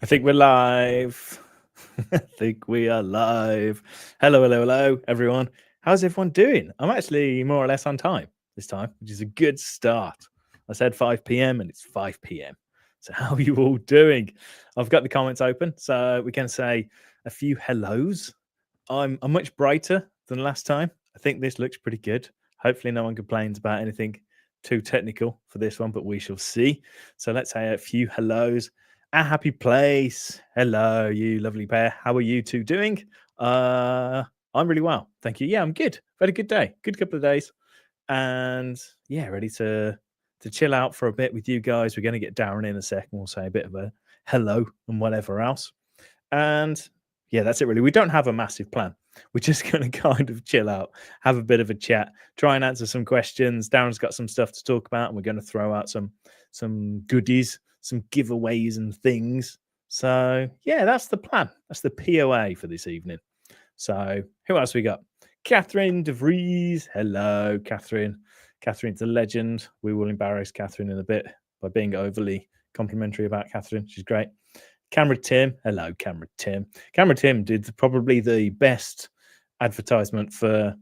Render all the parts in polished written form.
I think we're live. I think we are live. Hello, hello, hello, everyone. How's everyone doing? I'm actually more or less on time this time, which is a good start. I said 5 p.m. and it's 5 p.m. So how are you all doing? I've got the comments open, so we can say a few hellos. I'm much brighter than last time. I think this looks pretty good. Hopefully no one complains about anything too technical for this one, but we shall see. So let's say a few hellos. A happy place. Hello, you lovely pair. How are you two doing? I'm really well. Thank you. Yeah, I'm good. Had a good day. Good couple of days. And yeah, ready to chill out for a bit with you guys. We're going to get Darren in a second. We'll say a bit of a hello and whatever else. And yeah, that's it really. We don't have a massive plan. We're just going to kind of chill out, have a bit of a chat, try and answer some questions. Darren's got some stuff to talk about, and we're going to throw out some goodies, some giveaways and things. So yeah, that's the plan. That's the POA for this evening. So who else we got? Catherine DeVries. Hello, Catherine. Catherine's a legend. We will embarrass Catherine in a bit by being overly complimentary about Catherine. She's great. Camera Tim. Hello, Camera Tim. Camera Tim did probably the best advertisement for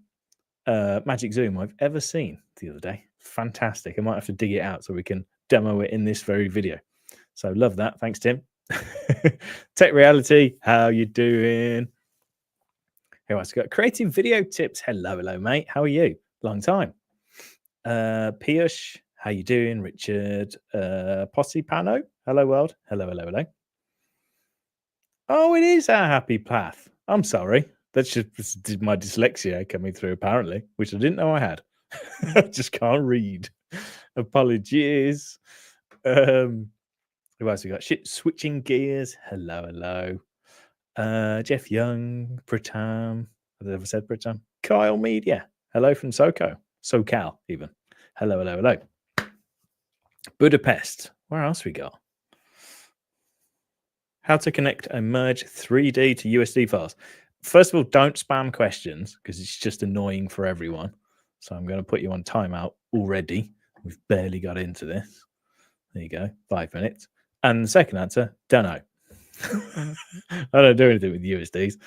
Magic Zoom I've ever seen the other day. Fantastic. I might have to dig it out so we can demo it in this very video. So love that. Thanks, Tim. Tech Reality. How you doing? Who else got? Creative Video Tips. Hello, hello, mate. How are you? Long time. Piyush. How you doing? Richard. Posse Pano. Hello, world. Hello, hello, hello. Oh, it is our happy path. I'm sorry. That's just my dyslexia coming through, apparently, which I didn't know I had. I just can't read. Apologies. Who else we got? Shit, switching gears. Hello, hello. Jeff Young, Pritam. Have I ever said Pritam? Kyle Media. Hello from SoCal, even. Hello, hello, hello. Budapest. Where else we got? How to connect a merge 3D to USD files. First of all, don't spam questions because it's just annoying for everyone. So I'm going to put you on timeout already. We've barely got into this. There you go, 5 minutes. And the second answer, don't know. I don't do anything with USDs.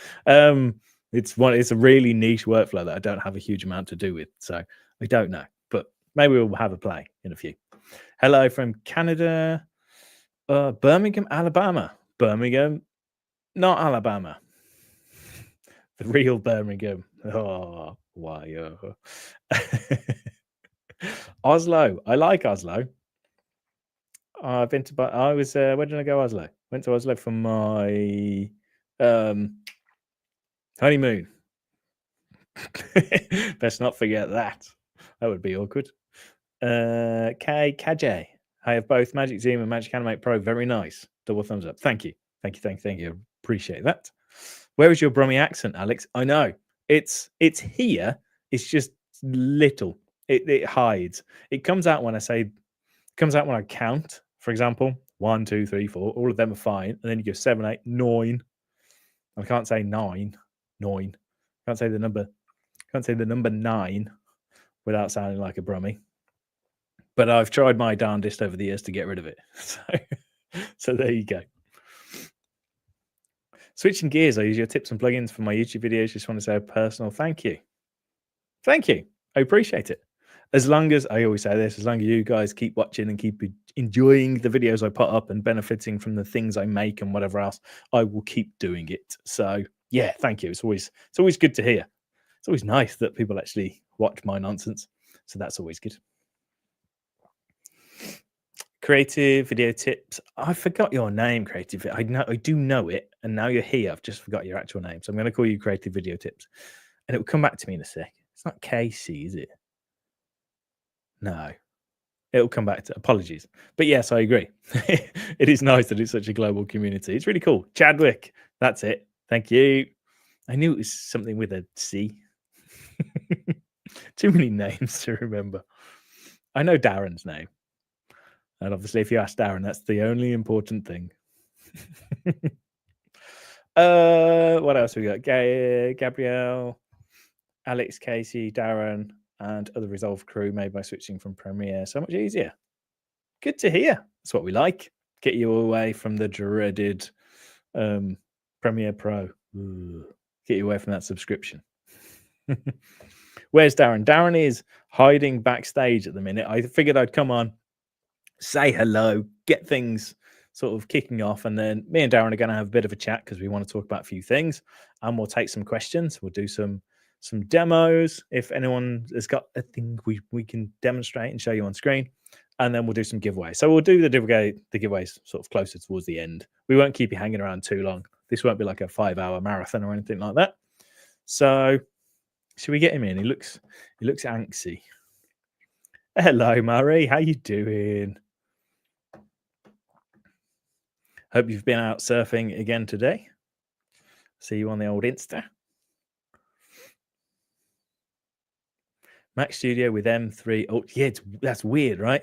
It's a really niche workflow that I don't have a huge amount to do with. So I don't know, but maybe we'll have a play in a few. Hello from Canada, Birmingham, Alabama. Birmingham, not Alabama. The real Birmingham. Oh, why? Oslo. I like Oslo. I've been to. I was. Where did I go? Oslo. Went to Oslo for my honeymoon. Best not forget that. That would be awkward. KJ. I have both Magic Zoom and Magic Animate Pro. Very nice. Double thumbs up. Thank you. Thank you. Thank you. Thank you. Appreciate that. Where is your Brummie accent, Alex? I know. It's here. It's just little. It hides. It comes out when I say, comes out when I count. For example, 1, 2, 3, 4. All of them are fine. And then you go 7, 8, 9. I can't say 9. 9. Can't say the number. Can't say the number 9 without sounding like a Brummie. But I've tried my darndest over the years to get rid of it. So there you go. Switching gears, I use your tips and plugins for my YouTube videos. Just want to say a personal thank you. Thank you. I appreciate it. As long as, I always say this, as long as you guys keep watching and keep enjoying the videos I put up and benefiting from the things I make and whatever else, I will keep doing it. So yeah, thank you. It's always good to hear. It's always nice that people actually watch my nonsense. So that's always good. Creative Video Tips. I forgot your name, Creative. I do know it, and now you're here. I've just forgot your actual name. So I'm going to call you Creative Video Tips. And it will come back to me in a sec. It's not Casey, is it? No. It'll come back to, apologies. But yes, I agree. It is nice that it's such a global community. It's really cool. Chadwick. That's it. Thank you. I knew it was something with a C. Too many names to remember. I know Darren's name. And obviously, if you ask Darren, that's the only important thing. What else we got? Gabrielle, Alex, Casey, Darren, and other Resolve crew made by switching from Premiere so much easier. Good to hear. That's what we like. Get you away from the dreaded Premiere Pro. Ugh. Get you away from that subscription. Where's Darren? Darren is hiding backstage at the minute. I figured I'd come on, say hello, get things sort of kicking off, and then me and Darren are going to have a bit of a chat because we want to talk about a few things, and we'll take some questions. We'll do some demos if anyone has got a thing we can demonstrate and show you on screen, and then we'll do some giveaways. So we'll do the giveaways sort of closer towards the end. We won't keep you hanging around too long. This won't be like a 5-hour marathon or anything like that. So should we get him in? He looks antsy. Hello, Murray. How you doing? Hope you've been out surfing again today. See you on the old Insta. Mac Studio with M3 Ultra. Yeah, that's weird, right?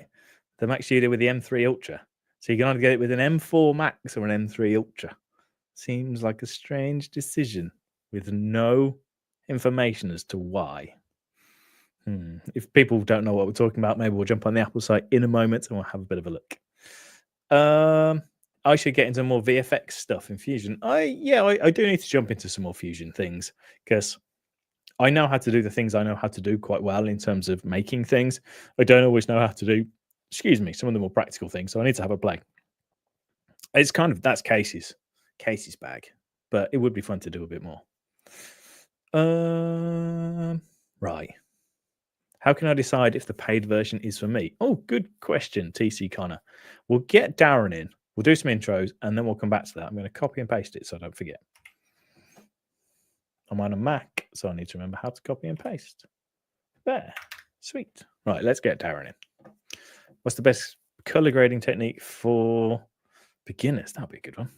The Mac Studio with the M3 Ultra. So you can either get it with an M4 Max or an M3 Ultra. Seems like a strange decision with no information as to why. If people don't know what we're talking about, maybe we'll jump on the Apple site in a moment and we'll have a bit of a look. I should get into more VFX stuff in Fusion. I do need to jump into some more Fusion things because I know how to do the things I know how to do quite well in terms of making things. I don't always know how to do, some of the more practical things. So I need to have a play. It's that's Casey's bag, but it would be fun to do a bit more. Right. How can I decide if the paid version is for me? Oh, good question, TC Connor. We'll get Darren in. We'll do some intros, and then we'll come back to that. I'm going to copy and paste it so I don't forget. I'm on a Mac, so I need to remember how to copy and paste. There. Sweet. Right, let's get Darren in. What's the best color grading technique for beginners? That'll be a good one.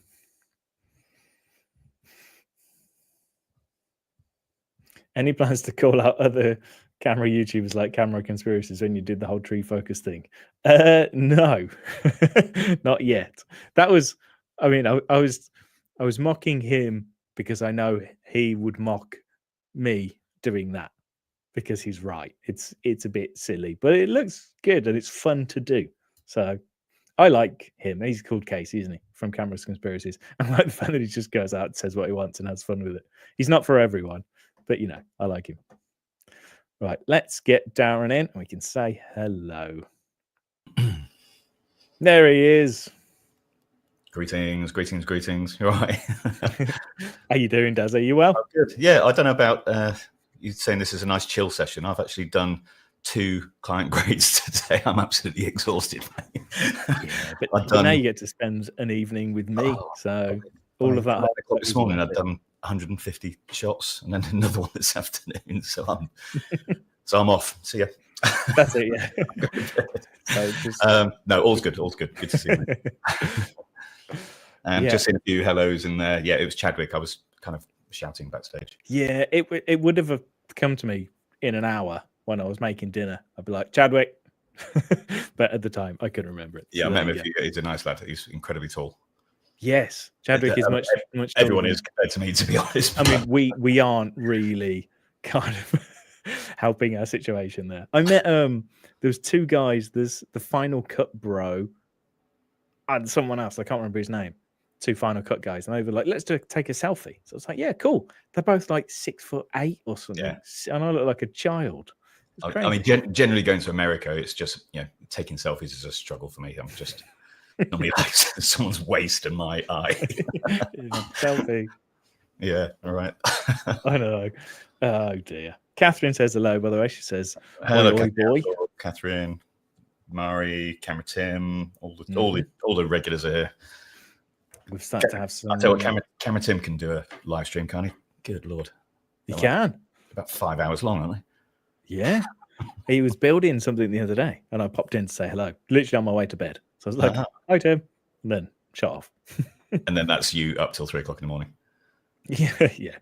Any plans to call out other camera YouTubers like Camera Conspiracies when you did the whole tree focus thing? No, not yet. That was, I was mocking him because I know he would mock me doing that because he's right. It's a bit silly, but it looks good and it's fun to do. So I like him. He's called Casey, isn't he? From Camera Conspiracies. I like the fact that he just goes out and says what he wants and has fun with it. He's not for everyone, but I like him. Right, let's get Darren in and we can say hello. There he is. Greetings. You're right. How you doing, Daz? Are you well? Oh, good. Yeah, I don't know about you saying this is a nice chill session. I've actually done 2 client grades today. I'm absolutely exhausted. But now you get to spend an evening with me. All of that. This morning I've done 150 shots and then another one this afternoon. So I'm off. See ya. That's it. Yeah. No, all's good. Good to see you. And just seen a few hellos in there. Yeah, it was Chadwick. I was kind of shouting backstage. Yeah, it would have come to me in an hour when I was making dinner. I'd be like, Chadwick. But at the time, I couldn't remember it. Yeah, I met him. He's a nice lad. He's incredibly tall. Yes, Chadwick is much. Everyone is compared to me, to be honest. I mean, we aren't really kind of helping our situation there. I met there was 2 guys. There's the Final Cut bro and someone else. I can't remember his name. 2 Final Cut guys, and they were like, "Let's take a selfie." So I was like, "Yeah, cool." They're both like 6'8" or something, and I look like a child. I mean, generally going to America, it's just taking selfies is a struggle for me. I'm just normally like someone's waist and my eye. Selfie. Yeah, all right. I know. Oh dear. Catherine says hello, by the way. She says, hello, boy. Catherine, Mari, Camera Tim, all the regulars are here. We've started to have some. I tell you what, Camera Tim can do a live stream, can't he? Good Lord. He can. About 5 hours long, aren't they? Yeah. He was building something the other day and I popped in to say hello, literally on my way to bed. So I was like, hi, Tim. And then shut off. And then that's you up till 3 o'clock in the morning. Yeah.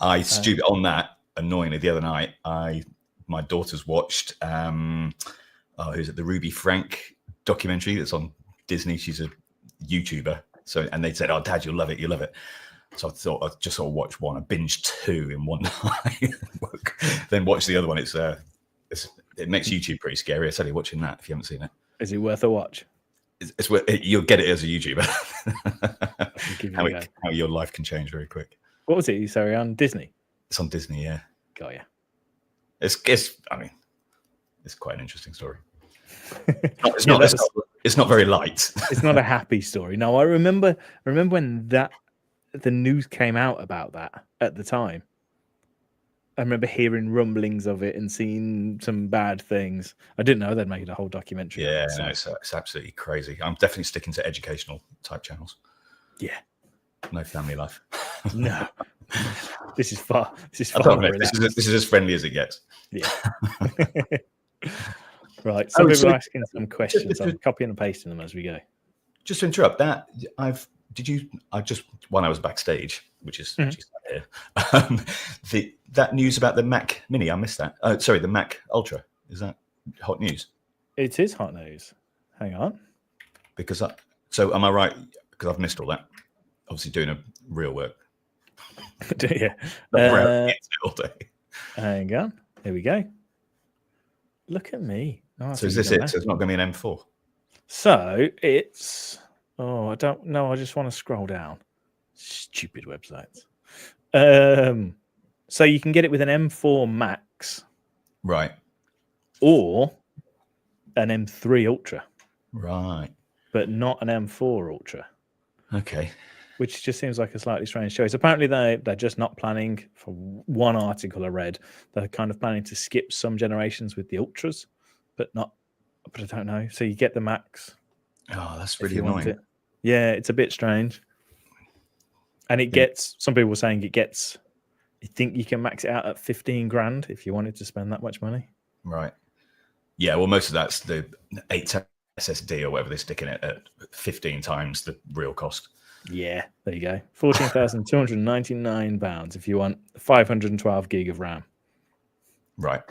I stupid on that. Annoyingly, the other night, my daughters watched who's it? The Ruby Frank documentary that's on Disney. She's a YouTuber. And they said, "Oh, Dad, you'll love it." So I thought I'd just sort of watch one. I binged 2 in one night. Then watch the other one. It makes YouTube pretty scary. I tell you, watching that if you haven't seen it. Is it worth a watch? You'll get it as a YouTuber. How how your life can change very quick. What was it? Sorry, on Disney? It's on Disney, yeah. Got ya. It's quite an interesting story. It's not very light. It's not a happy story. No, I remember when the news came out about that at the time. I remember hearing rumblings of it and seeing some bad things. I didn't know they'd made a whole documentary. Yeah, no, it's absolutely crazy. I'm definitely sticking to educational type channels. Yeah. No family life. No. This is far. This is as friendly as it gets. Yeah. Right. Some people are asking some questions. I'm copying and pasting them as we go. Just to interrupt that, when I was backstage, which is here, that news about the Mac Mini, I missed that. Sorry, the Mac Ultra. Is that hot news? It is hot news. Hang on. Because so am I right? Because I've missed all that. Obviously doing a real work. Yeah. All day. Hang on. Here we go. Look at me. Oh, so is this it? So it's not going to be an M4? So it's... Oh, I don't know. I just want to scroll down. Stupid websites. So you can get it with an M4 Max. Right. Or an M3 Ultra. Right. But not an M4 Ultra. Okay. Which just seems like a slightly strange choice. Apparently, they're just not planning, for one article I read, they're kind of planning to skip some generations with the Ultras, but I don't know. So you get the Max. Oh, that's really annoying. Yeah, it's a bit strange. And it gets, some people were saying you think you can max it out at 15 grand if you wanted to spend that much money. Right. Yeah, well, most of that's the 8 SSD or whatever they stick in it at 15 times the real cost. Yeah, there you go. £14,299 if you want 512 gig of RAM. Right.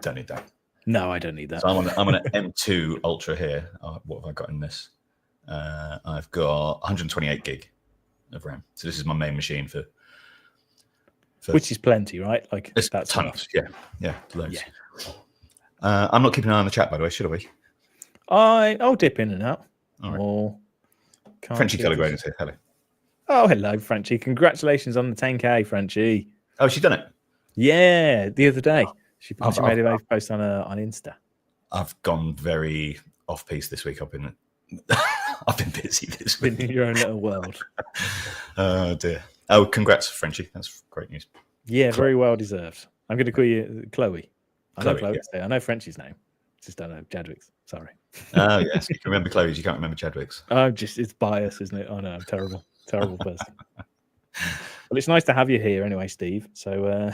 Don't need that. No, I don't need that. So I'm on an M2 Ultra here. What have I got in this? I've got 128 gig of RAM. So this is my main machine for which is plenty, right? Like that's tons. Yeah, loads. Yeah. I'm not keeping an eye on the chat, by the way. Should we? I'll dip in and out. All right. Or Frenchie Colorgrain is here. Hello. Oh, hello, Frenchie. Congratulations on the 10K, Frenchie. Oh, she's done it? Yeah, the other day. She made a post on Insta. I've gone very off-piece this week. I've been busy this week. Been in your own little world. Oh, dear. Oh, congrats, Frenchie. That's great news. Yeah, very well deserved. I'm going to call you Chloe. I know Chloe. Yeah. I know Frenchie's name. Just don't know Chadwick's. Sorry. Oh, yes. You can remember Chloe's. You can't remember Chadwick's. It's bias, isn't it? Oh, no. I'm terrible. Terrible person. Well, it's nice to have you here anyway, Steve. So,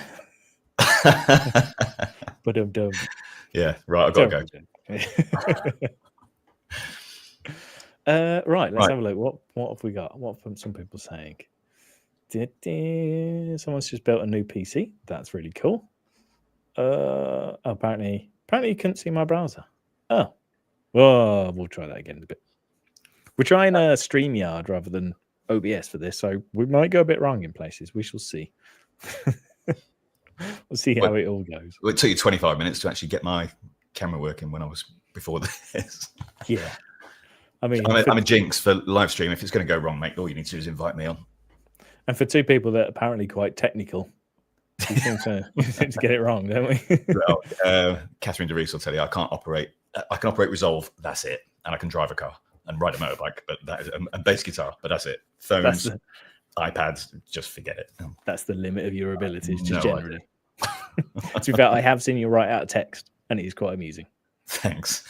but yeah, right. I've got to go. Right. Let's have a look. What have we got? What have some people saying? Someone's just built a new PC. That's really cool. Apparently you couldn't see my browser. Oh, well, we'll try that again in a bit. We're trying a StreamYard rather than OBS for this, so we might go a bit wrong in places. We shall see. We'll see how it all goes. Well, it took you 25 minutes to actually get my camera working when I was before this. Yeah. I mean, I'm a jinx for live stream. If it's going to go wrong, mate, all you need to do is invite me on. And for two people that are apparently quite technical, we seem to get it wrong, don't we? Well, Catherine DeReese will tell you I can operate Resolve, that's it. And I can drive a car and ride a motorbike, but that is a bass guitar, but that's it. Phones, iPads, just forget it. That's the limit of your abilities, just generally. To be fair, I have seen you write out a text, and it is quite amusing. Thanks.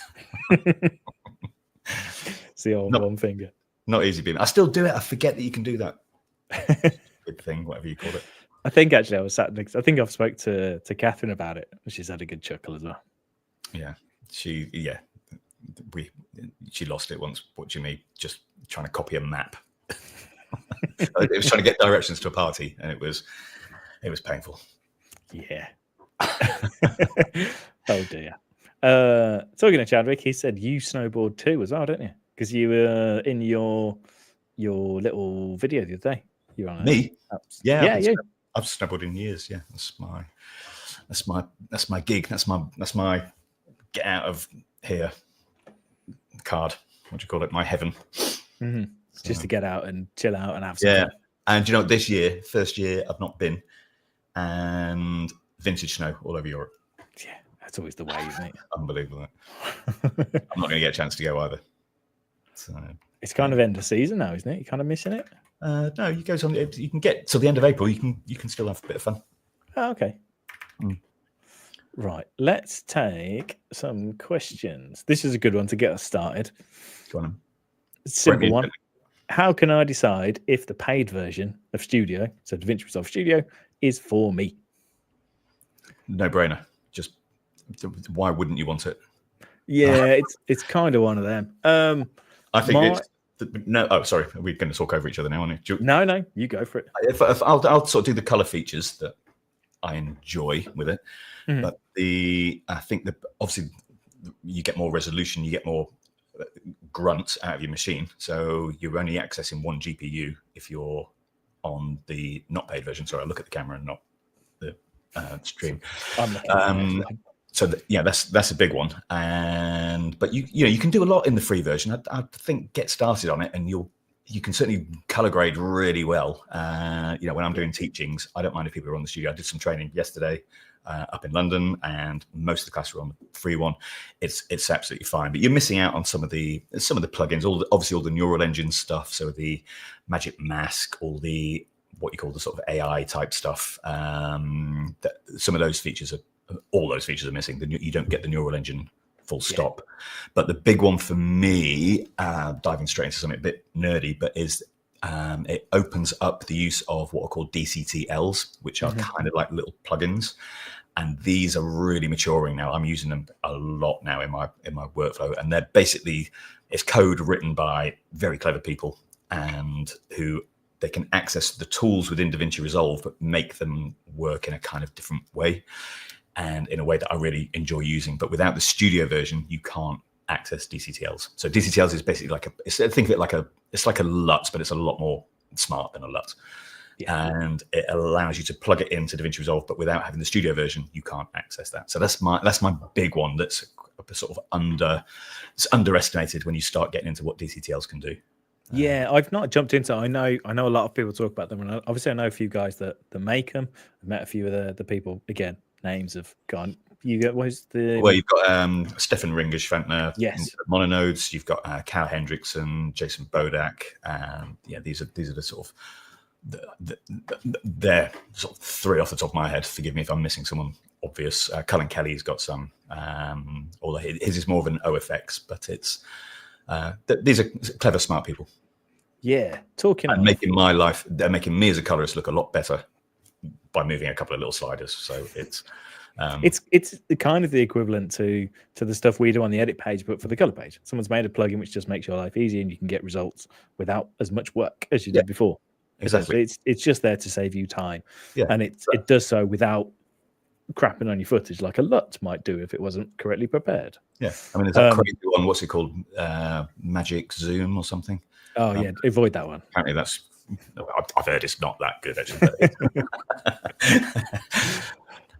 See, one finger. Not easy being. I still do it. I forget that you can do that. Good thing, whatever you call it. I think actually I was sat next. I think I've spoke to Catherine about it. She's had a good chuckle as well. Yeah, she lost it once watching me just trying to copy a map. It was trying to get directions to a party, and it was painful. Yeah. Oh dear. Talking to Chadwick, he said you snowboard too as well, don't you? Because you were in your little video the other day. You on me? Yeah. Yeah. I've snowboarded in years. Yeah, that's my gig. That's my get out of here card. what do you call it? My heaven. Mm-hmm. So, just to get out and chill out and have some fun. And you know, this year, first year I've not been, and vintage snow all over Europe. Yeah, that's always the way, isn't it? Unbelievable. I'm not going to get a chance to go either. So it's kind of end of season now, isn't it? You're kind of missing it. No, you go on. You can get till the end of April. You can still have a bit of fun. Oh, okay. Right. Let's take some questions. This is a good one to get us started. Go on. Simple one. How can I decide if the paid version of Studio, so DaVinci Resolve Studio, is for me? No brainer. Just why wouldn't you want it? Yeah, it's kind of one of them. I think no. Oh, sorry. Are we going to talk over each other now? Aren't we? No, you go for it. If I'll sort of do the color features that I enjoy with it, but I think that obviously you get more resolution, you get more grunt out of your machine, so you're only accessing one GPU if you're on the not paid version. Sorry, I look at the camera and not the stream. So that's a big one. But you can do a lot in the free version. I think get started on it, and you can certainly color grade really well. When I'm doing teachings, I don't mind if people are on the studio. I did some training yesterday up in London, and most of the class were on the free one. It's absolutely fine, but you're missing out on some of the plugins. Obviously all the neural engine stuff. So the Magic Mask, all the what you call the sort of AI type stuff. Some of those features all those features are missing. You don't get the neural engine full stop. But the big one for me, diving straight into something a bit nerdy, but is it opens up the use of what are called DCTLs, which are kind of like little plugins. And these are really maturing now. I'm using them a lot now in my workflow. And they're basically, it's code written by very clever people, and who they can access the tools within DaVinci Resolve, but make them work in a kind of different way, and in a way that I really enjoy using. But without the studio version, you can't access DCTLs. So DCTLs is basically think of it like it's like a LUT, but it's a lot more smart than a LUT. Yeah. And it allows you to plug it into DaVinci Resolve, but without having the studio version, you can't access that. So that's my big one. That's sort of underestimated when you start getting into what DCTLs can do. Yeah, I've not jumped into. I know a lot of people talk about them, and obviously I know a few guys that make them. I've met a few of the people. Again, names have gone. You get you've got Stefan Ringisch-Fantner, yes, Mononodes. You've got Cal Hendrickson, Jason Bodak. These are the sort of they're sort of three off the top of my head. Forgive me if I'm missing someone obvious. Cullen Kelly's got some. Although his is more of an OFX, but it's these are clever, smart people. Yeah, they're making me as a colorist look a lot better by moving a couple of little sliders. So it's kind of the equivalent to the stuff we do on the edit page, but for the color page. Someone's made a plugin which just makes your life easy, and you can get results without as much work as you did before. Exactly. It's just there to save you time, and it does so without crapping on your footage like a LUT might do if it wasn't correctly prepared. Yeah, I mean, there's that crazy one. What's it called? Magic Zoom or something? Oh yeah, avoid that one. Apparently, I've heard it's not that good actually.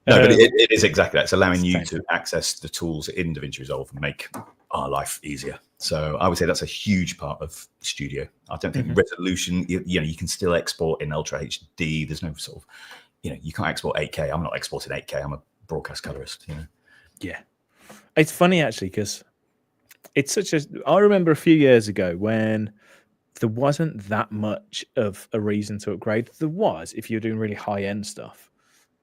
But it is exactly that. It's allowing you to access the tools in DaVinci Resolve and make our life easier. So I would say that's a huge part of Studio. I don't think resolution. You can still export in Ultra HD. There's no sort of, you can't export 8K. I'm not exporting 8K. I'm a broadcast colorist. Yeah, it's funny actually because it's I remember a few years ago when there wasn't that much of a reason to upgrade. There was if you're doing really high end stuff.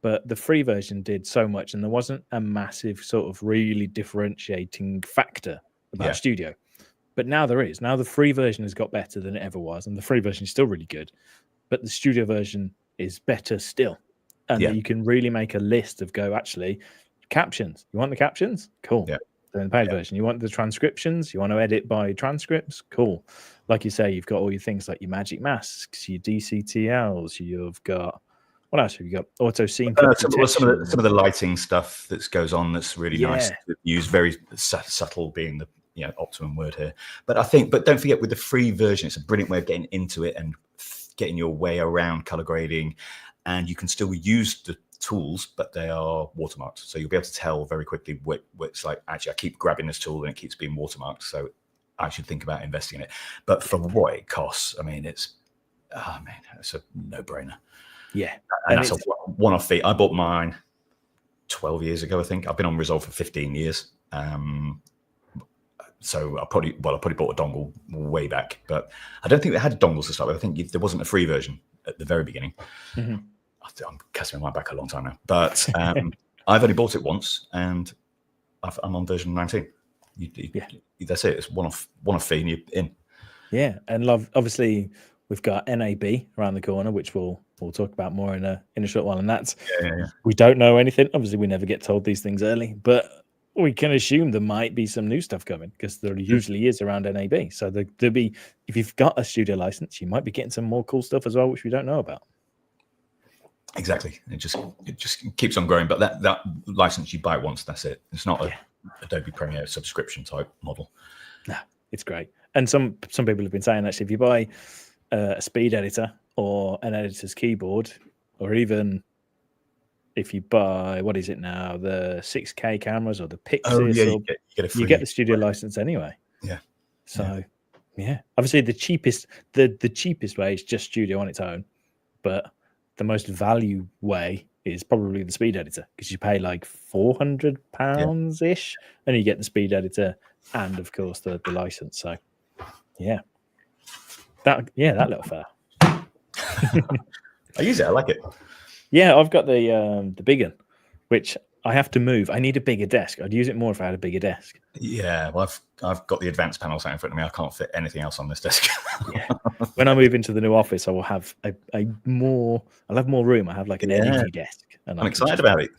But the free version did so much, and there wasn't a massive sort of really differentiating factor about Studio. But now there is. Now the free version has got better than it ever was, and the free version is still really good. But the Studio version is better still. And you can really make a list of actually, captions. You want the captions? Cool. Yeah. They're in the paid version. You want the transcriptions? You want to edit by transcripts? Cool. Like you say, you've got all your things like your magic masks, your DCTLs, you've got... What else have you got? Auto scene. Some of the lighting stuff that goes on that's really nice to use. Very subtle being the optimum word here. But don't forget, with the free version, it's a brilliant way of getting into it and getting your way around color grading. And you can still use the tools, but they are watermarked. So you'll be able to tell very quickly what it's like. Actually, I keep grabbing this tool and it keeps being watermarked. So I should think about investing in it. But for what it costs, I mean, it's a no-brainer. Yeah, and that's a one-off fee. I bought mine 12 years ago, I think. I've been on Resolve for 15 years. So I probably bought a dongle way back, but I don't think they had dongles to start with. I think there wasn't a free version at the very beginning. Mm-hmm. I'm casting my mind back a long time now, but I've only bought it once, and I'm on version 19. That's it. It's one-off fee, and you're in. Yeah, and obviously we've got NAB around the corner, which we'll talk about more in a short while. And that's we don't know anything. Obviously, we never get told these things early, but we can assume there might be some new stuff coming because there usually is around NAB. So there'll be, if you've got a studio license, you might be getting some more cool stuff as well, which we don't know about. Exactly. It just keeps on growing. But that license, you buy it once, that's it. It's not a Adobe Premiere subscription type model. No, it's great. And some people have been saying, actually, if you buy a speed editor or an editor's keyboard, or even if you buy, what is it now, the 6K cameras or the Pixis, you get the studio license anyway. Yeah. So, obviously the cheapest way is just studio on its own, but the most value way is probably the speed editor because you pay like £400 ish, and you get the speed editor and of course the license. So, that little fair. I use it. I like it. Yeah, I've got the big one, which I have to move. I need a bigger desk. I'd use it more if I had a bigger desk. Yeah, well, I've got the advanced panel sat in front of me. I can't fit anything else on this desk. When I move into the new office, I will have I'll have more room. I have like an energy desk. And I'm excited about it.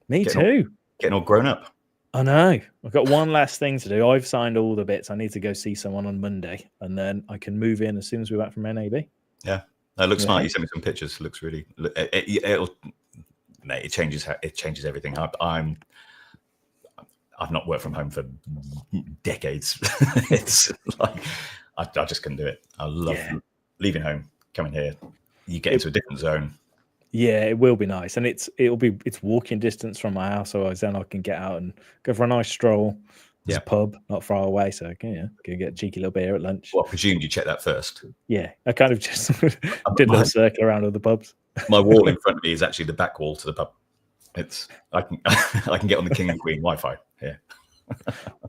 Me too. Getting all grown up. I know. I've got one last thing to do. I've signed all the bits. I need to go see someone on Monday, and then I can move in as soon as we're back from NAB. Yeah. It looks smart. You sent me some pictures. It looks really. It changes everything. I've not worked from home for decades. It's like I just couldn't do it. I love leaving home, coming here. You get into a different zone. Yeah, it will be nice, and it's walking distance from my house, so then I can get out and go for a nice stroll. There's a pub not far away, so I can get a cheeky little beer at lunch. Well, I presumed you checked that first. Yeah, I kind of just did a little circle around all the pubs. My wall in front of me is actually the back wall to the pub. I can get on the King and Queen Wi-Fi. Yeah.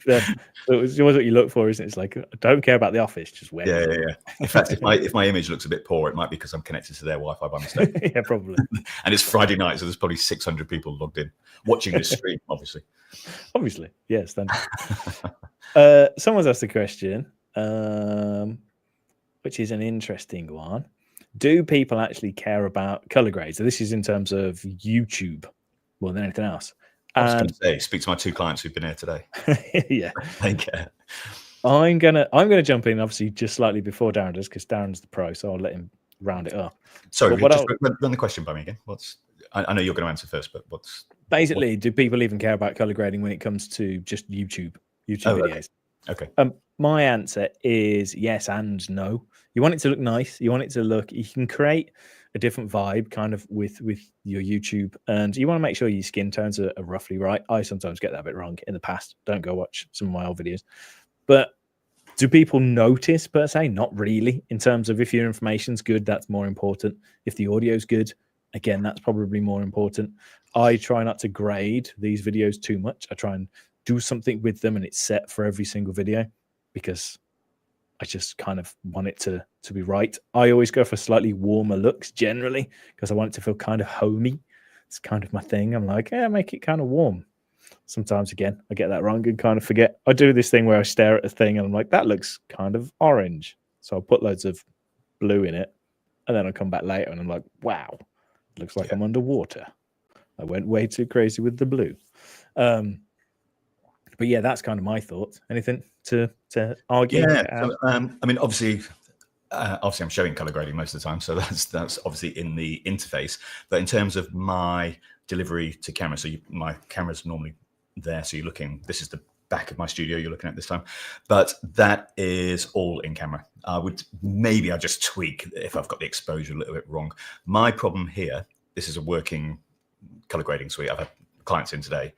It's always what you look for, isn't it? It's like, I don't care about the office, just where. Yeah. In fact, if my image looks a bit poor, it might be because I'm connected to their Wi-Fi by mistake. Yeah, probably. And it's Friday night, so there's probably 600 people logged in watching this stream. Obviously, yes. Someone's asked a question, which is an interesting one. Do people actually care about color grades? So this is in terms of YouTube more than anything else. I was going to say, speak to my two clients who've been here today. Yeah, they care. I'm gonna jump in obviously just slightly before Darren does, because Darren's the pro, so I'll let him round it up. Sorry, just run the question by me again. I know you're going to answer first, but basically, do people even care about color grading when it comes to just YouTube videos? Okay. My answer is yes and no. You want it to look nice. You want it to look. You can create a different vibe, kind of with your YouTube, and you want to make sure your skin tones are roughly right. I sometimes get that a bit wrong in the past. Don't go watch some of my old videos. But do people notice per se? Not really. In terms of if your information's good, that's more important. If the audio's good, again, that's probably more important. I try not to grade these videos too much. I try and do something with them, and it's set for every single video because I just kind of want it to be right. I always go for slightly warmer looks generally because I want it to feel kind of homey. It's kind of my thing. I'm like, make it kind of warm. Sometimes, again, I get that wrong and kind of forget. I do this thing where I stare at a thing and I'm like, that looks kind of orange. So I'll put loads of blue in it. And then I'll come back later and I'm like, wow, looks like I'm underwater. I went way too crazy with the blue. But yeah, that's kind of my thoughts. Anything to argue? Yeah, I mean, obviously I'm showing color grading most of the time, so that's obviously in the interface. But in terms of my delivery to camera, so my camera's normally there, so you're looking. This is the back of my studio you're looking at this time, but that is all in camera. I just tweak if I've got the exposure a little bit wrong. My problem here, this is a working color grading suite. I've had clients in today.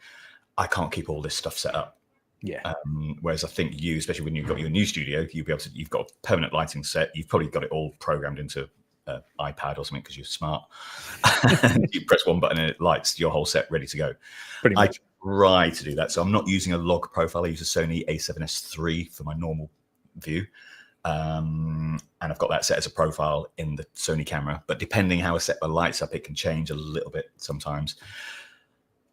I can't keep all this stuff set up. Yeah. Whereas I think you, especially when you've got your new studio, you've got a permanent lighting set. You've probably got it all programmed into an iPad or something because you're smart. You press one button and it lights your whole set ready to go. Pretty much. I try to do that. So I'm not using a log profile. I use a Sony a7S III for my normal view. And I've got that set as a profile in the Sony camera. But depending how I set the lights up, it can change a little bit sometimes.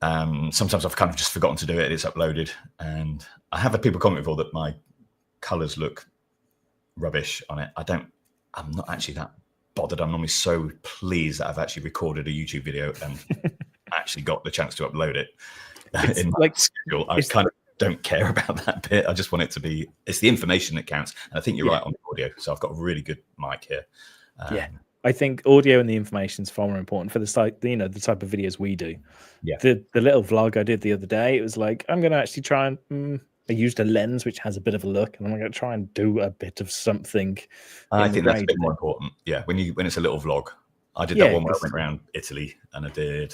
Sometimes I've kind of just forgotten to do it. It's uploaded, and I have had people comment before that my colors look rubbish on it. I'm not actually that bothered. I'm normally so pleased that I've actually recorded a YouTube video and actually got the chance to upload it in my schedule. I kind of don't care about that bit. I just want it to be, it's the information that counts. And I think you're right on the audio. So I've got a really good mic here. I think audio and the information is far more important for the type of videos we do. Yeah. The little vlog I did the other day, it was like, I'm going to actually try and I used a lens which has a bit of a look, and I'm going to try and do a bit of something. I think that's a bit more important. Yeah, when it's a little vlog. I did that one where I went around Italy, and I did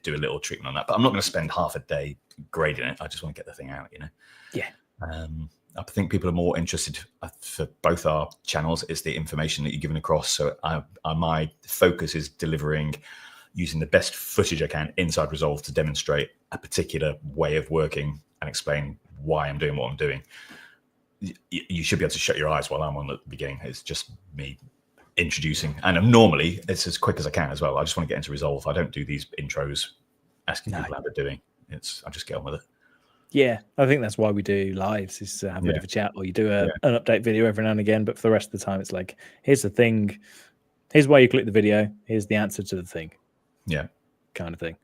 do a little treatment on that, but I'm not going to spend half a day grading it. I just want to get the thing out, Yeah. I think people are more interested for both our channels is the information that you're giving across. So my focus is delivering using the best footage I can inside Resolve to demonstrate a particular way of working and explain why I'm doing what I'm doing. You should be able to shut your eyes while I'm on at the beginning. It's just me introducing, and normally it's as quick as I can as well. I just want to get into Resolve. I don't do these intros asking people how they're doing. I just get on with it. Yeah, I think that's why we do lives, is to have a bit of a chat, or you do an update video every now and again. But for the rest of the time, it's like, here's the thing, here's why you click the video, here's the answer to the thing. Yeah, kind of thing.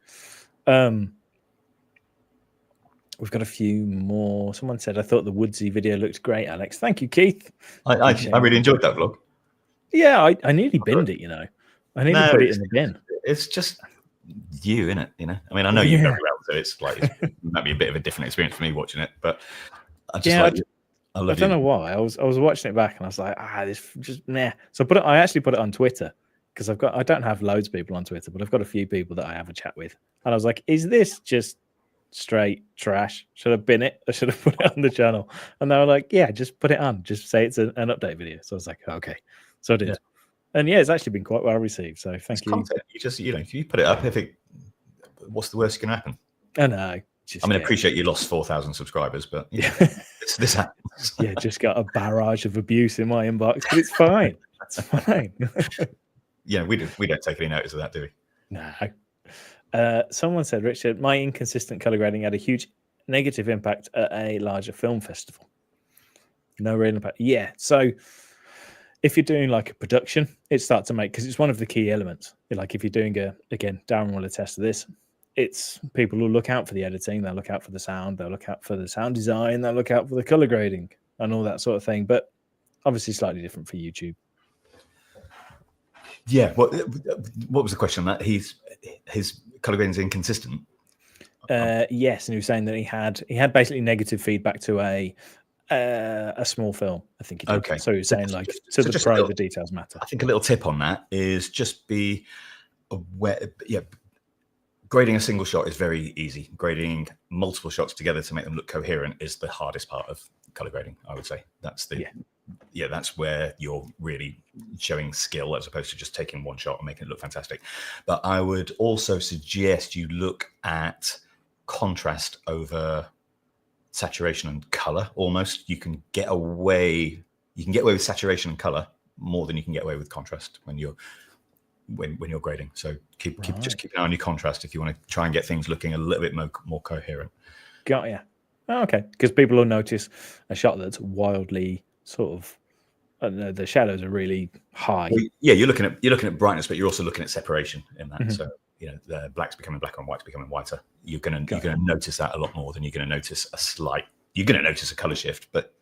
We've got a few more. Someone said, I thought the Woodsy video looked great, Alex. Thank you, Keith. I really enjoyed that vlog. Yeah, I nearly binned it, I nearly put it in the bin. It's just you, innit? I mean, I know you very well, so it's like it might be a bit of a different experience for me watching it, but I just I love you. I don't know why. I was watching it back and I was like, this just nah. So I actually put it on Twitter, because I don't have loads of people on Twitter, but I've got a few people that I have a chat with, and I was like, is this just straight trash? Should I bin it? I should have put it on the channel. And they were like, yeah, just put it on. Just say it's an update video. So I was like, okay. So I did. Yeah. And yeah, it's actually been quite well received. So thank you. Content. You just, if you put it up, what's the worst that can happen? I know. I appreciate you lost 4,000 subscribers, but this happens. Yeah, just got a barrage of abuse in my inbox, but it's fine. It's fine. Yeah, we don't take any notice of that, do we? No. Someone said, Richard, my inconsistent color grading had a huge negative impact at a larger film festival. No real impact. Yeah. So if you're doing like a production, it starts to make, because it's one of the key elements. Like if you're doing again, Darren will attest to this. It's people who look out for the editing, they'll look out for the sound, they'll look out for the sound design, they'll look out for the color grading and all that sort of thing. But obviously slightly different for YouTube. Yeah. What was the question on that? His color grading is inconsistent. Yes, and he was saying that he had basically negative feedback to a small film, I think. Okay. So he was saying the details matter. I think a little tip on that is just be aware. Yeah. Grading a single shot is very easy. Grading multiple shots together to make them look coherent is the hardest part of color grading, I would say. That's that's where you're really showing skill as opposed to just taking one shot and making it look fantastic. But I would also suggest you look at contrast over saturation and color. Almost, you can get away with saturation and color more than you can get away with contrast when you're grading. So keep an eye on your contrast if you want to try and get things looking a little bit more coherent. Got ya. Oh, okay, because people will notice a shot that's wildly sort of, I don't know, the shadows are really high. Well, yeah, you're looking at brightness, but you're also looking at separation in that. Mm-hmm. So the black's becoming blacker and white's becoming whiter. You're gonna notice that a lot more than you're gonna notice you're gonna notice a color shift, but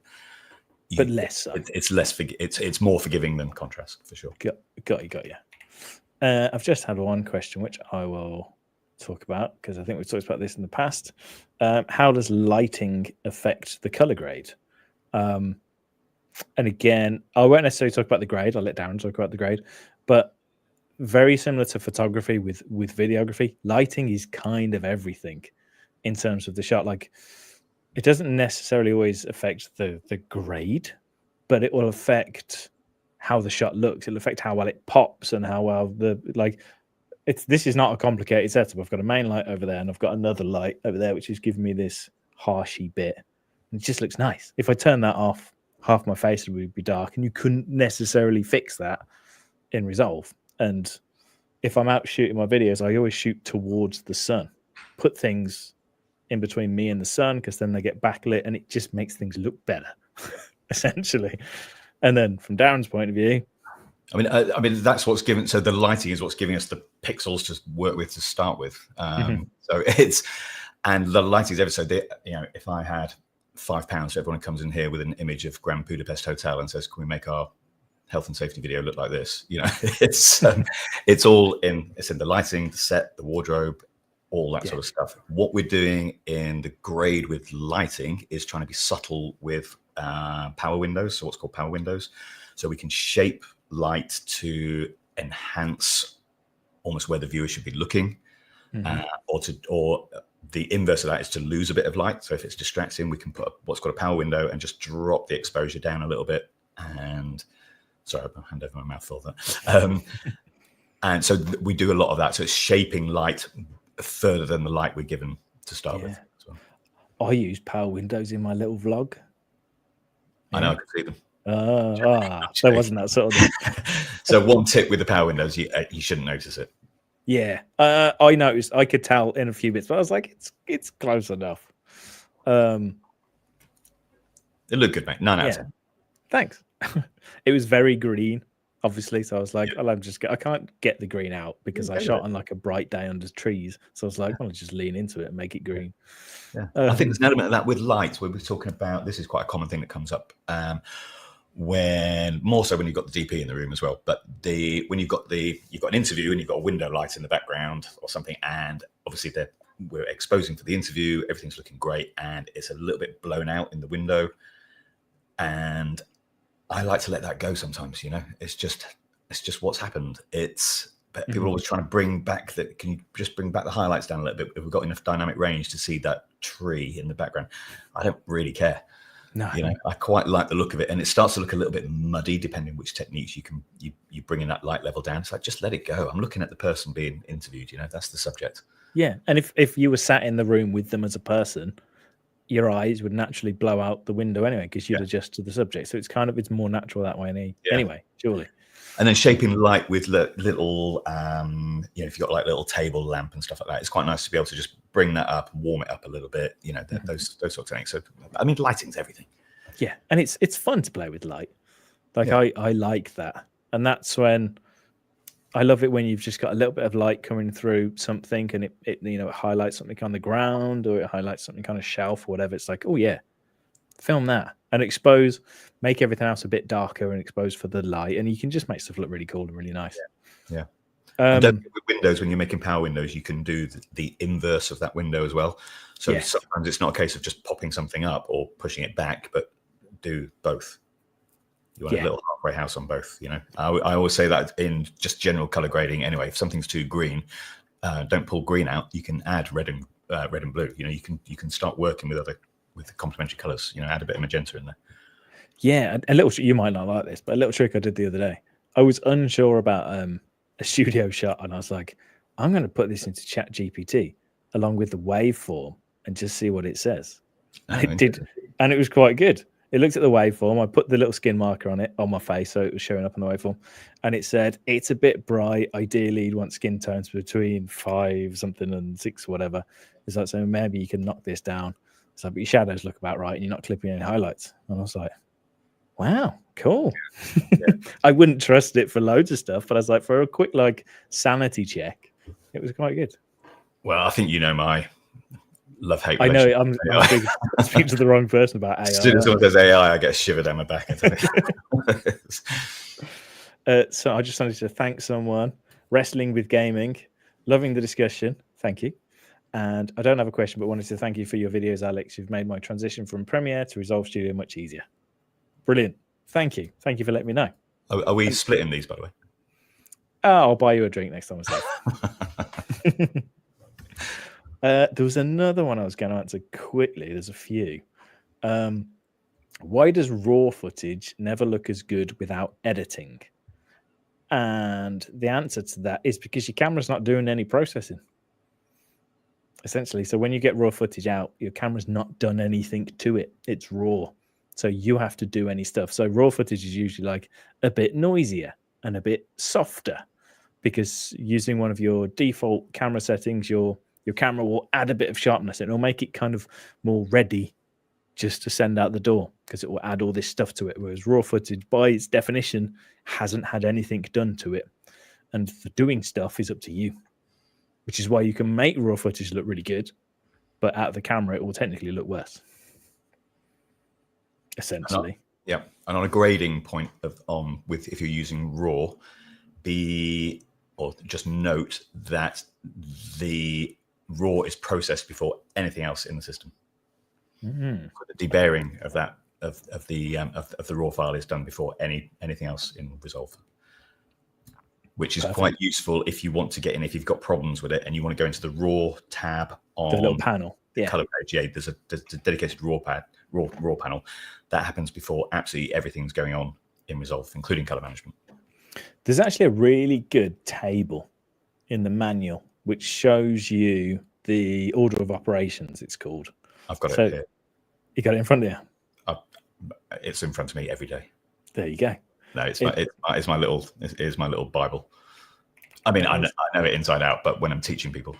less so. It's more forgiving than contrast for sure. Got you. I've just had one question which I will talk about because I think we've talked about this in the past. How does lighting affect the color grade? And again, I won't necessarily talk about the grade. I'll let Darren talk about the grade. But very similar to photography with videography, lighting is kind of everything in terms of the shot. Like it doesn't necessarily always affect the grade, but it will affect how the shot looks. It'll affect how well it pops and how well this is not a complicated setup. I've got a main light over there and I've got another light over there, which is giving me this harshy bit. And it just looks nice. If I turn that off, half my face would be dark, and you couldn't necessarily fix that in Resolve. And if I'm out shooting my videos, I always shoot towards the sun, put things in between me and the sun, because then they get backlit and it just makes things look better, essentially. And then from Darren's point of view, I mean, that's what's given. So the lighting is what's giving us the pixels to work with to start with. So and the lighting is ever so. If I had £5 for everyone who comes in here with an image of Grand Budapest Hotel and says, "Can we make our health and safety video look like this?" It's all in. It's in the lighting, the set, the wardrobe, all that sort of stuff. What we're doing in the grade with lighting is trying to be subtle with power windows. So what's called power windows. So we can shape light to enhance almost where the viewer should be looking, or the inverse of that is to lose a bit of light. So if it's distracting, we can put what's called a power window and just drop the exposure down a little bit. And sorry, I'll hand over my mouthful there. And so we do a lot of that. So it's shaping light further than the light we're given to start with. I use power windows in my little vlog. I know, I can see them. There wasn't that sort of thing. So one tip with the power windows, you shouldn't notice it. Yeah, I noticed. I could tell in a few bits, but I was like, it's close enough. It looked good, mate. 9 out of 10. Thanks. It was very green, obviously, so I was like, I can't get the green out because I shot on like a bright day under trees. So I was like, I'll just lean into it and make it green. Yeah. I think there's an element of that with lights where we're talking about. This is quite a common thing that comes up. When more so when you've got the DP in the room as well, but when you've got an interview and you've got a window light in the background or something, and obviously we're exposing for the interview, everything's looking great, and it's a little bit blown out in the window, and I like to let that go sometimes. It's just what's happened. But people are always trying to bring back that. Can you just bring back the highlights down a little bit? If we've got enough dynamic range to see that tree in the background, I don't really care. No, I quite like the look of it, and it starts to look a little bit muddy depending which techniques you bring in that light level down. So just let it go. I'm looking at the person being interviewed. That's the subject. Yeah, and if you were sat in the room with them as a person, your eyes would naturally blow out the window anyway because you'd adjust to the subject. So it's more natural that way anyway, surely. And then shaping light with little, if you've got like little table lamp and stuff like that, it's quite nice to be able to just bring that up, warm it up a little bit, those sorts of things. So, I mean, lighting's everything. Yeah, and it's fun to play with light. Like I like that, and that's when I love it when you've just got a little bit of light coming through something, and it highlights something on the ground or it highlights something on a shelf or whatever. It's like, oh yeah, film that and make everything else a bit darker and expose for the light, and you can just make stuff look really cool and really nice. Yeah. And with windows, when you're making power windows, you can do the inverse of that window as well. So sometimes it's not a case of just popping something up or pushing it back, but do both. You want a little halfway house on both. I always say that in just general color grading. Anyway, if something's too green, don't pull green out. You can add red and blue. You can start working with the complementary colors. Add a bit of magenta in there. Yeah, a little. You might not like this, but a little trick I did the other day. I was unsure about a studio shot, and I was like, I'm going to put this into ChatGPT along with the waveform and just see what it says. And it did, and it was quite good. It looked at the waveform. I put the little skin marker on it on my face, so it was showing up on the waveform, and it said it's a bit bright. Ideally, you'd want skin tones between 5 something and 6 whatever. It's like, so maybe you can knock this down. So, but your shadows look about right, and you're not clipping any highlights. And I was like, wow, cool. I wouldn't trust it for loads of stuff, but I was like, for a quick sanity check, it was quite good. Well, I think my love-hate. I know I'm speaking to the wrong person about AI. As soon as someone says AI, I get a shiver down my back. So I just wanted to thank someone. Wrestling with Gaming, loving the discussion. Thank you. And I don't have a question, but wanted to thank you for your videos, Alex. You've made my transition from Premiere to Resolve Studio much easier. Brilliant. Thank you. Thank you for letting me know. Are we splitting these, by the way? Oh, I'll buy you a drink next time I see you. There was another one I was going to answer quickly. There's a few. Why does raw footage never look as good without editing? And the answer to that is because your camera's not doing any processing, essentially. So when you get raw footage out, your camera's not done anything to it. It's raw. So you have to do any stuff. So raw footage is usually like a bit noisier and a bit softer, because using one of your default camera settings, your camera will add a bit of sharpness. It'll make it kind of more ready just to send out the door, because it will add all this stuff to it. Whereas raw footage, by its definition, hasn't had anything done to it. And the doing stuff is up to you, which is why you can make raw footage look really good, but out of the camera, it will technically look worse, essentially. Yeah. And on a grading point with if you're using raw, or just note that the raw is processed before anything else in the system. The debayering of that of the raw file is done before anything else in Resolve, which is quite useful if you want to get in, if you've got problems with it and you want to go into the raw tab on the little panel. The color page. Yeah, there's a dedicated raw panel that happens before absolutely everything's going on in Resolve, including color management. There's actually a really good table in the manual which shows you the order of operations, it's called. I've got it here. You got it in front of you? It's in front of me every day. There you go. No, it's my little Bible. I mean, I know it inside out, but when I'm teaching people.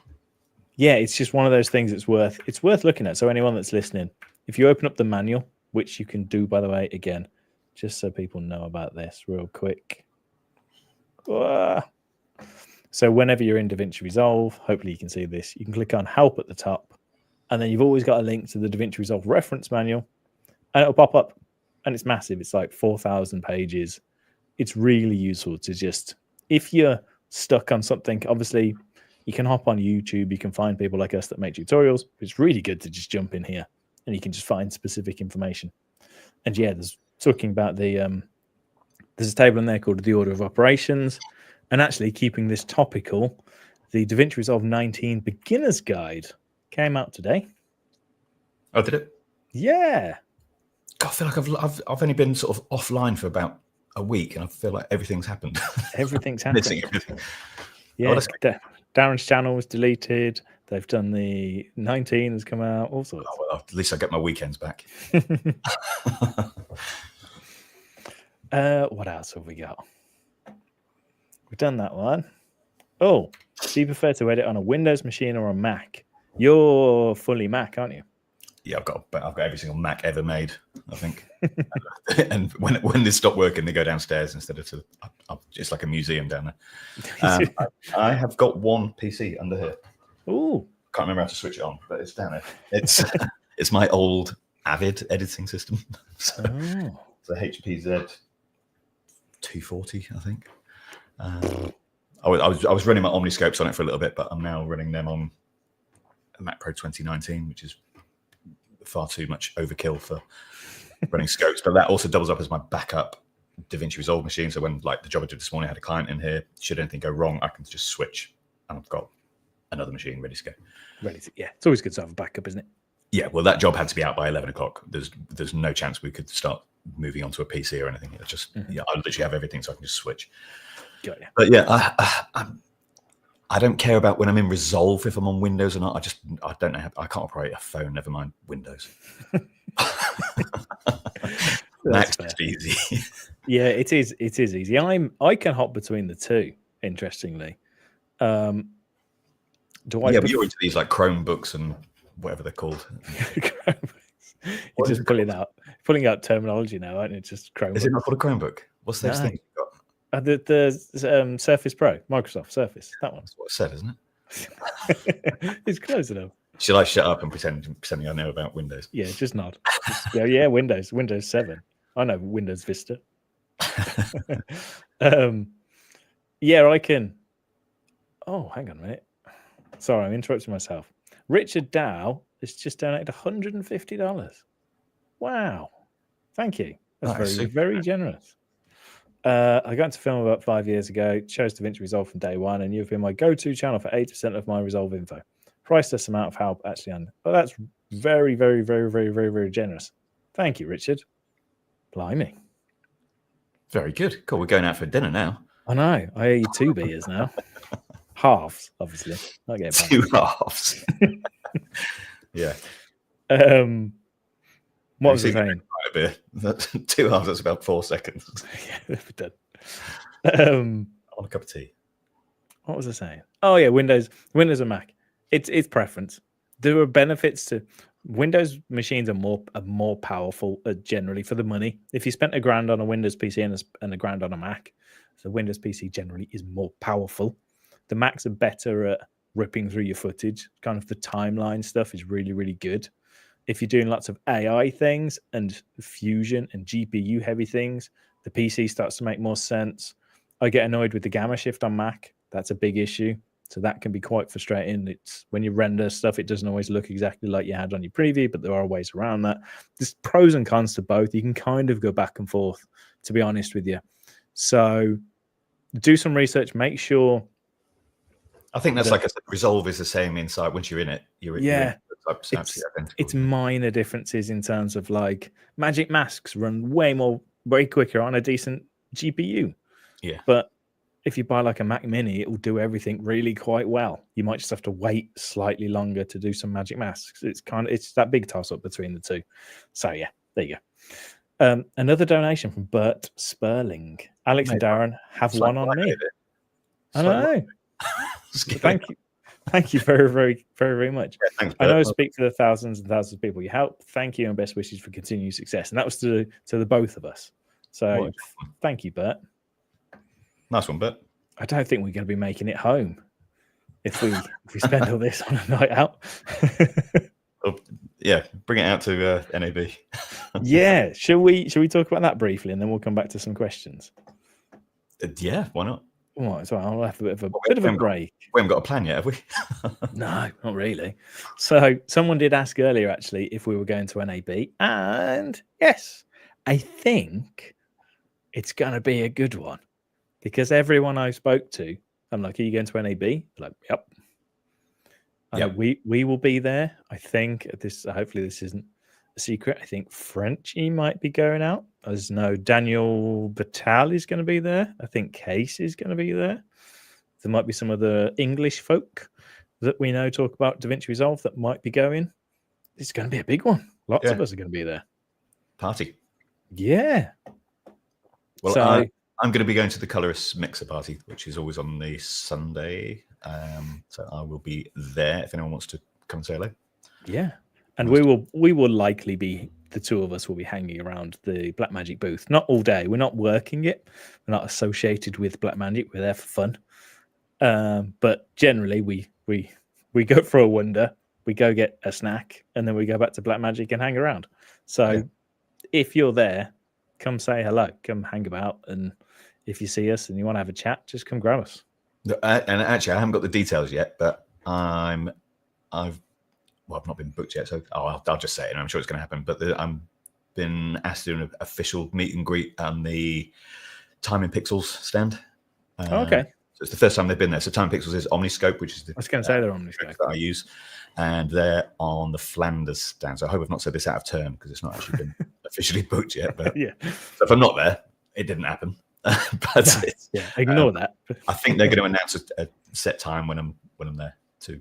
Yeah, it's just one of those things it's worth looking at. So anyone that's listening, if you open up the manual, which you can do, by the way, again, just so people know about this real quick. So whenever you're in DaVinci Resolve, hopefully you can see this, you can click on help at the top, and then you've always got a link to the DaVinci Resolve reference manual, and it'll pop up, and it's massive. It's like 4,000 pages. It's really useful to just, if you're stuck on something, obviously you can hop on YouTube, you can find people like us that make tutorials. It's really good to just jump in here and you can just find specific information. And yeah, there's talking about there's a table in there called the order of operations. And actually, keeping this topical, the DaVinci Resolve 19 Beginner's Guide came out today. Oh, did it? Yeah. God, I feel like I've only been sort of offline for about a week, and I feel like everything's happened. Everything's happened. Missing everything. Yeah, Darren's channel was deleted. They've done the 19 has come out. All sorts. Oh, well, at least I get my weekends back. What else have we got? We've done that one. Oh, do you prefer to edit on a Windows machine or a Mac? You're fully Mac, aren't you? Yeah, I've got every single Mac ever made, I think. And when they stop working, they go downstairs instead of it's like a museum down there. I have got one PC under here. Oh, can't remember how to switch it on, but it's down there. It's my old Avid editing system. It's a HP Z 240, I think. I was running my Omniscopes on it for a little bit, but I'm now running them on a Mac Pro 2019, which is far too much overkill for running scopes. But that also doubles up as my backup DaVinci Resolve machine. So when, like the job I did this morning, I had a client in here, should anything go wrong, I can just switch and I've got another machine ready to go. Yeah, it's always good to have a backup, isn't it? Yeah, well, that job had to be out by 11 o'clock. There's no chance we could start moving onto a PC or anything. It's just, I literally have everything, so I can just switch. Got you. But yeah, I don't care about when I'm in Resolve if I'm on Windows or not. I don't know. I can't operate a phone, never mind Windows. Mac's just easy. Yeah, it is. It is easy. I can hop between the two. Interestingly, Yeah, but you're into these like Chromebooks and whatever they're called. You're just pulling out terminology now, aren't you? Just Chromebook. Is it not called a Chromebook? What's those things you've got? The Surface Pro, Microsoft Surface. That one. That's what it said, isn't it? It's close enough. Should I shut up and pretending I know about Windows? Yeah, just nod. Yeah, Windows 7. I know Windows Vista. Yeah, I can. Oh, hang on a minute. Sorry, I'm interrupting myself. Richard Dow has just donated $150. Wow. Thank you. That's very, very generous. I got into film about 5 years ago, chose DaVinci Resolve from day one, and you've been my go-to channel for 80% of my Resolve info. Priceless amount of help, actually. And that's very, very, very, very, very, very generous. Thank you, Richard. Blimey. Very good. Cool. We're going out for dinner now. I know. I owe you 2 beers now. Halves, obviously. Not getting Two halves. Yeah. What was I saying? A beer. 2 halves. That's about 4 seconds. Yeah, we're done. I want a cup of tea. What was I saying? Oh yeah, Windows and Mac. It's preference. There are benefits to Windows machines are more powerful generally for the money. If you spent $1,000 on a Windows PC and $1,000 on a Mac, the Windows PC generally is more powerful. The Macs are better at ripping through your footage. Kind of the timeline stuff is really, really good. If you're doing lots of AI things and fusion and GPU heavy things, the PC starts to make more sense. I get annoyed with the gamma shift on Mac. That's a big issue. So that can be quite frustrating. It's when you render stuff, it doesn't always look exactly like you had on your preview, but there are ways around that. There's pros and cons to both. You can kind of go back and forth, to be honest with you. So do some research. Make sure. I think that's like I said, Resolve is the same inside. Once you're in it, you're it's minor differences in terms of like Magic Masks run way quicker on a decent GPU. Yeah. But if you buy like a Mac Mini, it will do everything really quite well. You might just have to wait slightly longer to do some Magic Masks. It's that big toss up between the two. So yeah, there you go. Another donation from Bert Sperling. Alex and Darren have one on me. I know. Thank you very, very, very, very much. Yeah, thanks, I know I speak for the thousands and thousands of people you help. Thank you and best wishes for continued success. And that was to the both of us. So thank you, Bert. Nice one, Bert. I don't think we're going to be making it home if we spend all this on a night out. Yeah, bring it out to NAB. Yeah, shall we talk about that briefly, and then we'll come back to some questions? Yeah, why not? Well, so I'll have a bit of a break. We haven't got a plan yet, have we? No, not really. So someone did ask earlier, actually, if we were going to NAB, and yes, I think it's going to be a good one. Because everyone I spoke to, I'm like, are you going to NAB? They're like, yep. Yep. We will be there. I think hopefully this isn't a secret. I think Frenchie might be going out. As no, Daniel Batal is going to be there. I think Case is going to be there. There might be some other English folk that we know talk about DaVinci Resolve that might be going. It's going to be a big one. Lots of us are going to be there. Party. Yeah. Well, so, I'm going to be going to the colorists mixer party, which is always on the Sunday. So I will be there if anyone wants to come and say hello. Yeah. And we will likely be, the two of us will be hanging around the Blackmagic booth. Not all day. We're not working it. We're not associated with Blackmagic. We're there for fun. But generally we go for a wander, we go get a snack, and then we go back to Blackmagic and hang around. So if you're there, come say hello, come hang about, and if you see us and you want to have a chat, just come grab us. And actually, I haven't got the details yet, but I've not been booked yet, so I'll just say it, and I'm sure it's going to happen. But I'm been asked to do an official meet and greet on the Time in Pixels stand. Okay. So it's the first time they've been there. So Time in Pixels is Omniscope, which is the I was going to say they're Omniscope that I use, and they're on the Flanders stand. So I hope I've not said this out of turn because it's not actually been officially booked yet. But yeah, so if I'm not there, it didn't happen. But ignore that. I think they're going to announce a set time when I'm there to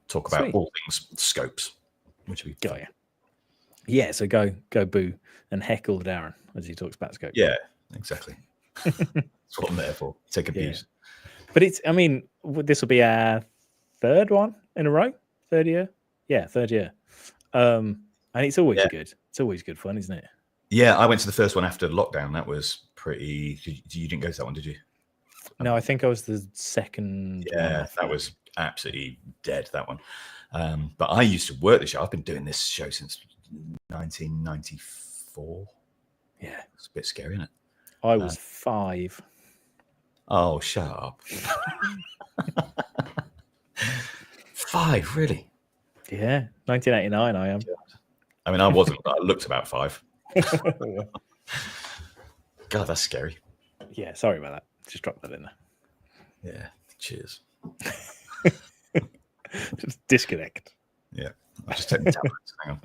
talk about all things scopes, which would be fun. Yeah, so go boo and heckle Darren as he talks about scopes. Yeah, exactly. That's what I'm there for. Take abuse. But this will be our third one in a row. Third year. Yeah, third year. And it's always good. It's always good fun, isn't it? Yeah, I went to the first one after lockdown. That was pretty. You didn't go to that one, did you? No, I think I was the second. Yeah, that was absolutely dead, that one. But I used to work the show. I've been doing this show since 1994. Yeah, it's a bit scary, isn't it? I was 5. Oh, shut up. 5, really? Yeah, 1989 I am. I mean, I wasn't, but I looked about 5. God, that's scary. Yeah, sorry about that. Just drop that in there. Yeah, cheers. Just disconnect. Yeah, I'll just take the tablets. Hang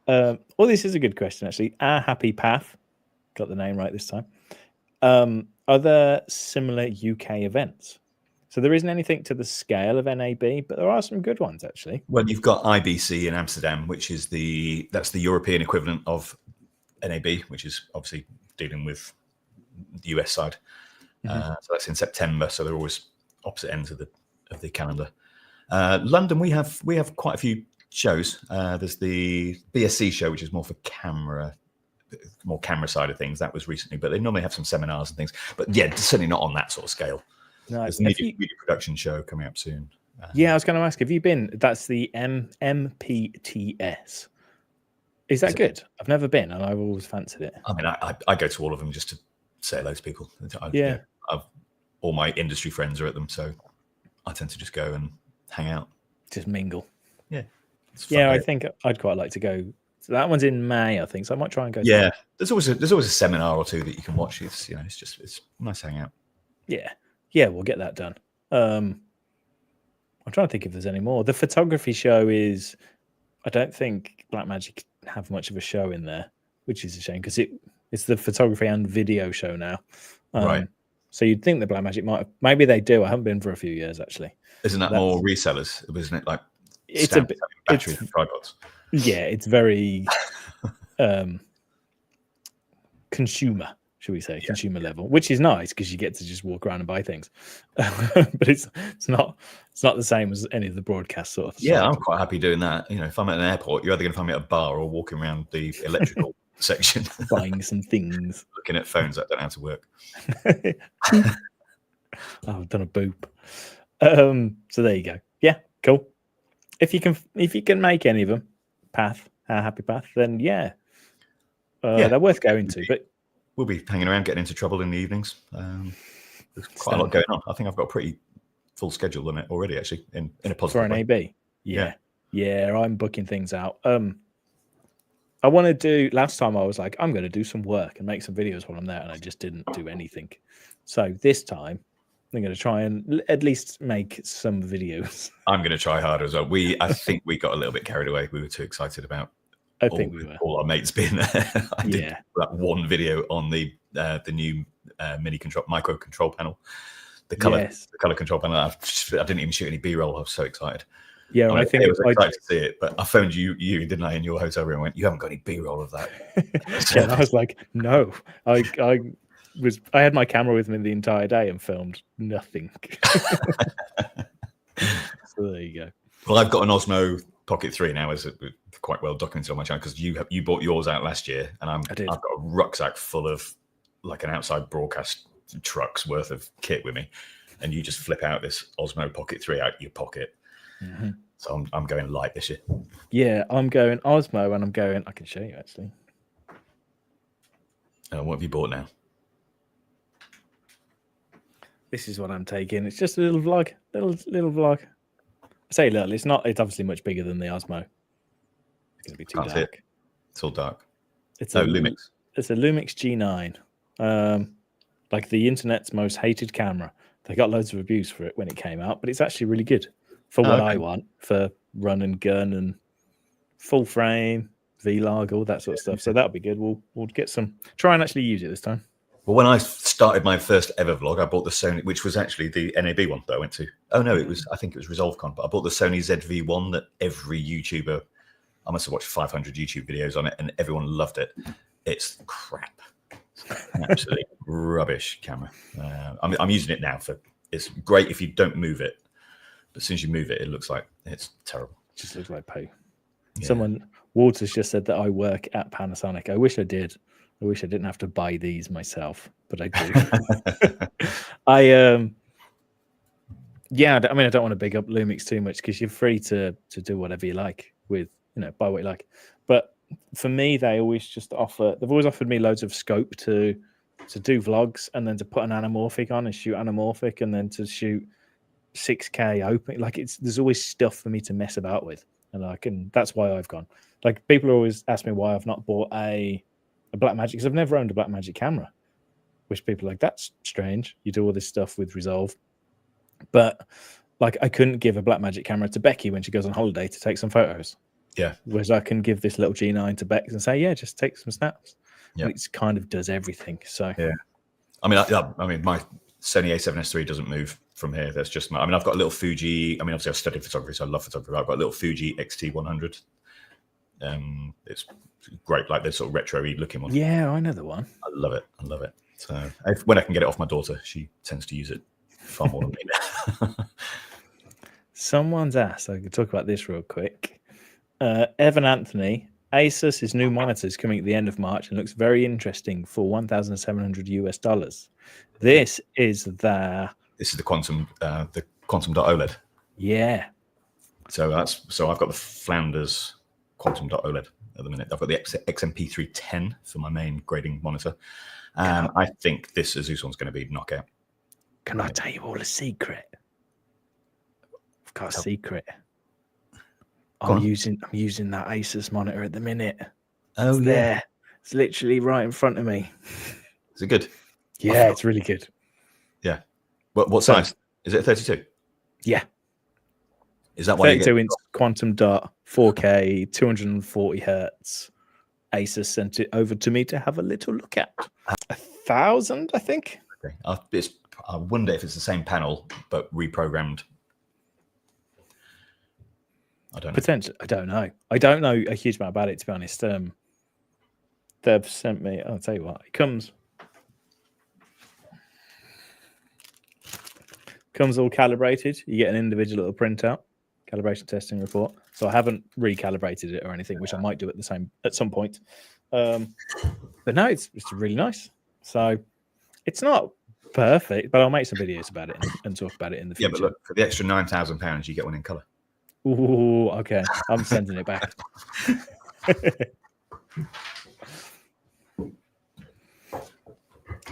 Well, this is a good question actually. Our Happy Path, got the name right this time. Are there similar UK events? So there isn't anything to the scale of NAB, but there are some good ones actually. Well, you've got IBC in Amsterdam, which is that's the European equivalent of NAB, which is obviously dealing with the US side. So that's in September. So they're always opposite ends of the calendar. London, we have quite a few shows. There's the BSC show, which is more for more camera side of things. That was recently, but they normally have some seminars and things. But yeah, certainly not on that sort of scale. No, there's the media production show coming up soon. Yeah, I was going to ask, have you been? That's the MPTS. Is that good? I've never been, and I've always fancied it. I mean, I go to all of them just to say hello to people. All my industry friends are at them, so I tend to just go and hang out, just mingle. Yeah, I think I'd quite like to go. So that one's in May, I think. So I might try and go. Yeah, there's always a seminar or two that you can watch. It's it's nice to hang out. Yeah, we'll get that done. I'm trying to think if there's any more. The photography show is, I don't think Blackmagic have much of a show in there, which is a shame because it's the photography and video show now. Right. So you'd think that Blackmagic might have, maybe they do. I haven't been for a few years actually. Isn't that more resellers? Isn't it like it's a bit batteries and tripods? Yeah, it's very consumer, should we say, consumer level, which is nice because you get to just walk around and buy things. But it's not the same as any of the broadcast sort of stuff. Yeah, I'm quite happy doing that. If I'm at an airport, you're either going to find me at a bar or walking around the electrical section, buying some things, looking at phones that don't have to work. I've done a boop. So there you go. Yeah, cool. If you can make any of them, Happy Path, then they're worth going to. But we'll be hanging around, getting into trouble in the evenings. There's quite a lot going on. I think I've got a pretty full schedule on it already, actually, in a positive for an way. AB. Yeah, I'm booking things out. I want to do. Last time I was like, I'm going to do some work and make some videos while I'm there, and I just didn't do anything. So this time, I'm going to try and at least make some videos. I'm going to try harder as well. I think we got a little bit carried away. We were too excited about. I think we were. All our mates being there. I did that one video on the new micro control panel, the color control panel. I didn't even shoot any B-roll. I was so excited. Yeah, I think it was exciting to see it. But I phoned you, didn't I, in your hotel room? And went, you haven't got any B-roll of that. Yeah, and I was like, no. I had my camera with me the entire day and filmed nothing. So there you go. Well, I've got an Osmo Pocket 3 now, as quite well documented on my channel, because you bought yours out last year, and I've got a rucksack full of like an outside broadcast truck's worth of kit with me, and you just flip out this Osmo Pocket 3 out your pocket. Mm-hmm. So I'm going light this year. Yeah, I'm going Osmo, and I'm going. I can show you actually. What have you bought now? This is what I'm taking. It's just a little vlog, little vlog. I say little. It's not. It's obviously much bigger than the Osmo. It's going to be too dark. It's all dark. It's a Lumix. It's a Lumix G9. Like the internet's most hated camera. They got loads of abuse for it when it came out, but it's actually really good for what I want, for run and gun and full frame, vlog, all that sort of stuff. So that'll be good. We'll get some. Try and actually use it this time. Well, when I started my first ever vlog, I bought the Sony, which was actually the NAB one that I went to. Oh no, I think it was ResolveCon, but I bought the Sony ZV-1 that every YouTuber, I must have watched 500 YouTube videos on it, and everyone loved it. It's crap. Absolutely rubbish camera. I'm using it now it's great if you don't move it, but as soon as you move it, it looks like it's terrible. It just looks like poo. Yeah. Walters just said that I work at Panasonic. I wish I did. I wish I didn't have to buy these myself, but I do. I don't want to big up Lumix too much because you're free to do whatever you like with, buy what you like. But for me, they've always offered me loads of scope to do vlogs, and then to put an anamorphic on and shoot anamorphic, and then to shoot 6K open. Like there's always stuff for me to mess about with, and that's why I've gone. Like people always ask me why I've not bought a Blackmagic, because I've never owned a Blackmagic camera, which people are like, that's strange. You do all this stuff with Resolve. But like I couldn't give a Blackmagic camera to Becky when she goes on holiday to take some photos. Yeah. Whereas I can give this little G9 to Bex and say, yeah, just take some snaps. Yeah. And it kind of does everything. So yeah. I mean, my Sony A7S III doesn't move from here. That's just I've got a little Fuji. I mean, obviously I studied photography, so I love photography. I've got a little Fuji XT100. It's great, like this sort of retro-y looking one. Yeah, I know the one. I love it. So when I can get it off my daughter, she tends to use it far more than me. Someone's asked, I could talk about this real quick. Evan Anthony, Asus's new monitor is coming at the end of March and looks very interesting for $1,700 US. This is the Quantum dot OLED. Yeah. So I've got the Flanders Quantum dot OLED at the minute. I've got the XMP310 for my main grading monitor. I think this Asus one's going to be knockout. Can I tell you all a secret? I've got a secret. I'm using that Asus monitor at the minute. Oh, it's there. It's literally right in front of me. Is it good? Yeah, it's really good. Yeah. What size? Is it 32? Yeah. Is that why 32-inch Quantum dot 4K 240 hertz? Asus sent it over to me to have a little look at. 1,000, I think. Okay. I wonder if it's the same panel but reprogrammed. I don't know. Potentially, I don't know. I don't know a huge amount about it, to be honest. They've sent me. I'll tell you what. It comes all calibrated. You get an individual little printout, calibration testing report. So I haven't recalibrated it or anything, which I might do at some point. But no, it's really nice. So it's not perfect, but I'll make some videos about it and talk about it in the future. Yeah, but look, for the extra £9,000, you get one in colour. Ooh, okay. I'm sending it back.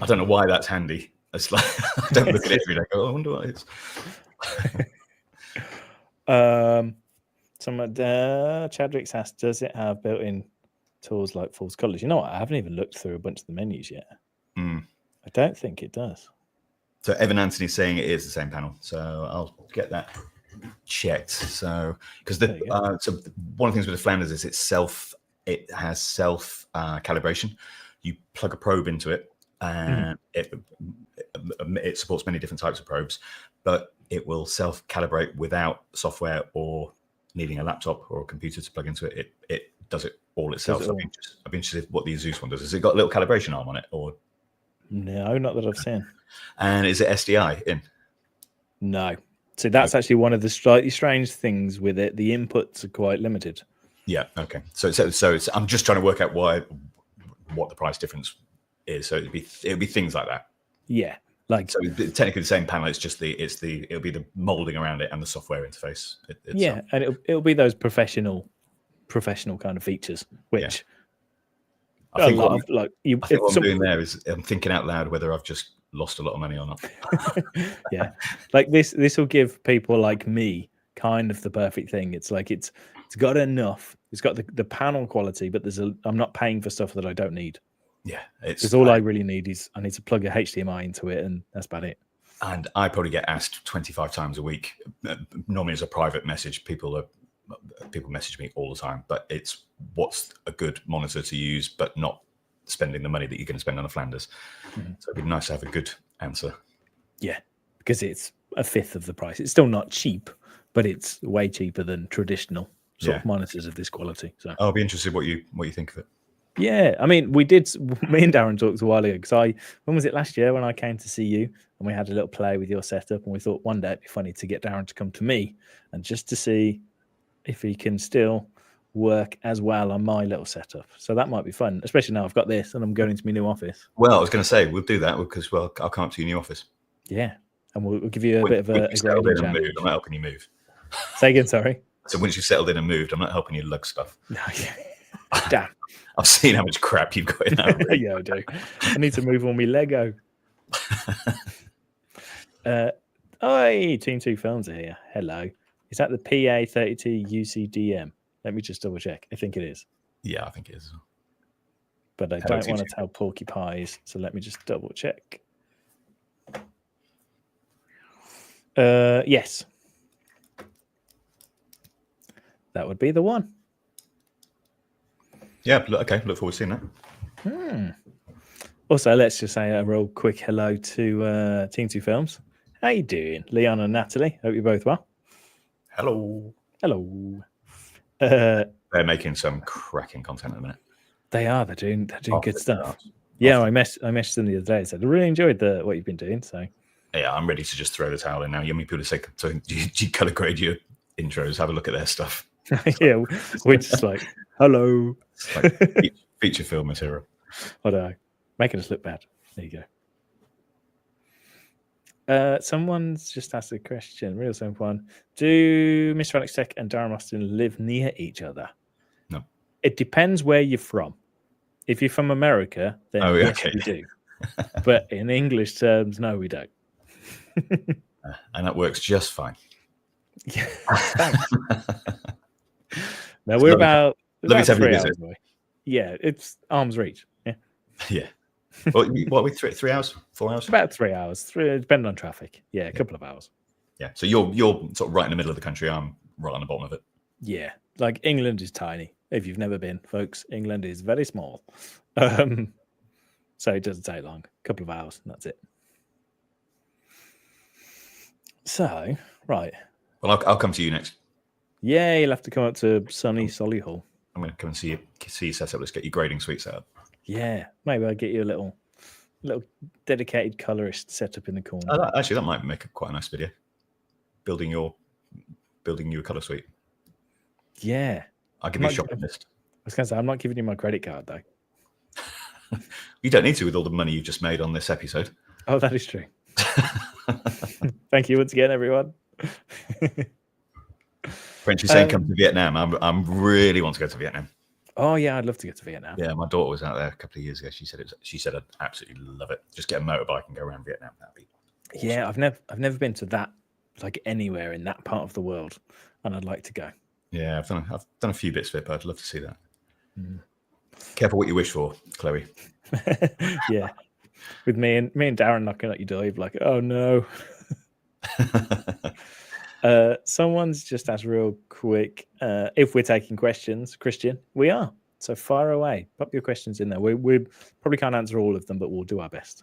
I don't know why that's handy. It's like I don't look at it every day. I wonder what it is. Chadwick's asked, does it have built-in tools like false colors? You know what? I haven't even looked through a bunch of the menus yet. I don't think it does. So Evan Anthony's saying it is the same panel. So I'll get that checked. So because so one of the things with the Flanders is it has self calibration. You plug a probe into it, and it supports many different types of probes, but it will self calibrate without software or needing a laptop or a computer to plug into it. It does it all itself. So I'd be interested what the Asus one does. Has it got a little calibration arm on it, or no? Not that I've seen. And is it SDI in? No. So that's actually one of the slightly strange things with it. The inputs are quite limited. Yeah. Okay. So it's I'm just trying to work out what the price difference is. So it'll be things like that. Yeah. Like, so technically the same panel. It's just it'll be the molding around it and the software interface. And it'll be those professional kind of features, which I think what I'm doing there is I'm thinking out loud whether I've just lost a lot of money or not. Yeah, like this will give people like me kind of the perfect thing. It's like it's got enough. It's got the panel quality, but I'm not paying for stuff that I don't need. Yeah, because all I really need is I need to plug a HDMI into it, and that's about it. And I probably get asked 25 times a week. Normally, as a private message, people message me all the time. But it's what's a good monitor to use, but not spending the money that you're going to spend on a Flanders. So it'd be nice to have a good answer. Yeah, because it's a fifth of the price. It's still not cheap, but it's way cheaper than traditional sort of monitors of this quality. So I'll be interested what you think of it. Yeah, I mean, me and Darren talked a while ago because when was it last year when I came to see you and we had a little play with your setup, and we thought one day it'd be funny to get Darren to come to me and just to see if he can still work as well on my little setup. So that might be fun, especially now I've got this and I'm going into my new office. Well, I was going to say we'll do that because I'll come up to your new office. Yeah, and we'll give you a bit of a grading challenge. I'm not helping you move. Say again, sorry. So once you've settled in and moved, I'm not helping you lug stuff. No, yeah. Damn. I've seen how much crap you've got in that room. Yeah, I do. I need to move all my Lego. Team 2 Films are here. Hello. Is that the PA32 UCDM? Let me just double check. I think it is. Yeah, I think it is. But I don't want to tell porcupines, so let me just double check. Yes. That would be the one. Yeah. Okay. Look forward to seeing that. Also, let's just say a real quick hello to Team 2 Films. How you doing, Leon and Natalie? Hope you're both well. Hello. Hello. They're making some cracking content at the minute. They are. They're doing good stuff. I messaged them the other day. I said I really enjoyed what you've been doing. So yeah, I'm ready to just throw the towel in now. You mean people say, so you color grade your intros? Have a look at their stuff. Yeah, we're just like, hello. It's like feature film material. I know, making us look bad. There you go. Someone's just asked a question, real simple one. Do MrAlexTech and Darren Mostyn live near each other? No. It depends where you're from. If you're from America, then yes, we do. But in English terms, no, we don't. And that works just fine. Yeah, thanks. Now we're about 3 hours away. Yeah, it's arm's reach. Yeah. Yeah. What are we, 3 hours? 4 hours? About 3 hours, depending on traffic. Yeah, a couple of hours. Yeah. So you're sort of right in the middle of the country. I'm right on the bottom of it. Yeah. Like England is tiny. If you've never been, folks, England is very small. So it doesn't take long. A couple of hours, and that's it. So, right. Well, I'll come to you next. Yeah, you'll have to come up to sunny Solihull. I'm going to come and see you set up. Let's get your grading suite set up. Yeah, maybe I'll get you a little dedicated colorist set up in the corner. Actually, that might make quite a nice video. Building you a color suite. Yeah. I'll give you a shopping list. I was going to say, I'm not giving you my credit card, though. You don't need to with all the money you've just made on this episode. Oh, that is true. Thank you once again, everyone. French is saying come to Vietnam. I'm really want to go to Vietnam. Oh yeah, I'd love to go to Vietnam. Yeah, my daughter was out there a couple of years ago. She said I'd absolutely love it. Just get a motorbike and go around Vietnam. That'd be awesome. Yeah, I've never been to that, like anywhere in that part of the world, and I'd like to go. Yeah, I've done a few bits of it, but I'd love to see that. Careful what you wish for, Chloe. Yeah, with me and Darren knocking at your door, you'd be like, oh no. Someone's just asked real quick if we're taking questions. Christian, we are. So fire away. Pop your questions in there. We probably can't answer all of them, but we'll do our best.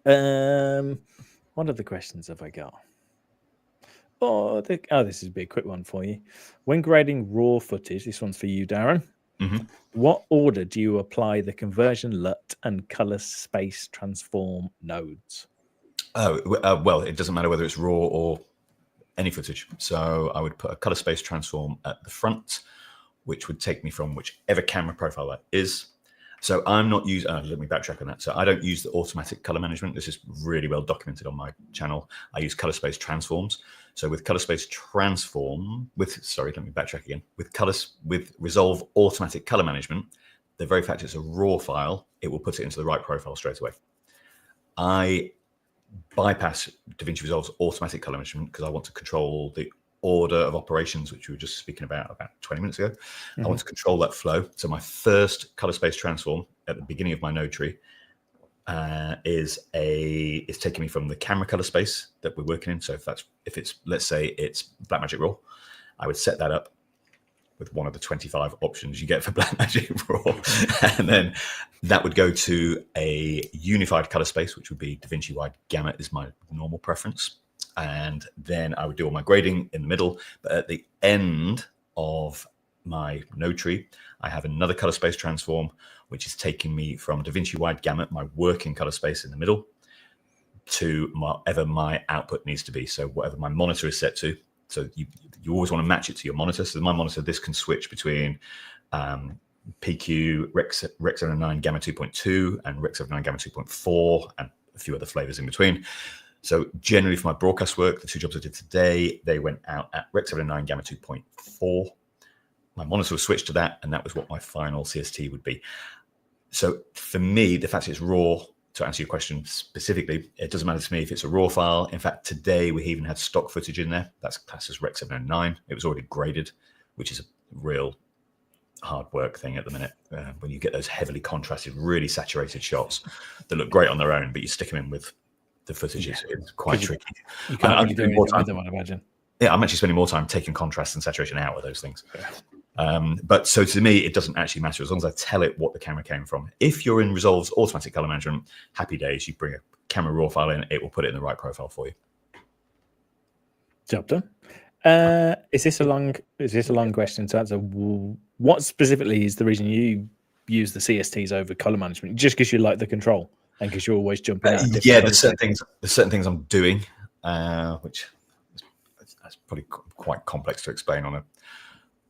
What other questions have I got? This is a big quick one for you. When grading raw footage, this one's for you, Darren. Mm-hmm. What order do you apply the conversion LUT and color space transform nodes? Well, it doesn't matter whether it's raw or any footage. So I would put a color space transform at the front, which would take me from whichever camera profile that is. So I'm not using, let me backtrack on that. So I don't use the automatic color management. This is really well documented on my channel. I use color space transforms. So with color space transform, let me backtrack again. With Resolve automatic color management, the very fact it's a raw file, it will put it into the right profile straight away. I bypass DaVinci Resolve's automatic color management because I want to control the order of operations, which we were just speaking about 20 minutes ago. Mm-hmm. I want to control that flow. So my first color space transform at the beginning of my node tree is taking me from the camera color space that we're working in. So if it's let's say it's Blackmagic Raw, I would set that up with one of the 25 options you get for Blackmagic Raw, and then that would go to a unified color space, which would be DaVinci Wide Gamut is my normal preference. And then I would do all my grading in the middle. But at the end of my node tree, I have another color space transform, which is taking me from DaVinci Wide Gamut, my working color space in the middle, to whatever my output needs to be. So whatever my monitor is set to. So you always want to match it to your monitor. So my monitor, this can switch between PQ, Rec 709 Gamma 2.2 and Rec 709 Gamma 2.4 and a few other flavors in between. So generally for my broadcast work, the 2 jobs I did today, they went out at Rec 709 Gamma 2.4. My monitor was switched to that, and that was what my final CST would be. So for me, the fact it's raw, to answer your question specifically, it doesn't matter to me if it's a raw file. In fact, today we even had stock footage in there. That's classed as Rec 709. It was already graded, which is a real hard work thing at the minute. When you get those heavily contrasted, really saturated shots that look great on their own, but you stick them in with the footage, it's quite tricky. You can't really do anything with them, I imagine. Yeah, I'm actually spending more time taking contrast and saturation out of those things. But so to me, it doesn't actually matter as long as I tell it what the camera came from. If you're in Resolve's automatic color management, happy days. You bring a camera raw file in, it will put it in the right profile for you. Job done. Is this a long question to answer? What specifically is the reason you use the CSTs over color management? Just because you like the control and because you're always jumping out. Yeah, there's certain things I'm doing, which that's probably quite complex to explain on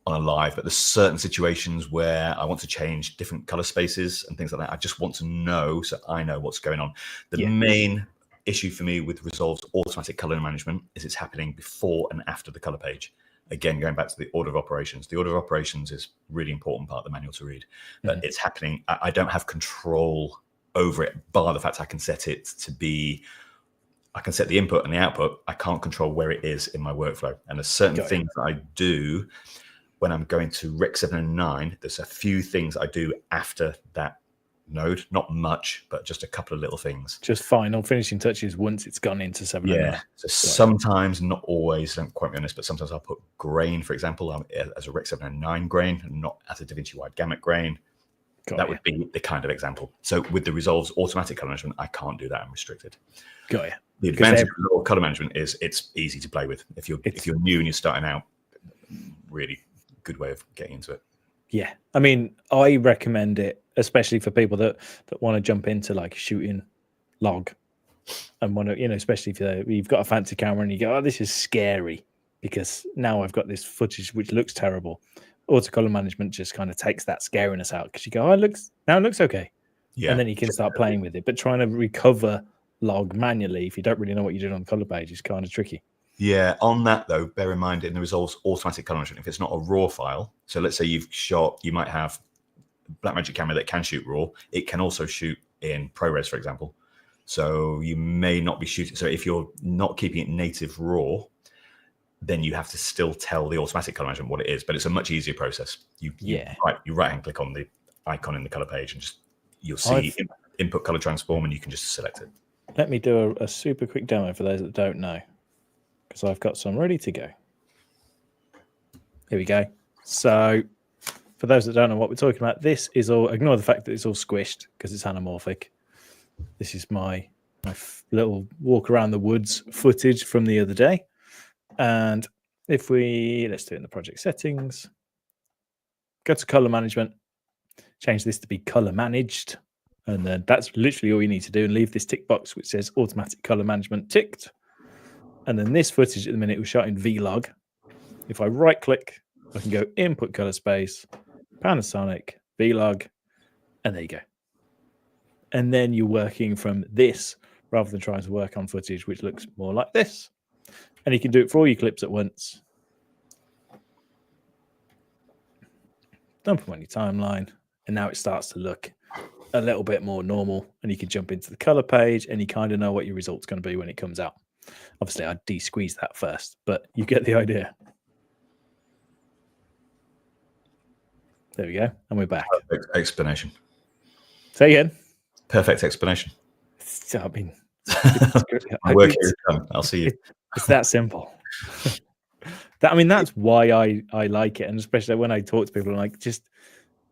a live. But there's certain situations where I want to change different color spaces and things like that. I just want to know, so I know what's going on. The main issue for me with Resolve's automatic color management is it's happening before and after the color page. Again, going back to the order of operations. The order of operations is a really important part of the manual to read, but it's happening. I don't have control over it, bar the fact I can set it to be, I can set the input and the output. I can't control where it is in my workflow. And there's certain things that I do when I'm going to Rec 7 and 9. There's a few things I do after that node, not much, but just a couple of little things. Just final finishing touches once it's gone into 7 and 9. So sometimes, not always, don't quite be honest, but sometimes I'll put grain, for example, as a Rec 7 and 9 grain, and not as a DaVinci wide gamut grain. That would be the kind of example. So with the Resolve's automatic color management, I can't do that. I'm restricted. Got you. The advantage of color management is it's easy to play with. If you're new and you're starting out, really good way of getting into it. Yeah, I mean, I recommend it, especially for people that want to jump into like shooting log and want to, especially if you've got a fancy camera and you go, oh, this is scary because now I've got this footage which looks terrible. Autocolor management just kind of takes that scariness out because you go, oh, it looks okay. Yeah. And then you can start playing with it. But trying to recover log manually, if you don't really know what you're doing on the color page, is kind of tricky. Yeah, on that though, bear in mind in the Resolve's automatic color management, if it's not a raw file, so let's say you might have a Blackmagic camera that can shoot raw, it can also shoot in ProRes, for example. So you may not be shooting. So if you're not keeping it native raw, then you have to still tell the automatic color management what it is, but it's a much easier process. You right hand click on the icon in the color page and you'll see input color transform and you can just select it. Let me do a super quick demo for those that don't know, because I've got some ready to go. Here we go. So for those that don't know what we're talking about, this is all, ignore the fact that it's all squished because it's anamorphic. This is my little walk around the woods footage from the other day. And if let's do it in the project settings, go to color management, change this to be color managed. And then that's literally all you need to do, and leave this tick box which says automatic color management ticked. And then this footage at the minute was shot in Vlog. If I right click, I can go input color space, Panasonic, Vlog, and there you go. And then you're working from this rather than trying to work on footage which looks more like this. And you can do it for all your clips at once. Dump them on your timeline. And now it starts to look a little bit more normal. And you can jump into the color page and you kind of know what your result's going to be when it comes out. Obviously, I'd de-squeeze that first, but you get the idea. There we go. And we're back. Perfect explanation. Say again. Perfect explanation. I mean, my work here is done. I'll see you. It's that simple. That's why I like it, and especially when I talk to people, I'm like, just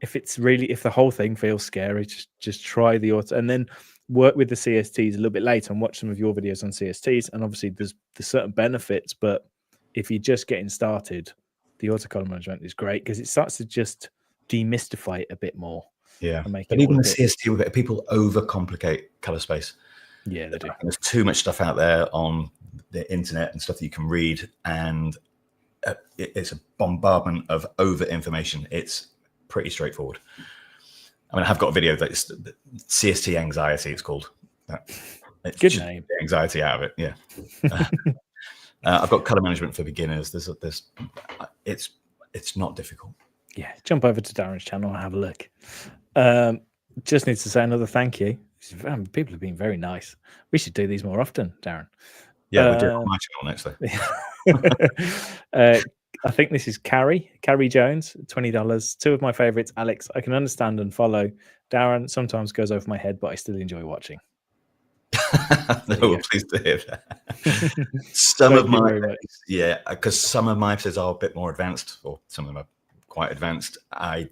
if the whole thing feels scary, just try the auto, and then work with the CSTs a little bit later and watch some of your videos on CSTs. And obviously, there's certain benefits, but if you're just getting started, the autocolor management is great because it starts to just demystify it a bit more. Yeah, but even the CST, people overcomplicate color space. Yeah, they do. There's too much stuff out there on the internet and stuff that you can read, and it's a bombardment of over information. It's pretty straightforward. I mean, I have got a video that's CST anxiety. It's called. It's good name. Anxiety out of it. Yeah. I've got color management for beginners. It's not difficult. Yeah, jump over to Darren's channel and have a look. Just need to say another thank you. People have been very nice. We should do these more often, Darren. Yeah, we'll do it on my channel next. I think this is Carrie Jones, $20. Two of my favorites. Alex, I can understand and follow. Darren sometimes goes over my head, but I still enjoy watching. No, pleased to hear that. Some of my, because some of my episodes are a bit more advanced, or some of them are quite advanced. I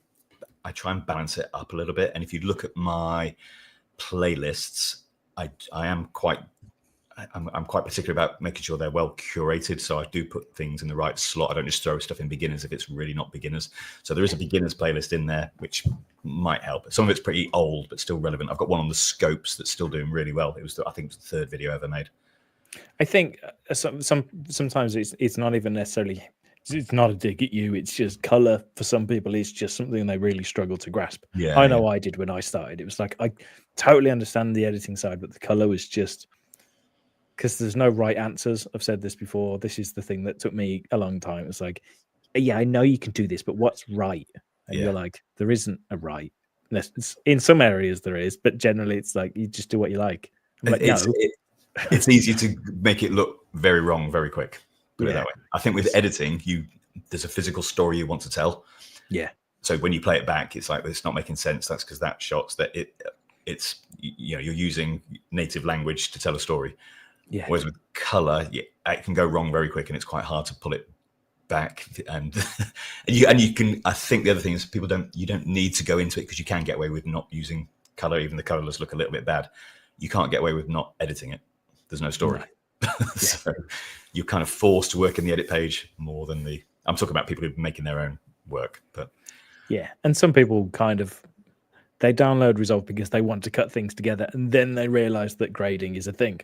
try and balance it up a little bit. And if you look at my playlists, I'm quite particular about making sure they're well curated. So I do put things in the right slot. I don't just throw stuff in beginners if it's really not beginners. So there is a beginners playlist in there, which might help. Some of it's pretty old, but still relevant. I've got one on the scopes that's still doing really well. It was, I think, the third video I ever made. I think sometimes it's not even necessarily, it's not a dig at you. It's just color for some people is just something they really struggle to grasp. Yeah, I know I did when I started. It was like, I totally understand the editing side, but the color was just, because there's no right answers. I've said this before. This is the thing that took me a long time. It's like, yeah, I know you can do this, but what's right? And you're like, there isn't a right. In some areas there is, but generally it's like, you just do what you like. I'm like, no. It's easy to make it look very wrong very quick. Put it that way. I think with editing, there's a physical story you want to tell. Yeah. So when you play it back, it's like, it's not making sense. That's because that shot's that it's you're using native language to tell a story. Yeah. Whereas with color, it can go wrong very quick, and it's quite hard to pull it back. And you can. I think the other thing is you don't need to go into it, because you can get away with not using color. Even the colorless look a little bit bad. You can't get away with not editing it. There's no story. Right. So you're kind of forced to work in the edit page more than I'm talking about people who are making their own work. But yeah, and some people they download Resolve because they want to cut things together, and then they realize that grading is a thing.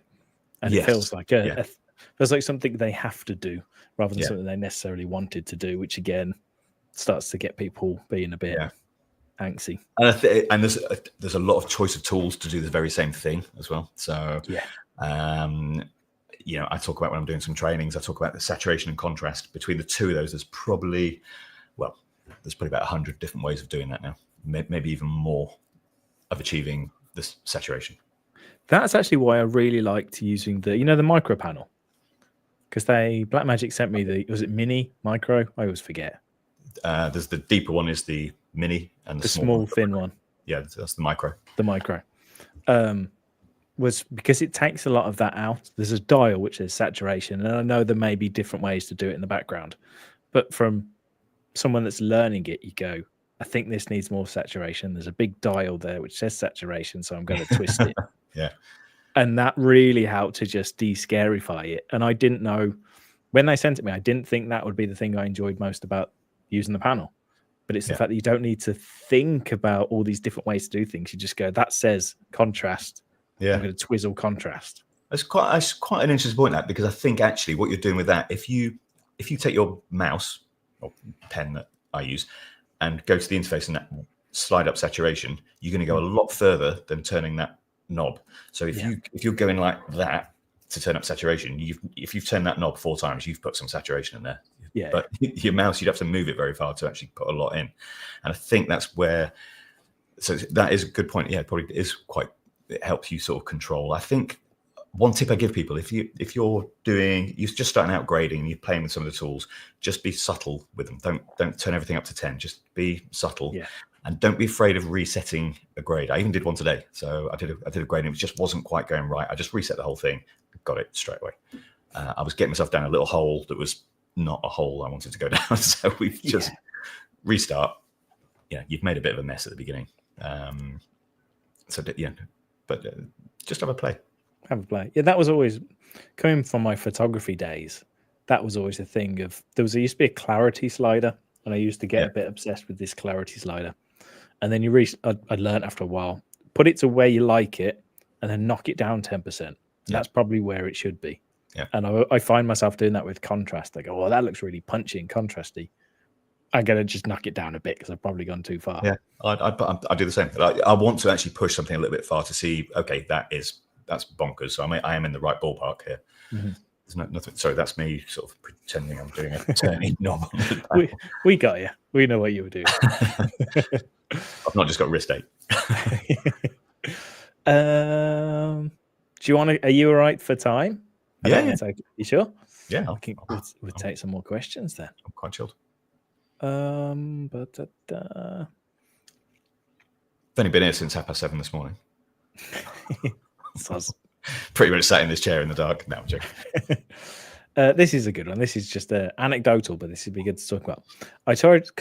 And it feels like feels like something they have to do rather than something they necessarily wanted to do, which again starts to get people being a bit angsty. And there's a lot of choice of tools to do the very same thing as well. So I talk about when I'm doing some trainings, I talk about the saturation and contrast. Between the two of those, there's probably about 100 different ways of doing that now, maybe even more, of achieving this saturation. That's actually why I really liked using the micro panel, because Blackmagic sent me was it mini, micro? I always forget. There's the deeper one is the mini, and the small thin one. Yeah, that's the micro. The micro was because it takes a lot of that out. There's a dial which is saturation, and I know there may be different ways to do it in the background, but from someone that's learning it, you go, I think this needs more saturation. There's a big dial there which says saturation, so I'm going to twist it. Yeah. And that really helped to just de-scarify it. And I didn't know, when they sent it me, I didn't think that would be the thing I enjoyed most about using the panel. But it's the fact that you don't need to think about all these different ways to do things. You just go, that says contrast. Yeah. I'm going to twizzle contrast. That's quite an interesting point, that, because I think actually what you're doing with that, if you take your mouse or pen that I use and go to the interface and slide up saturation, you're going to go a lot further than turning that knob. So if you're going like that to turn up saturation, if you've turned that knob 4 times, you've put some saturation in there. Yeah. But your mouse, you'd have to move it very far to actually put a lot in. And I think that's where. So that is a good point. Yeah, it probably is quite. It helps you sort of control. I think one tip I give people, if you're just starting out grading and you're playing with some of the tools, just be subtle with them. Don't turn everything up to 10. Just be subtle. Yeah. And don't be afraid of resetting a grade. I even did one today. So I did a grade and it just wasn't quite going right. I just reset the whole thing, got it straight away. I was getting myself down a little hole that was not a hole I wanted to go down. So we just restart. Yeah, you've made a bit of a mess at the beginning. But just have a play. Have a play. Yeah, that was always, coming from my photography days, that was always a thing of, there used to be a clarity slider, and I used to get a bit obsessed with this clarity slider. And then I learned after a while, put it to where you like it, and then knock it down 10%. That's probably where it should be. Yeah. And I find myself doing that with contrast. I go, oh, that looks really punchy and contrasty. I got to just knock it down a bit because I've probably gone too far. Yeah, I do the same. I want to actually push something a little bit far to see, okay, that's bonkers. So I am in the right ballpark here. Mm-hmm. There's nothing. Sorry, that's me sort of pretending I'm doing a turning knob. We got you. We know what you were doing. I've not just got wrist ache. Do you want to? Are you all right for time? Yeah. You sure? Yeah. We'll take some more questions then. I'm quite chilled. I've only been here since 7:30 this morning. Pretty much sat in this chair in the dark. No, I'm joking. This is a good one. This is just anecdotal, but this would be good to talk about. I tried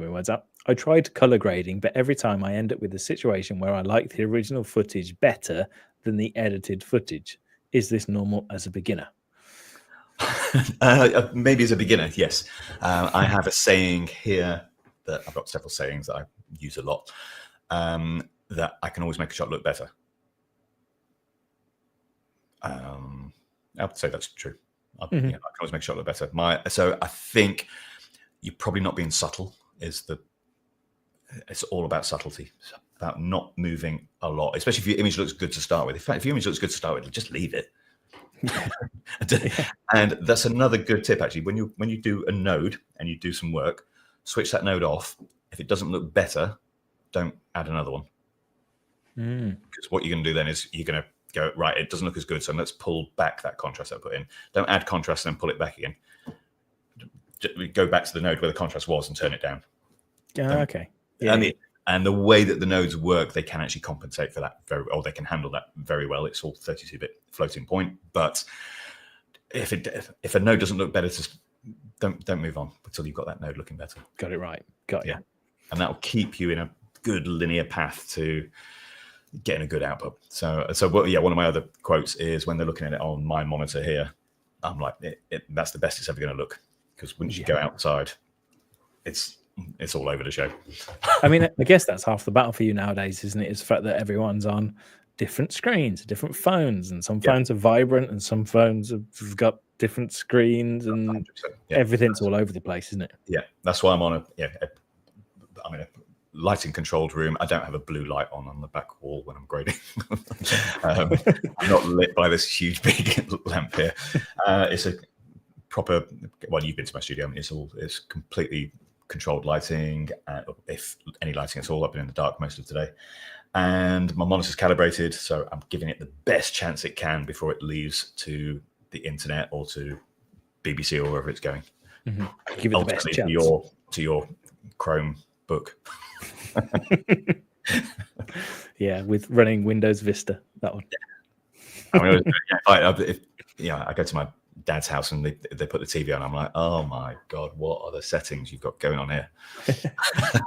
get my words out. I tried color grading, but every time I end up with a situation where I like the original footage better than the edited footage. Is this normal as a beginner? Maybe as a beginner, yes. I have a saying here that I've got several sayings that I use a lot, that I can always make a shot look better. I would say that's true. I can always make a shot look better. So I think you're probably not being subtle. It's all about subtlety. It's about not moving a lot, especially if your image looks good to start with. In fact, if your image looks good to start with, just leave it. And that's another good tip, actually. When you do a node and you do some work, switch that node off. If it doesn't look better, don't add another one. Because what you're going to do then is you're going to go, right, it doesn't look as good, so let's pull back that contrast I put in. Don't add contrast and then pull it back again. Go back to the node where the contrast was and turn it down. Okay. Yeah. And the way that the nodes work, they can actually compensate for that or they can handle that very well. It's all 32-bit floating point. But if a node doesn't look better, just don't move on until you've got that node looking better. Got it right. Got you. And that will keep you in a good linear path to getting a good output. So one of my other quotes is when they're looking at it on my monitor here, I'm like, that's the best it's ever going to look. Because once you go outside, it's all over the show. I mean, I guess that's half the battle for you nowadays, isn't it? Is the fact that everyone's on different screens, different phones, and some phones are vibrant and some phones have got different screens, and everything's all over the place, isn't it? Yeah, that's why I'm on I'm in a lighting controlled room. I don't have a blue light on the back wall when I'm grading. I'm not lit by this huge big lamp here. It's a proper, well, you've been to my studio. It's completely controlled lighting, if any lighting at all. I've been in the dark most of today, and my monitor's calibrated, so I'm giving it the best chance it can before it leaves to the internet or to BBC or wherever it's going. Give it the best chance to your Chrome book. Yeah, with running Windows Vista, that one. I mean, I go to my dad's house and they put the TV on. I'm like, oh my god, what are the settings you've got going on here?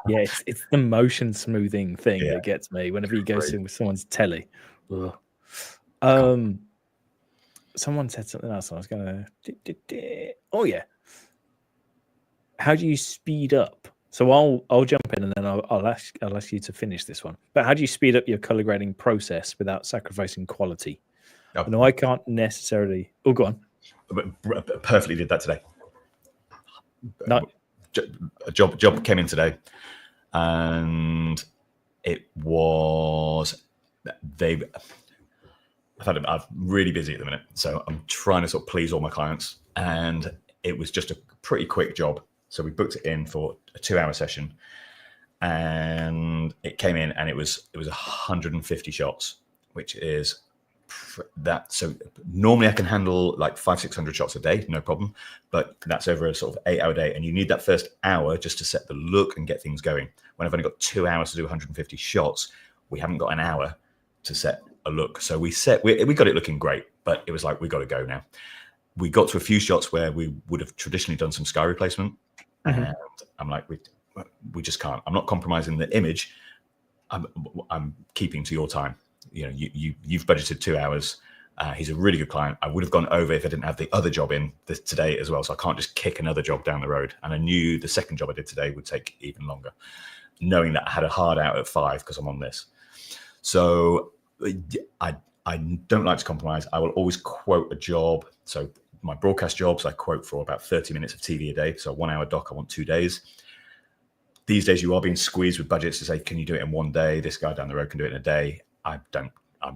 Yeah, it's the motion smoothing thing that gets me whenever you go with someone's telly. Someone said something else. I was gonna. Oh yeah. How do you speed up? So I'll jump in and then I'll ask you to finish this one. But how do you speed up your color grading process without sacrificing quality? No, I can't necessarily. Oh, go on. Perfectly did that today. No. A job came in today, and it was I'm really busy at the minute, so I'm trying to sort of please all my clients, and it was just a pretty quick job. So we booked it in for a 2-hour session, and it came in, and it was 150 shots, which is that. So normally I can handle like 500-600 shots a day, no problem, but that's over a sort of 8-hour day, and you need that first hour just to set the look and get things going. When I've only got 2 hours to do 150 shots, we haven't got an hour to set a look. So we got it looking great, but it was like, we got to go now. We got to a few shots where we would have traditionally done some sky replacement, and I'm like, we just can't. I'm not compromising the image. I'm keeping to your time. You know, you've budgeted 2 hours. He's a really good client. I would have gone over if I didn't have the other job in today as well. So I can't just kick another job down the road. And I knew the second job I did today would take even longer, knowing that I had a hard out at 5 because I'm on this. So I don't like to compromise. I will always quote a job. So my broadcast jobs, I quote for about 30 minutes of TV a day. So a 1-hour doc, I want 2 days. These days you are being squeezed with budgets to say, can you do it in 1 day? This guy down the road can do it in a day. I'm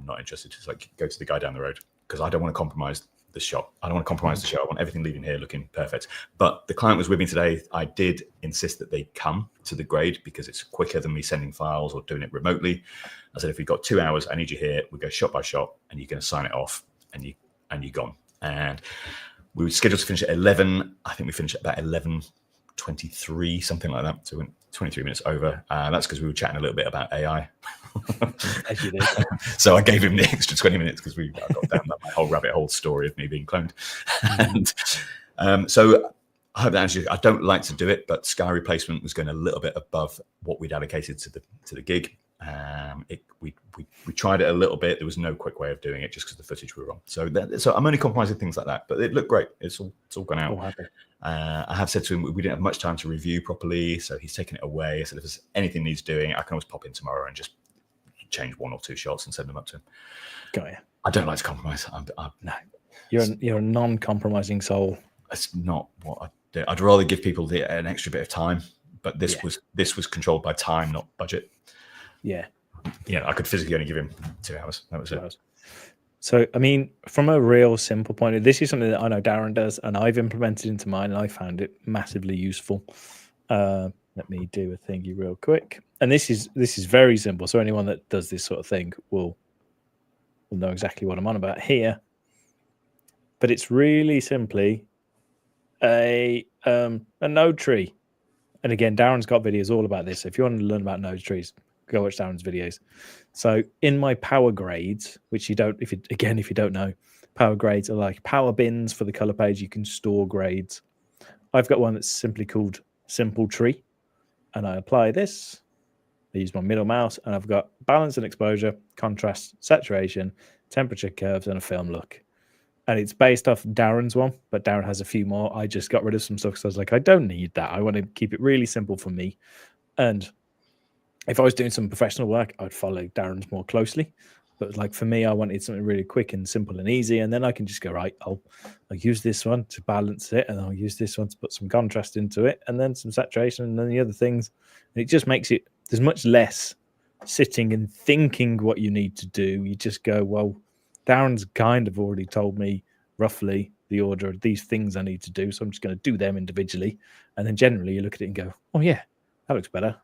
not interested. Just like, go to the guy down the road, because I don't want to compromise the shot. I don't want to compromise the show. I want everything leaving here looking perfect. But the client was with me today. I did insist that they come to the grade because it's quicker than me sending files or doing it remotely. I said, if we've got 2 hours, I need you here. We go shot by shot, and you can sign it off, and you're gone. And we were scheduled to finish at 11. I think we finished at about 11:23, something like that. So we went 23 minutes over. That's because we were chatting a little bit about AI. As you did. So I gave him the extra 20 minutes because I got down that whole rabbit hole story of me being cloned. And so I hope that actually, I don't like to do it, but sky replacement was going a little bit above what we'd allocated to the gig. We tried it a little bit. There was no quick way of doing it just because the footage were wrong. So I'm only compromising things like that, but it looked great. It's all gone out. I have said to him we didn't have much time to review properly, so he's taken it away. I said if there's anything needs doing, I can always pop in tomorrow and just change 1 or 2 shots and send them up to him. Got you. I don't like to compromise. No, you're a non-compromising soul. That's not what I do. I'd rather give people an extra bit of time, but this was controlled by time, not budget. Yeah. Yeah, I could physically only give him 2 hours. That was it. So, I mean, from a real simple point of view, this is something that I know Darren does, and I've implemented into mine, and I found it massively useful. Let me do a thingy real quick. And this is very simple. So anyone that does this sort of thing will know exactly what I'm on about here. But it's really simply a node tree. And again, Darren's got videos all about this. So if you want to learn about node trees, go watch Darren's videos. So in my power grades, which if you don't know, power grades are like power bins for the color page. You can store grades. I've got one that's simply called simple tree, and I apply this. I use my middle mouse, and I've got balance and exposure, contrast, saturation, temperature curves, and a film look. And it's based off Darren's one, but Darren has a few more. I just got rid of some stuff because I was like, I don't need that. I want to keep it really simple for me. And if I was doing some professional work, I'd follow Darren's more closely. But like for me, I wanted something really quick and simple and easy. And then I can just go, right, I'll use this one to balance it, and I'll use this one to put some contrast into it, and then some saturation, and then the other things. And it just makes it, there's much less sitting and thinking what you need to do. You just go, well, Darren's kind of already told me roughly the order of these things I need to do, so I'm just going to do them individually. And then generally you look at it and go, oh yeah, that looks better.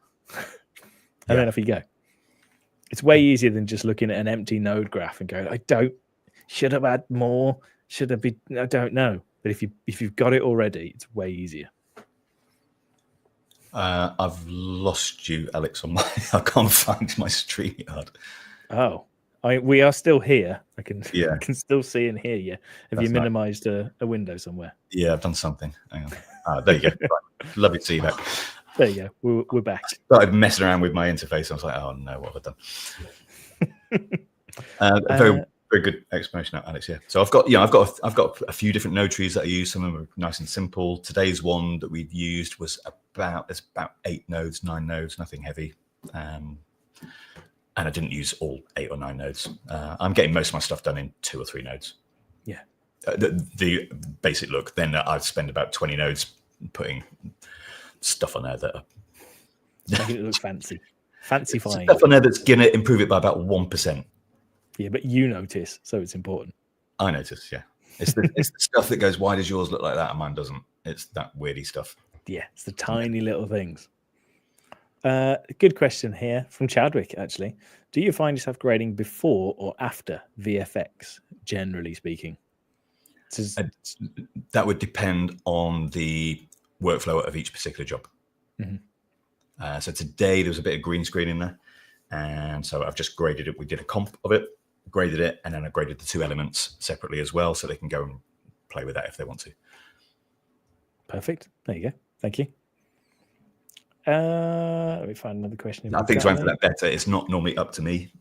And then off you go. It's way easier than just looking at an empty node graph and going, should have had more, I don't know. But if you've got it already, it's way easier. I've lost you, Alex, on I can't find my StreamYard. Oh, we are still here. I can still see and hear you. Have you minimized a window somewhere? Yeah, I've done something. Hang on. There you go. Right. Lovely to see you back. There you go. We're back. I started messing around with my interface. I was like, oh no, what have I done? Very, very good explanation, Alex. Yeah. So I've got a few different node trees that I use. Some of them are nice and simple. Today's one that we've used was about 8 nodes, 9 nodes, nothing heavy. And I didn't use all 8 or 9 nodes. I'm getting most of my stuff done in 2 or 3 nodes. Yeah. The basic look. Then I'd spend about 20 nodes putting stuff on there that making it look fancy. Fancy fine. Stuff on there that's going to improve it by about 1%. Yeah, but you notice, so it's important. I notice, yeah. It's the stuff that goes, why does yours look like that and mine doesn't? It's that weirdy stuff. Yeah, it's the tiny little things. Good question here from Chadwick, actually. Do you find yourself grading before or after VFX, generally speaking? That would depend on the workflow of each particular job. Mm-hmm. So today there was a bit of green screen in there, and so I've just graded it. We did a comp of it, graded it, and then I graded the 2 elements separately as well, so they can go and play with that if they want to. Perfect. There you go. Thank you. Let me find another question. I think to answer that better, it's not normally up to me.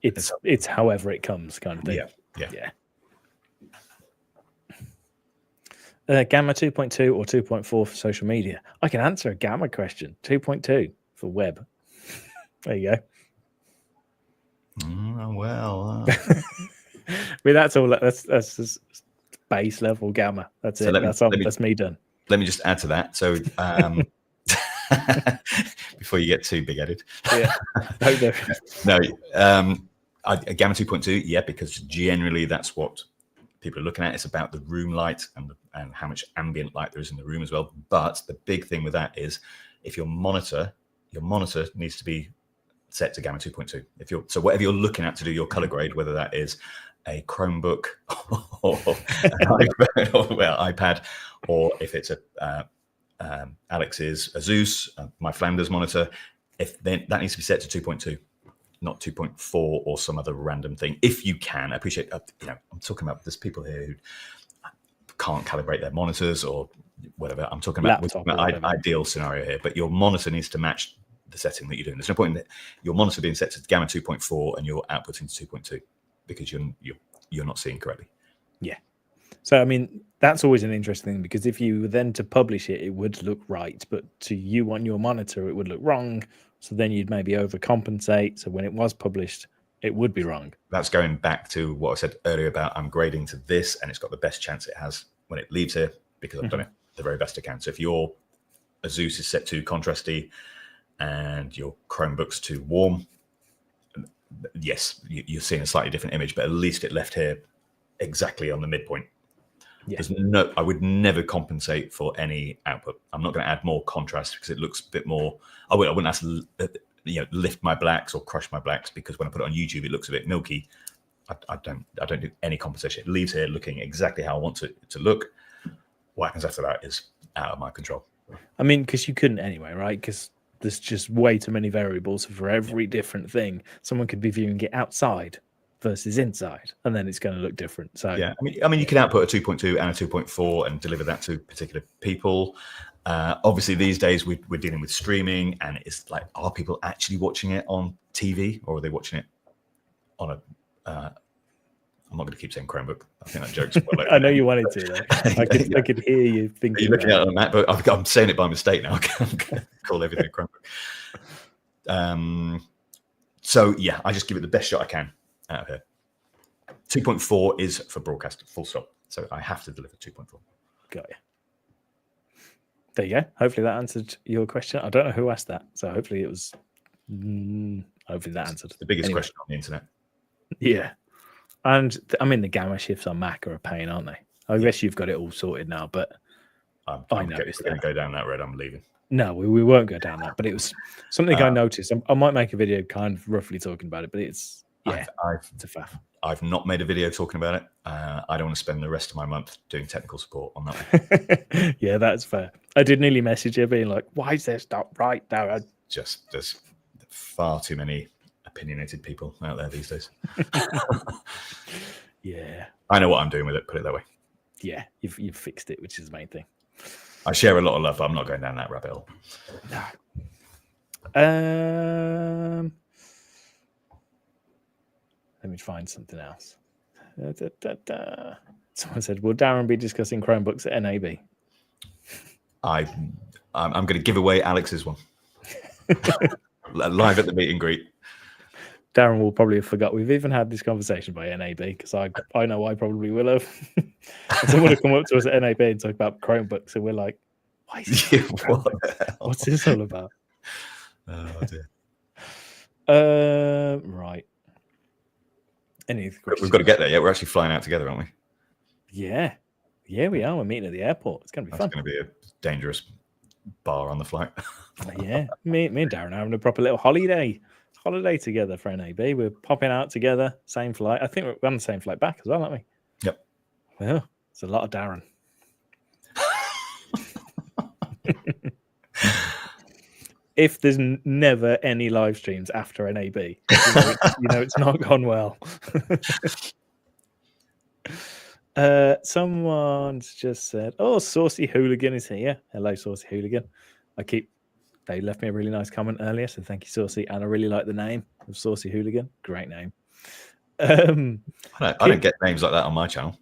It's however it comes, kind of thing. Yeah. Gamma 2.2 or 2.4 for social media. I can answer a Gamma question. 2.2 for web. There you go. I mean, that's all. That's just base level Gamma. That's it. That's me done. Let me just add to that. So before you get too big-headed. Yeah. No. Gamma 2.2. Yeah, because generally that's what people are looking at. It's about the room light and how much ambient light there is in the room as well. But the big thing with that is if your monitor needs to be set to Gamma 2.2. So whatever you're looking at to do your color grade, whether that is a Chromebook or an iPad, or if it's Alex's Asus, my Flanders monitor, that needs to be set to 2.2. Not 2.4 or some other random thing. If you can, I appreciate. I'm talking about there's people here who can't calibrate their monitors or whatever. I'm talking about ideal scenario here, but your monitor needs to match the setting that you're doing. There's no point in that your monitor being set to gamma 2.4 and your output into 2.2 because you're not seeing correctly. Yeah. So, I mean, that's always an interesting thing because if you were then to publish it, it would look right. But to you on your monitor, it would look wrong. So then you'd maybe overcompensate. So when it was published, it would be wrong. That's going back to what I said earlier about I'm grading to this and it's got the best chance it has when it leaves here because I've done it the very best I can. So if your Asus is set to contrasty and your Chromebook's too warm, yes, you're seeing a slightly different image, but at least it left here exactly on the midpoint. Yeah. I would never compensate for any output. I'm not going to add more contrast because it looks a bit more. I wouldn't have to lift my blacks or crush my blacks because when I put it on YouTube, it looks a bit milky. I don't do any compensation. It leaves here looking exactly how I want it to look. What happens after that is out of my control. I mean, because you couldn't anyway, right? Because there's just way too many variables for every different thing. Someone could be viewing it outside versus inside, and then it's going to look different. So yeah, I mean, you can output a 2.2 and a 2.4 and deliver that to particular people. Obviously, these days we're dealing with streaming, and it's like, are people actually watching it on TV or are they watching it on a? I'm not going to keep saying Chromebook. I think that joke's well. I know you wanted to. Though. I could hear you thinking. You're looking at it on that, but I'm saying it by mistake now. I'm going to call everything a Chromebook. So yeah, I just give it the best shot I can out of here. 2.4 is for broadcast, full stop. So I have to deliver 2.4. Got you. There you go. Hopefully that answered your question. I don't know who asked that, so hopefully it was. Hopefully that answered the biggest question on the internet. Yeah, and I mean the gamma shifts on Mac are a pain, aren't they? I guess you've got it all sorted now, but I noticed that. Going to go down that road. I'm leaving. No, we won't go down that. But it was something I noticed. I might make a video kind of roughly talking about it, but it's it's a faff. I've not made a video talking about it. I don't want to spend the rest of my month doing technical support on that one. Yeah, that's fair. I did nearly message you being like, why is this not right, Darren? Just there's far too many opinionated people out there these days. Yeah. I know what I'm doing with it, put it that way. Yeah, you've fixed it, which is the main thing. I share a lot of love, but I'm not going down that rabbit hole. No. Let me find something else. Someone said, will Darren be discussing Chromebooks at NAB? I'm going to give away Alex's one. Live at the meet and greet. Darren will probably have forgot we've even had this conversation by NAB because I know I probably will have. Someone will come up to us at NAB and talk about Chromebooks and we're like, why is this what's this all about? Oh dear. Right. We've got to get there. Yeah, we're actually flying out together, aren't we? Yeah. Yeah, we are. We're meeting at the airport. It's going to be fun. It's going to be a dangerous bar on the flight. Yeah. Me and Darren are having a proper little holiday together for NAB. We're popping out together. Same flight. I think we're on the same flight back as well, aren't we? Yep. Well, it's a lot of Darren. If there's never any live streams after NAB, you know it's not gone well. Someone's just said, "Oh, Saucy Hooligan is here." Hello, Saucy Hooligan. They left me a really nice comment earlier, so thank you, Saucy. And I really like the name of Saucy Hooligan. Great name. I don't get names like that on my channel.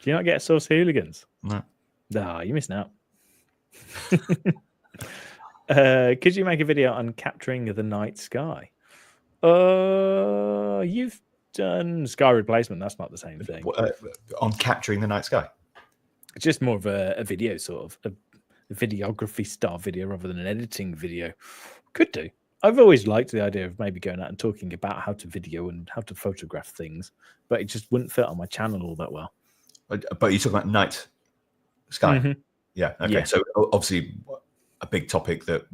Do you not get Saucy Hooligans? No. Nah, you're missing out. Could you make a video on capturing the night sky? You've done sky replacement. That's not the same thing. On capturing the night sky? It's just more of a video, sort of a videography style video rather than an editing video. Could do. I've always liked the idea of maybe going out and talking about how to video and how to photograph things, but it just wouldn't fit on my channel all that well. But you talk about night sky? Mm-hmm. Yeah. Okay. Yeah. So obviously a big topic that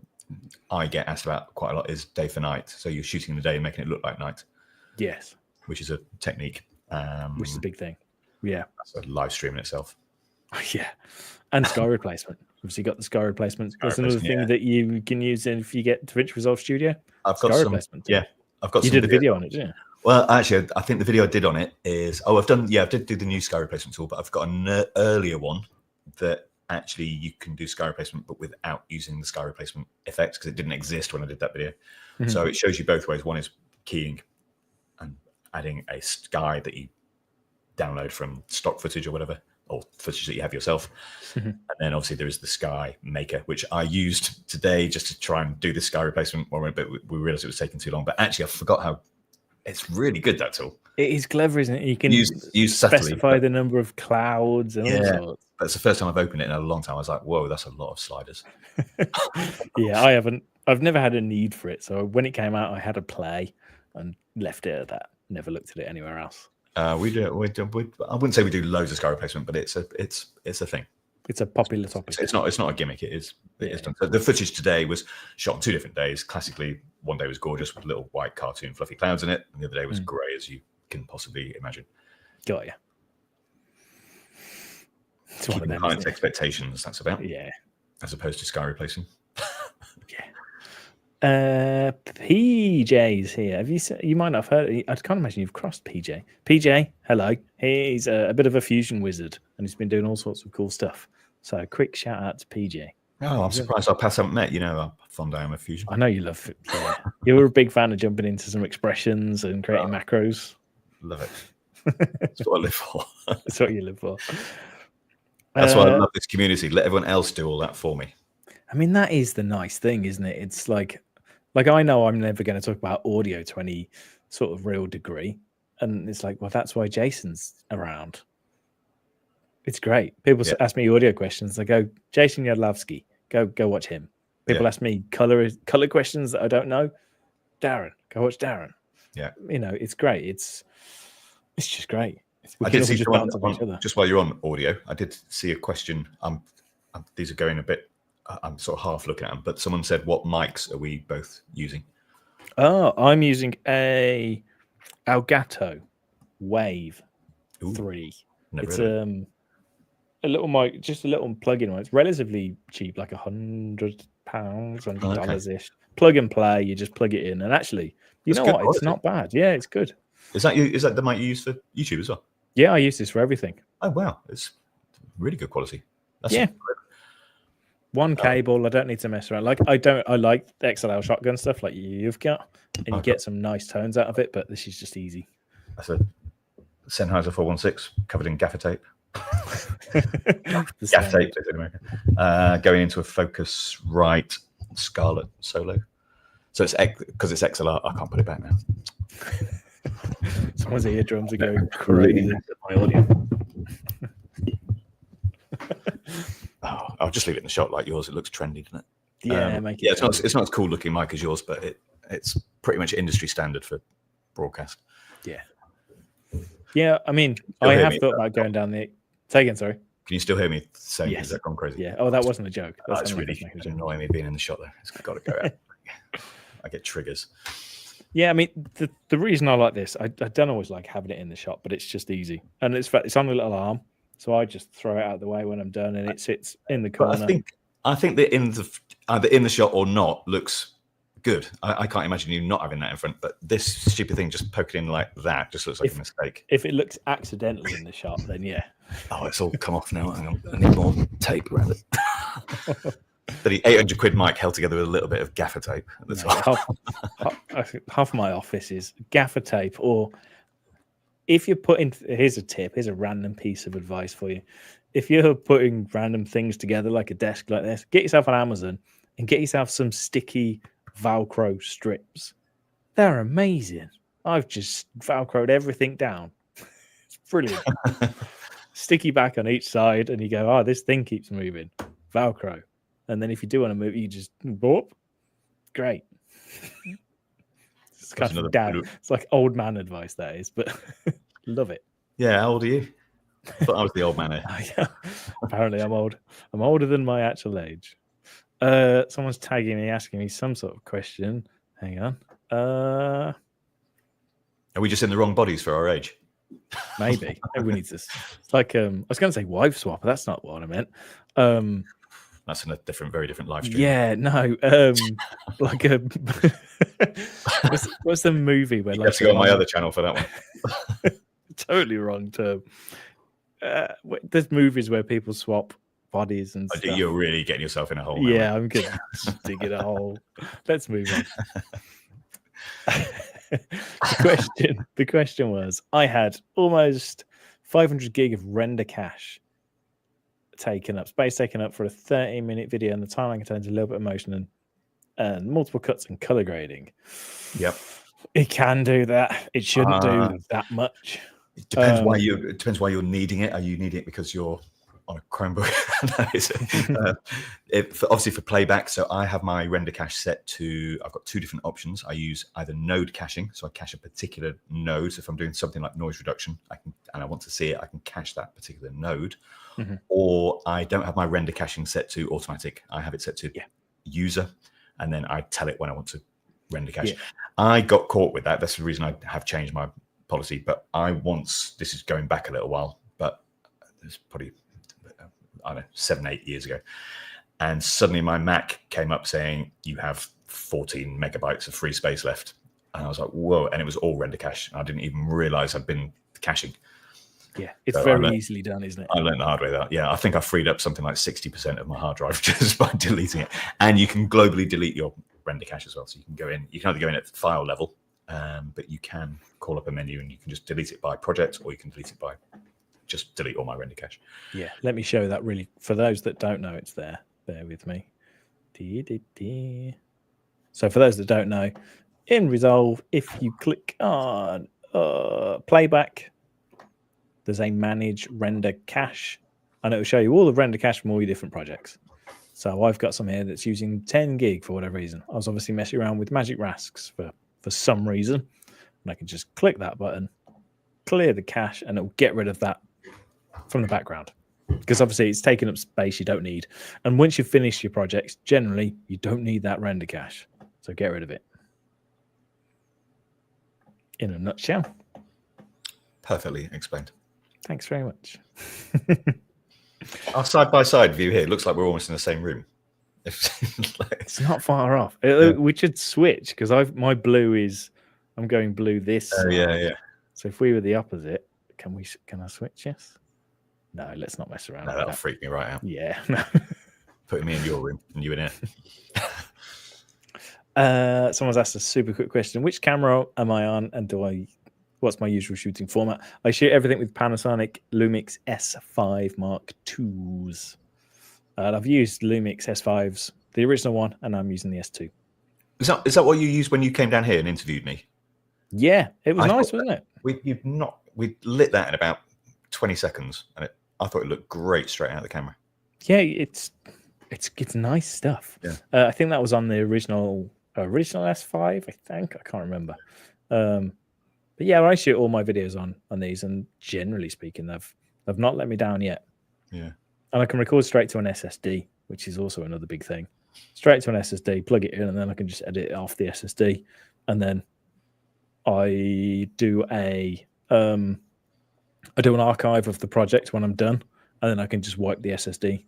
I get asked about quite a lot is day for night. So you're shooting in the day and making it look like night. Yes. Which is a technique. Which is a big thing. Yeah. That's a live stream in itself. Yeah. And sky replacement. Obviously, got the sky replacement. That's another thing that you can use if you get DaVinci Resolve Studio. I've got some replacement. Yeah. I've got. You did a video on it, didn't you? Well, actually, I think the video I did on it is I did do the new sky replacement tool, but I've got an earlier one that actually you can do sky replacement, but without using the sky replacement effects because it didn't exist when I did that video. So it shows you both ways. One is keying and adding a sky that you download from stock footage or whatever, or footage that you have yourself. And then obviously there is the sky maker, which I used today just to try and do the sky replacement, but we realized it was taking too long. But actually, I forgot how it's really good, that tool. It is clever, isn't it? You can use specify the number of clouds and all sorts. That's the first time I've opened it in a long time. I was like, whoa, that's a lot of sliders. Yeah, I haven't. I've never had a need for it. So when it came out, I had a play and left it at that. Never looked at it anywhere else. I wouldn't say we do loads of sky replacement, but it's a thing. It's a popular topic. It's not a gimmick. It is done. So the footage today was shot on 2 different days. Classically, one day was gorgeous with little white cartoon fluffy clouds in it, and the other day was grey, as you can possibly imagine. Got you. It's one of them, clients' expectations. That's about. Yeah. As opposed to sky replacing. PJ's here. Have you might not have heard. I can't imagine you've crossed PJ. PJ, hello. He's a bit of a fusion wizard, and he's been doing all sorts of cool stuff. So, quick shout out to PJ. Oh, I'm surprised our paths haven't met. You know, I'm fond I am of fusion. I know you love it. Yeah. You're a big fan of jumping into some expressions and creating macros. Love it. That's what I live for. That's what you live for. That's why I love this community. Let everyone else do all that for me. I mean, that is the nice thing, isn't it? It's like I know I'm never going to talk about audio to any sort of real degree. And it's like, well, that's why Jason's around. It's great. People ask me audio questions. I go, Jason Yadlavsky, go watch him. People ask me color questions that I don't know. Darren, go watch Darren. Yeah. You know, it's great. It's just great. I did see just while you're on audio, I did see a question. These are going a bit, I'm sort of half looking at them, but someone said, what mics are we both using? Oh, I'm using a Elgato Wave 3. It's a little mic, just a little plug-in one. It's relatively cheap, like £100, $100-ish. Plug and play. You just plug it in, and actually, you know what? It's not bad. Yeah, it's good. Is that the mic you use for YouTube as well? Yeah, I use this for everything. Oh wow, it's really good quality. That's one cable. I don't need to mess around. I like XLR shotgun stuff like you've got, and you get some nice tones out of it. But this is just easy. That's a Sennheiser 416 covered in gaffer tape. Gaffer tape in America. Going into a Focusrite Scarlett Solo. So it's because it's XLR. I can't put it back now. Someone's eardrums are going crazy into my audio. I'll just leave it in the shot like yours. It looks trendy, doesn't it? Yeah, it's not as cool looking mic as yours, but it's pretty much industry standard for broadcast. Yeah. I mean, I have thought about going down the. Say again, sorry. Can you still hear me saying has that gone crazy? Yeah. Oh, that wasn't a joke. That's really annoying me being in the shot there. It's got to go out. I get triggers. Yeah, I mean, the reason I like this, I don't always like having it in the shot, but it's just easy. And it's on a little arm, so I just throw it out of the way when I'm done, and it sits in the corner. I think that either in the shot or not looks good. I can't imagine you not having that in front, but this stupid thing just poking in like that just looks like a mistake. If it looks accidentally in the shot, then yeah. Oh, it's all come off now. Hang on, I need more tape around it. The 800 quid mic held together with a little bit of gaffer tape at the top. Half my office is gaffer tape, or if you're putting, here's a tip, here's a random piece of advice for you. If you're putting random things together like a desk like this, get yourself on Amazon and get yourself some sticky Velcro strips. They're amazing. I've just Velcroed everything down. It's brilliant. Sticky back on each side, and you go, oh, this thing keeps moving. Velcro. And then if you do want to move, you just boop. Great. It's kind of dad. It's like old man advice, that is, but love it. Yeah, how old are you? I thought I was the old man here. Apparently, I'm old. I'm older than my actual age. Someone's tagging me, asking me some sort of question. Hang on. Are we just in the wrong bodies for our age? Maybe we need this. It's like I was going to say wife swap, but that's not what I meant. That's in a very different live stream. Yeah, no, like a what's the movie where You like have to go on my other channel for that one. totally wrong term. There's movies where people swap bodies and stuff. You're really getting yourself in a hole. Yeah, now, I'm good. Digging a hole. Let's move on. The question was, I had almost 500 gig of render cache space taken up for a 30-minute video, and the timeline contains a little bit of motion and multiple cuts and color grading. Yep. It can do that. It shouldn't do that much. It depends why you're needing it. Are you needing it because you're on a Chromebook? Obviously for playback. So I have my render cache set to, I've got two different options. I use either node caching. So I cache a particular node. So if I'm doing something like noise reduction, and I want to see it, I can cache that particular node. Mm-hmm. Or I don't have my render caching set to automatic. I have it set to user. And then I tell it when I want to render cache. Yeah. I got caught with that. That's the reason I have changed my policy. But this is going back a little while, but it's probably, I don't know, 7-8 years ago. And suddenly my Mac came up saying, you have 14 megabytes of free space left. And I was like, whoa. And it was all render cache. I didn't even realize I'd been caching. Yeah, it's very easily done, isn't it? I learned the hard way that. Yeah, I think I freed up something like 60% of my hard drive just by deleting it. And you can globally delete your render cache as well. So you can go in, you can either go in at file level, but you can call up a menu and you can just delete it by project, or you can delete it by just delete all my render cache. Yeah, let me show that really, for those that don't know, it's there. Bear with me. So for those that don't know, in Resolve, if you click on playback, there's a manage render cache, and it will show you all the render cache from all your different projects. So I've got some here that's using 10 gig for whatever reason. I was obviously messing around with Magic Rasks for some reason, and I can just click that button, clear the cache, and it will get rid of that from the background, because obviously it's taking up space you don't need. And once you've finished your projects, generally you don't need that render cache, so get rid of it. In a nutshell. Perfectly explained. Thanks very much. Our side-by-side view here looks like we're almost in the same room. It's not far off. We should switch, because I'm going blue this. Yeah. So if we were the opposite, can I switch? Yes. No, let's not mess around. No, that'll freak me right out. Yeah. Putting me in your room and you in it. Someone's asked a super quick question. Which camera am I on, and what's my usual shooting format? I shoot everything with Panasonic Lumix S5 Mark IIs. I've used Lumix S5s, the original one, and I'm using the S2. Is that what you used when you came down here and interviewed me? Yeah, it was nice, wasn't it? We lit that in about 20 seconds, and I thought it looked great straight out of the camera. Yeah, it's nice stuff. Yeah. I think that was on the original S5. I think, I can't remember. But yeah, I shoot all my videos on these, and generally speaking, they've not let me down yet. Yeah. And I can record straight to an SSD, which is also another big thing. Straight to an SSD, plug it in, and then I can just edit it off the SSD. And then I do an archive of the project when I'm done, and then I can just wipe the SSD.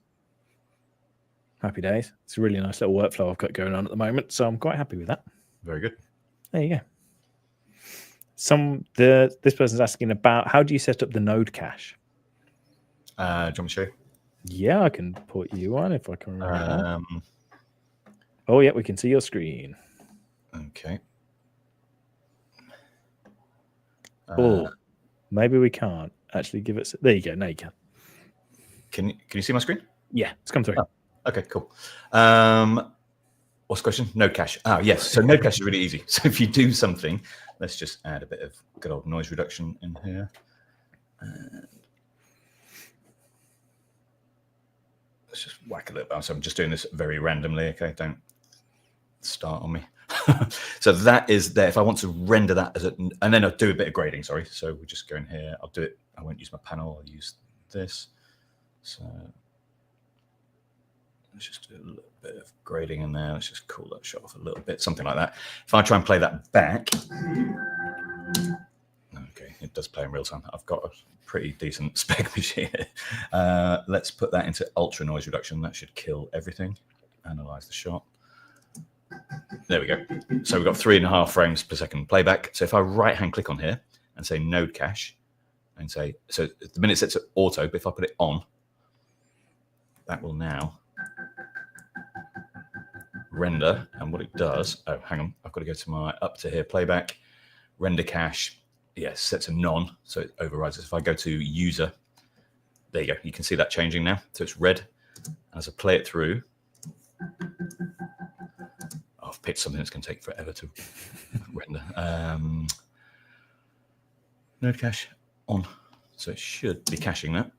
Happy days. It's a really nice little workflow I've got going on at the moment, so I'm quite happy with that. Very good. There you go. This person's asking about, how do you set up the node cache? Do you want me to show you? Yeah, I can put you on if I can remember. Oh, yeah, we can see your screen. Okay. Maybe we can't actually give it. There you go. Now you can. Can you see my screen? Yeah, it's come through. Oh, okay, cool. What's the question? Node cache. Oh, yes. So node cache is really easy. So if you do something, let's just add a bit of good old noise reduction in here. Let's just whack a little bit. So I'm just doing this very randomly. Okay, don't start on me. So that is there. If I want to render that and then I'll do a bit of grading. Sorry. So we'll just go in here. I'll do it. I won't use my panel. I'll use this. So let's just do a little bit of grading in there. Let's just cool that shot off a little bit, something like that. If I try and play that back, okay, it does play in real time. I've got a pretty decent spec machine. Let's put that into ultra noise reduction. That should kill everything. Analyze the shot. There we go. So we've got 3.5 frames per second playback. So if I right-hand click on here and say node cache, and say, so the minute it's at auto, but if I put it on, that will now render. And what it does, oh, hang on, I've got to go to my up to here playback, render cache, yes, set to none, so it overrides it. If I go to user, there you go, you can see that changing now. So it's red. As I play it through, I've picked something that's going to take forever to render. Node cache on, so it should be caching that.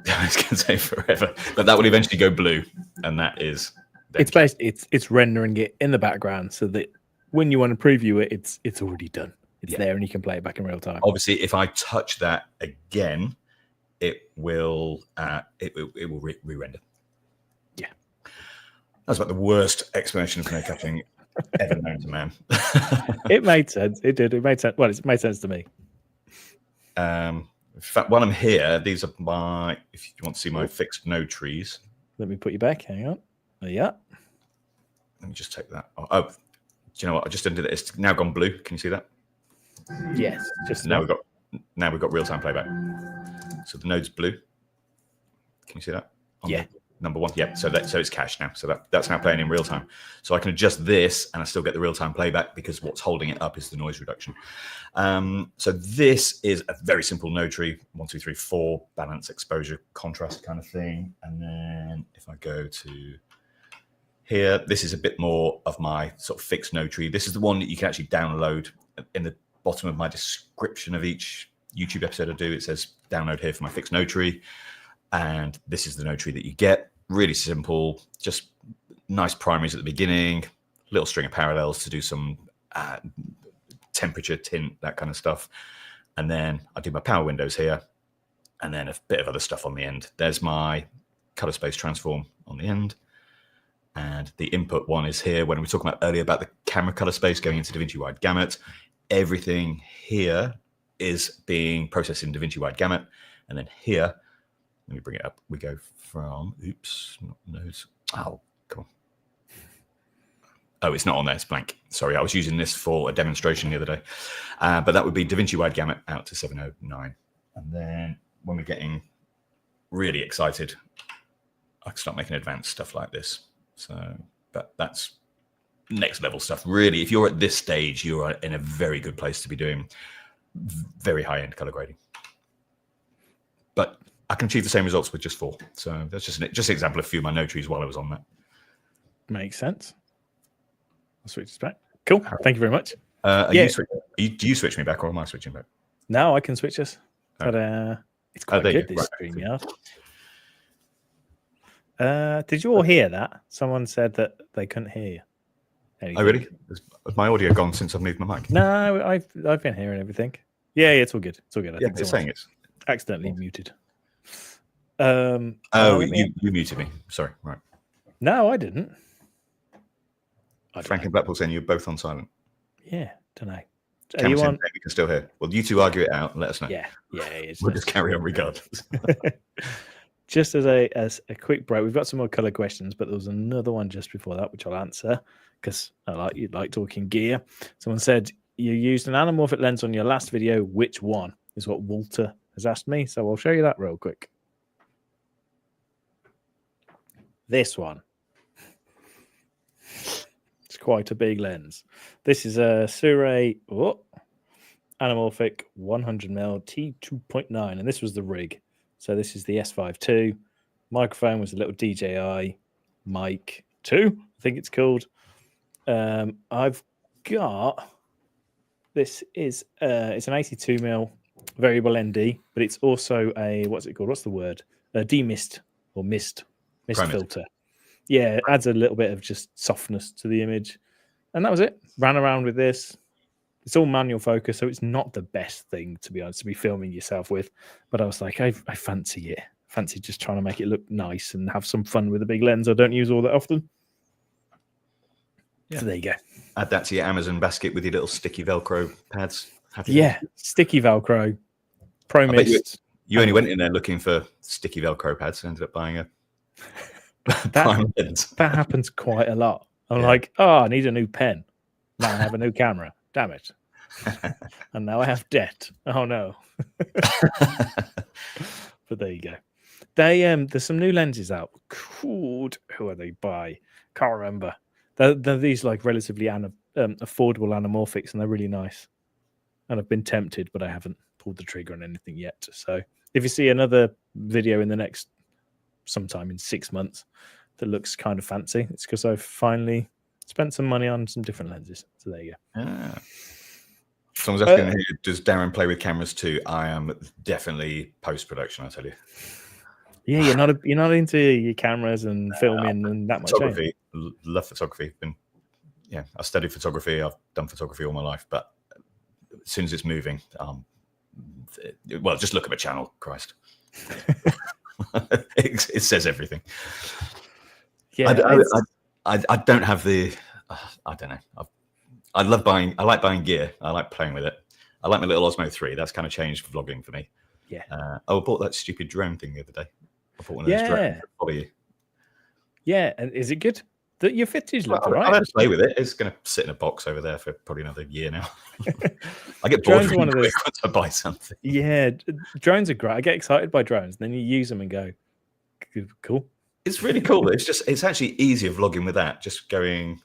It's going to take forever, but that will eventually go blue, and that is. It's rendering it in the background so that when you want to preview it, it's already done. It's there, and you can play it back in real time. Obviously, if I touch that again, it will re-render. Yeah, that's about the worst explanation of node caching ever known to man. It made sense. It did. It made sense. Well, it made sense to me. In fact, while I'm here, these are my. If you want to see my fixed node trees, let me put you back. Hang on. Yeah. Let me just take that. Oh, do you know what? I just undid it. It's now gone blue. Can you see that? Yes. Just now we've got real time playback. So the node's blue. Can you see that? Yeah. Number one. Yeah. So it's cached now. So that's now playing in real time. So I can adjust this, and I still get the real time playback because what's holding it up is the noise reduction. So this is a very simple node tree: 1, 2, 3, 4, balance, exposure, contrast kind of thing. And then if I go to here, this is a bit more of my sort of fixed node tree. This is the one that you can actually download. In the bottom of my description of each YouTube episode I do, it says download here for my fixed node tree. And this is the node tree that you get. Really simple, just nice primaries at the beginning, little string of parallels to do some temperature, tint, that kind of stuff. And then I do my power windows here, and then a bit of other stuff on the end. There's my color space transform on the end. And the input one is here. When we were talking about earlier about the camera color space going into DaVinci Wide Gamut, everything here is being processed in DaVinci Wide Gamut. And then here, let me bring it up. We go from, oops, not nodes. Oh, come on. Oh, it's not on there. It's blank. Sorry, I was using this for a demonstration the other day. But that would be DaVinci Wide Gamut out to 709. And then when we're getting really excited, I can start making advanced stuff like this. So, but that's next level stuff. Really, if you're at this stage, you are in a very good place to be doing very high-end color grading. But I can achieve the same results with just 4. So that's just an example of a few of my node trees while I was on that. Makes sense. I'll switch this back. Cool. Thank you very much. Do you switch me back, or am I switching back? No, I can switch us. But it's quite good, this StreamYard. Did you all hear that? Someone said that they couldn't hear you. Anything. Oh, really? Has my audio gone since I've moved my mic? No, I've been hearing everything. Yeah, it's all good. It's all good. I think they're saying it's accidentally muted. You muted me. Sorry. Right. No, I didn't. Frank and Blackpool saying you're both on silent. Yeah, don't know. Are you on? We can still hear. Well, you two argue it out and let us know. Yeah. We'll just carry on regardless. Just as a quick break, we've got some more color questions, but there was another one just before that, which I'll answer because you like talking gear. Someone said you used an anamorphic lens on your last video. Which one is what Walter has asked me? So I'll show you that real quick. This one. It's quite a big lens. This is a Sure anamorphic 100mm T2.9, and this was the rig. So this is the S5 II. Microphone was a little DJI mic 2, I think it's called. I've got, this is, it's an 82mm variable ND, but it's also a, what's it called? What's the word? A demist or mist filter. Yeah, it adds a little bit of just softness to the image. And that was it. Ran around with this. It's all manual focus, so it's not the best thing, to be honest, to be filming yourself with. But I was like, I fancy it. Fancy just trying to make it look nice and have some fun with a big lens I don't use all that often. Yeah. So there you go. Add that to your Amazon basket with your little sticky Velcro pads. Happy days. Yeah, sticky Velcro, Pro I bet Mist. you only went in there looking for sticky Velcro pads and ended up buying a prime lens. That happens quite a lot. I'm Yeah. like, oh, I need a new pen. Now I have a new camera. Damn it. And now I have debt. Oh no. But there you go. They there's some new lenses out. Cool. Who are they by? Can't remember. They're these like relatively affordable anamorphics, and they're really nice. And I've been tempted, but I haven't pulled the trigger on anything yet. So if you see another video in the next sometime in 6 months that looks kind of fancy, it's because I've finally spent some money on some different lenses. So there you go. Yeah. Someone's asking here, does Darren play with cameras too? I am definitely post-production, I tell you. Yeah, you're not into your cameras and filming and that much. Photography, love photography. I studied photography. I've done photography all my life, but as soon as it's moving, well, just look at my channel, Christ. It says everything. Yeah, I don't have the. I don't know. I like buying gear. I like playing with it. I like my little Osmo 3. That's kind of changed vlogging for me. Yeah. I bought that stupid drone thing the other day. I bought one of those drones to follow you. Yeah, and is it good? Your footage look all right. I don't play with it. It's going to sit in a box over there for probably another year now. I get bored really quick once I buy something. Yeah, drones are great. I get excited by drones. Then you use them and go, cool. It's really cool. It's actually easier vlogging with that. Just going.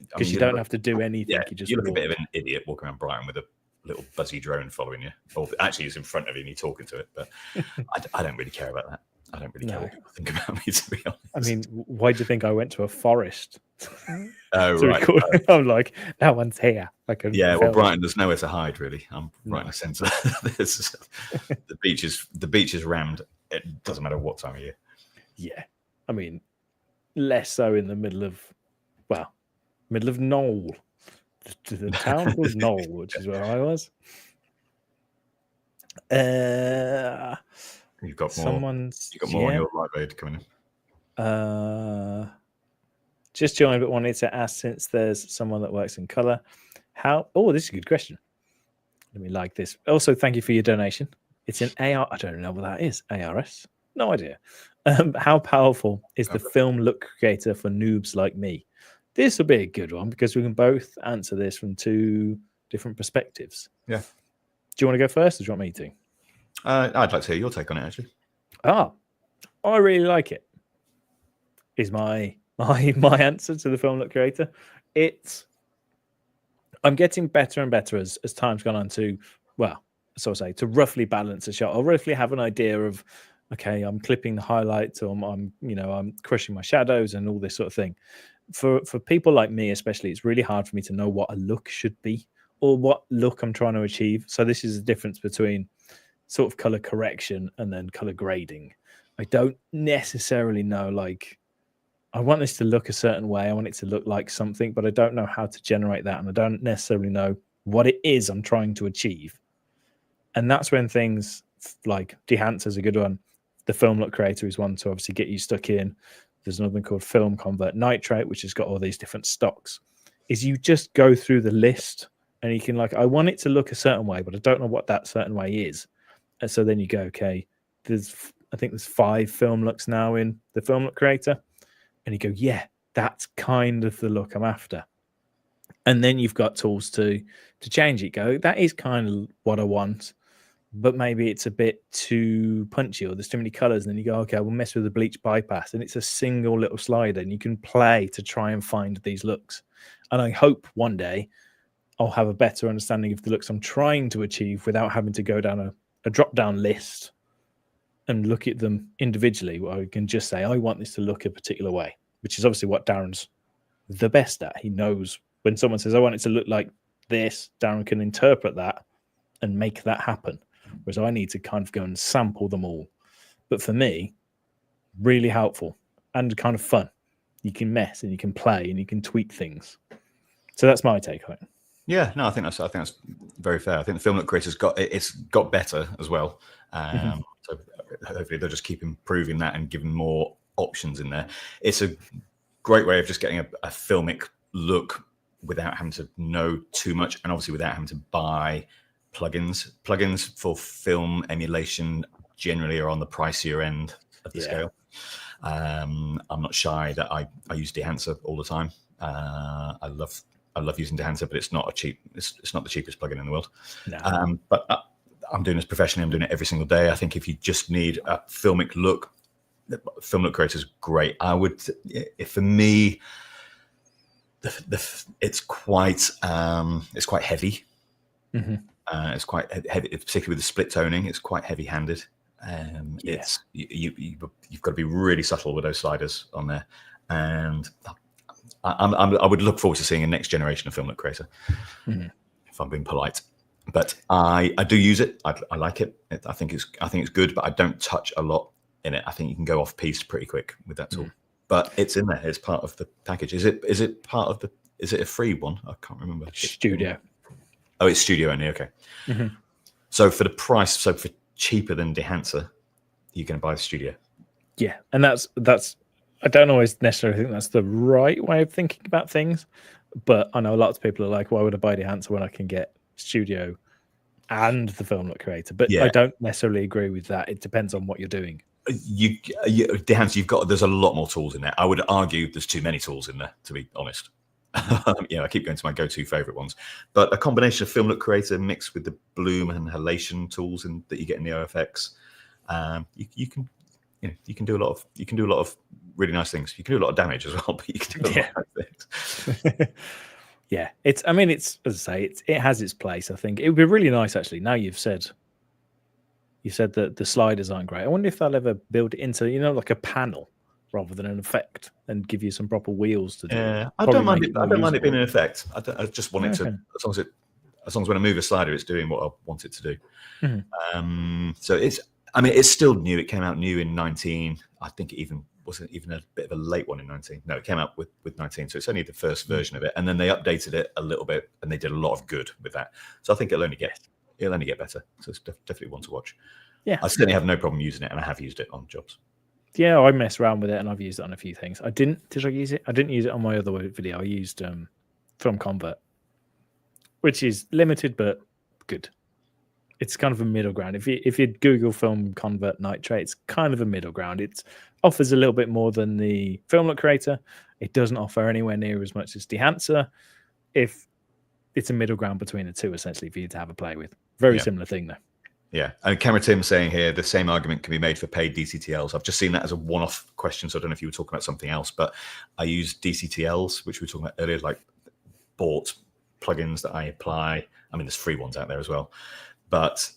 Because you don't have to do anything. Yeah, you look a bit of an idiot walking around Brighton with a little buzzy drone following you. Or actually, it's in front of you and you're talking to it. But I don't really care about that. I don't really care what people think about me, to be honest. I mean, why do you think I went to a forest? Oh, right. I'm like, that one's here. Well, Brighton, there's nowhere to hide, really. I'm right in the centre. The beach is rammed. It doesn't matter what time of year. Yeah. I mean, less so in the middle of Knoll. The town was Knoll, which is where I was. You've got more on your live aid coming in. Just joined, but wanted to ask, since there's someone that works in color, this is a good question. Let me like this. Also, thank you for your donation. It's an AR. I don't know what that is. ARS? No idea. How powerful is the film look creator for noobs like me? This will be a good one because we can both answer this from two different perspectives. Yeah. Do you want to go first or do you want me to? I'd like to hear your take on it, actually. I really like it. Is my answer to the film look creator. I'm getting better and better as time's gone on to to roughly balance a shot. I'll roughly have an idea of, okay, I'm clipping the highlights, or I'm crushing my shadows and all this sort of thing. For people like me, especially, it's really hard for me to know what a look should be or what look I'm trying to achieve. So this is the difference between sort of color correction and then color grading. I don't necessarily know, like, I want this to look a certain way. I want it to look like something, but I don't know how to generate that. And I don't necessarily know what it is I'm trying to achieve. And that's when things like Dehance is a good one. The film look creator is one to obviously get you stuck in. There's another one called Film Convert Nitrate, which has got all these different stocks. Is you just go through the list and you can, I want it to look a certain way, but I don't know what that certain way is. And so then you go, okay, I think there's 5 film looks now in the film look creator. And you go, yeah, that's kind of the look I'm after. And then you've got tools to change it. Go, that is kind of what I want, but maybe it's a bit too punchy or there's too many colors. And then you go, okay, we'll mess with the bleach bypass. And it's a single little slider and you can play to try and find these looks. And I hope one day I'll have a better understanding of the looks I'm trying to achieve without having to go down a drop-down list and look at them individually, where I can just say, I want this to look a particular way, which is obviously what Darren's the best at. He knows when someone says, I want it to look like this, Darren can interpret that and make that happen. Whereas I need to kind of go and sample them all. But for me, really helpful and kind of fun. You can mess and you can play and you can tweak things. So that's my take on it. Yeah, no, I think that's very fair. I think the film look creator's got better as well. So hopefully they'll just keep improving that and giving more options in there. It's a great way of just getting a filmic look without having to know too much, and obviously without having to buy plugins. Plugins for film emulation generally are on the pricier end of the scale. I'm not shy that I use Dehancer all the time. I love using Dehancer, but it's not the cheapest plugin in the world. No. But I'm doing this professionally. I'm doing it every single day. I think if you just need a filmic look, Film Look Creator is great. For me, it's quite heavy. Mm-hmm. It's quite heavy, particularly with the split toning. It's quite heavy-handed. It's you've got to be really subtle with those sliders on there, and I would look forward to seeing a next generation of Film Look Creator, if I'm being polite. But I do use it. I like it. I think it's good, but I don't touch a lot in it. I think you can go off piste pretty quick with that tool. But it's in there. It's part of the package. Is it a free one? I can't remember. Studio. Oh, it's Studio only. Okay. Mm-hmm. So for the price, for cheaper than Dehancer, you're going to buy the Studio. Yeah, and that's. I don't always necessarily think that's the right way of thinking about things, but I know lots of people are like, "Why would I buy Dehancer when I can get Studio and the Film Look Creator?" But I don't necessarily agree with that. It depends on what you're doing. Dehancer, there's a lot more tools in there. I would argue there's too many tools in there, to be honest. I keep going to my go-to favorite ones, but a combination of Film Look Creator mixed with the bloom and halation tools that you get in the OFX, you can do a lot of really nice things. You can do a lot of damage as well, but you can do a lot of nice things. Yeah, it's as I say, it has its place. I think it would be really nice actually. Now you've said that the sliders aren't great. I wonder if they'll ever build it into like a panel rather than an effect and give you some proper wheels to do. Yeah, I don't mind it being an effect. I just want it to, as long as when I move a slider, it's doing what I want it to do. Mm-hmm. So it's still new. It came out new in 19. I think it wasn't even a bit of a late one in 19. No, it came out with 19. So it's only the first version of it. And then they updated it a little bit and they did a lot of good with that. So I think it'll only get better. So it's definitely one to watch. Yeah. I certainly have no problem using it, and I have used it on jobs. Yeah, I mess around with it and I've used it on a few things. Did I use it? I didn't use it on my other video. I used Film Convert, which is limited but good. It's kind of a middle ground. If you Google Film Convert Nitrate, it's kind of a middle ground. It offers a little bit more than the Film Look Creator. It doesn't offer anywhere near as much as Dehancer. If it's a middle ground between the two, essentially, for you to have a play with. Very similar thing, though. Yeah, and Camera Tim saying here the same argument can be made for paid DCTLs. I've just seen that as a one-off question, so I don't know if you were talking about something else, but I use DCTLs, which we were talking about earlier, like bought plugins that I apply. I mean, there's free ones out there as well, but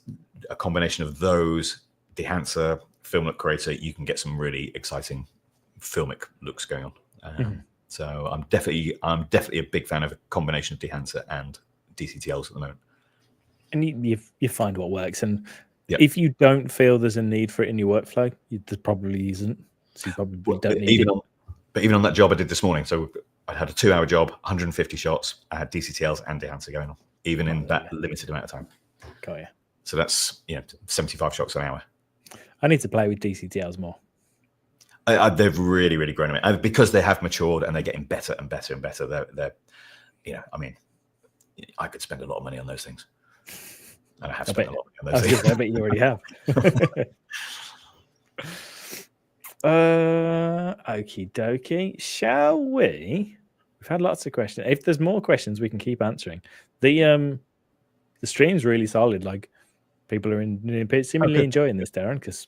a combination of those, Dehancer, Film Look Creator, you can get some really exciting filmic looks going on. So I'm definitely a big fan of a combination of Dehancer and DCTLs at the moment. And you find what works. And if you don't feel there's a need for it in your workflow, there probably isn't. So you probably don't need it. But even on that job I did this morning, so I had a 2-hour job, 150 shots. I had DCTLs and Dehancer going on, even in that limited amount of time. Got you. So that's 75 shots an hour. I need to play with DCTLs more. They've really, really grown on me because they have matured and they're getting better and better and better. They're I mean, I could spend a lot of money on those things. And I have spent a lot of money on those things. I bet you already have. Okie dokie. Shall we? We've had lots of questions. If there's more questions, we can keep answering. The stream's really solid. Like people are seemingly enjoying this, Darren, because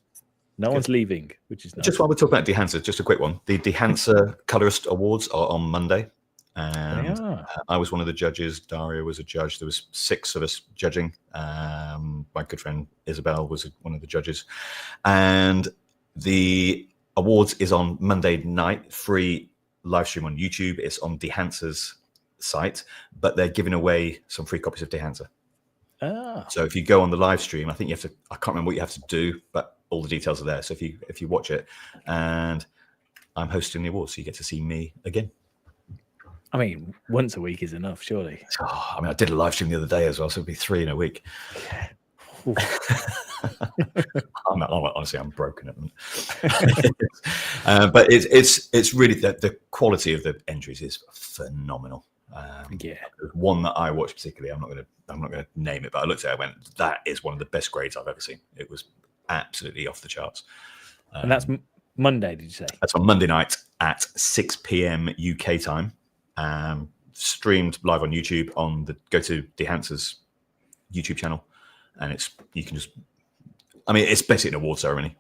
no one's leaving, which is nice. Just while we're talking about Dehancer, just a quick one. The Dehancer Colorist Awards are on Monday. And I was one of the judges. Daria was a judge. There was 6 of us judging. My good friend Isabel was one of the judges. And the awards is on Monday night, free live stream on YouTube. It's on Dehancer's site, but they're giving away some free copies of Dehancer. So if you go on the live stream, I think you have to, I can't remember what you have to do, but all the details are there. So if you watch it, and I'm hosting the awards, so you get to see me again. I mean, once a week is enough, surely. I mean, I did a live stream the other day as well, so it'd be 3 in a week. Yeah. Honestly, I'm broken at them. But it's really the quality of the entries is phenomenal. Yeah. There's one that I watched particularly. I'm not gonna name it, but I looked at it. I went, that is one of the best grades I've ever seen. It was absolutely off the charts. And that's Monday, did you say? That's on Monday night at 6 p.m. UK time. Streamed live on YouTube. Go to DeHance's YouTube channel, and you can just. I mean, it's basically an award ceremony.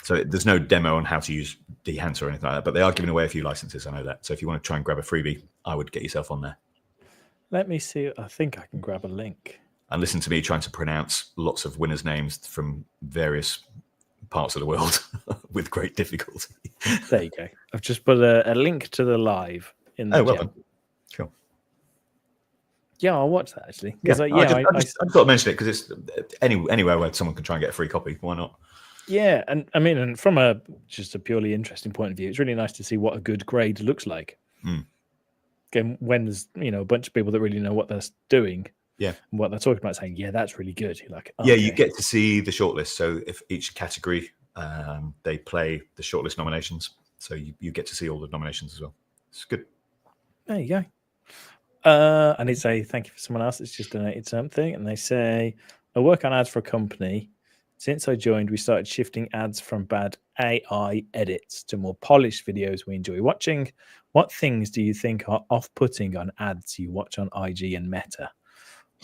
So there's no demo on how to use DeHance or anything like that, but they are giving away a few licenses. I know that. So if you want to try and grab a freebie, I would get yourself on there. Let me see. I think I can grab a link. And listen to me trying to pronounce lots of winners' names from various parts of the world with great difficulty. There you go. I've just put a link to the live in the chat. Cool. Yeah, I'll watch that actually. Yeah, I just thought I'd mention it because it's anywhere where someone can try and get a free copy. Why not? Yeah, and I mean, and from just a purely interesting point of view, it's really nice to see what a good grade looks like. Again, when there's a bunch of people that really know what they're doing, and what they're talking about, saying, yeah, that's really good. You're like, okay. Yeah, you get to see the shortlist. So if each category, they play the shortlist nominations, so you get to see all the nominations as well. It's good. There you go. I need to say thank you for someone else that's just donated something, and they say, I work on ads for a company. Since I joined, we started shifting ads from bad AI edits to more polished videos we enjoy watching. What things do you think are off-putting on ads you watch on IG and Meta?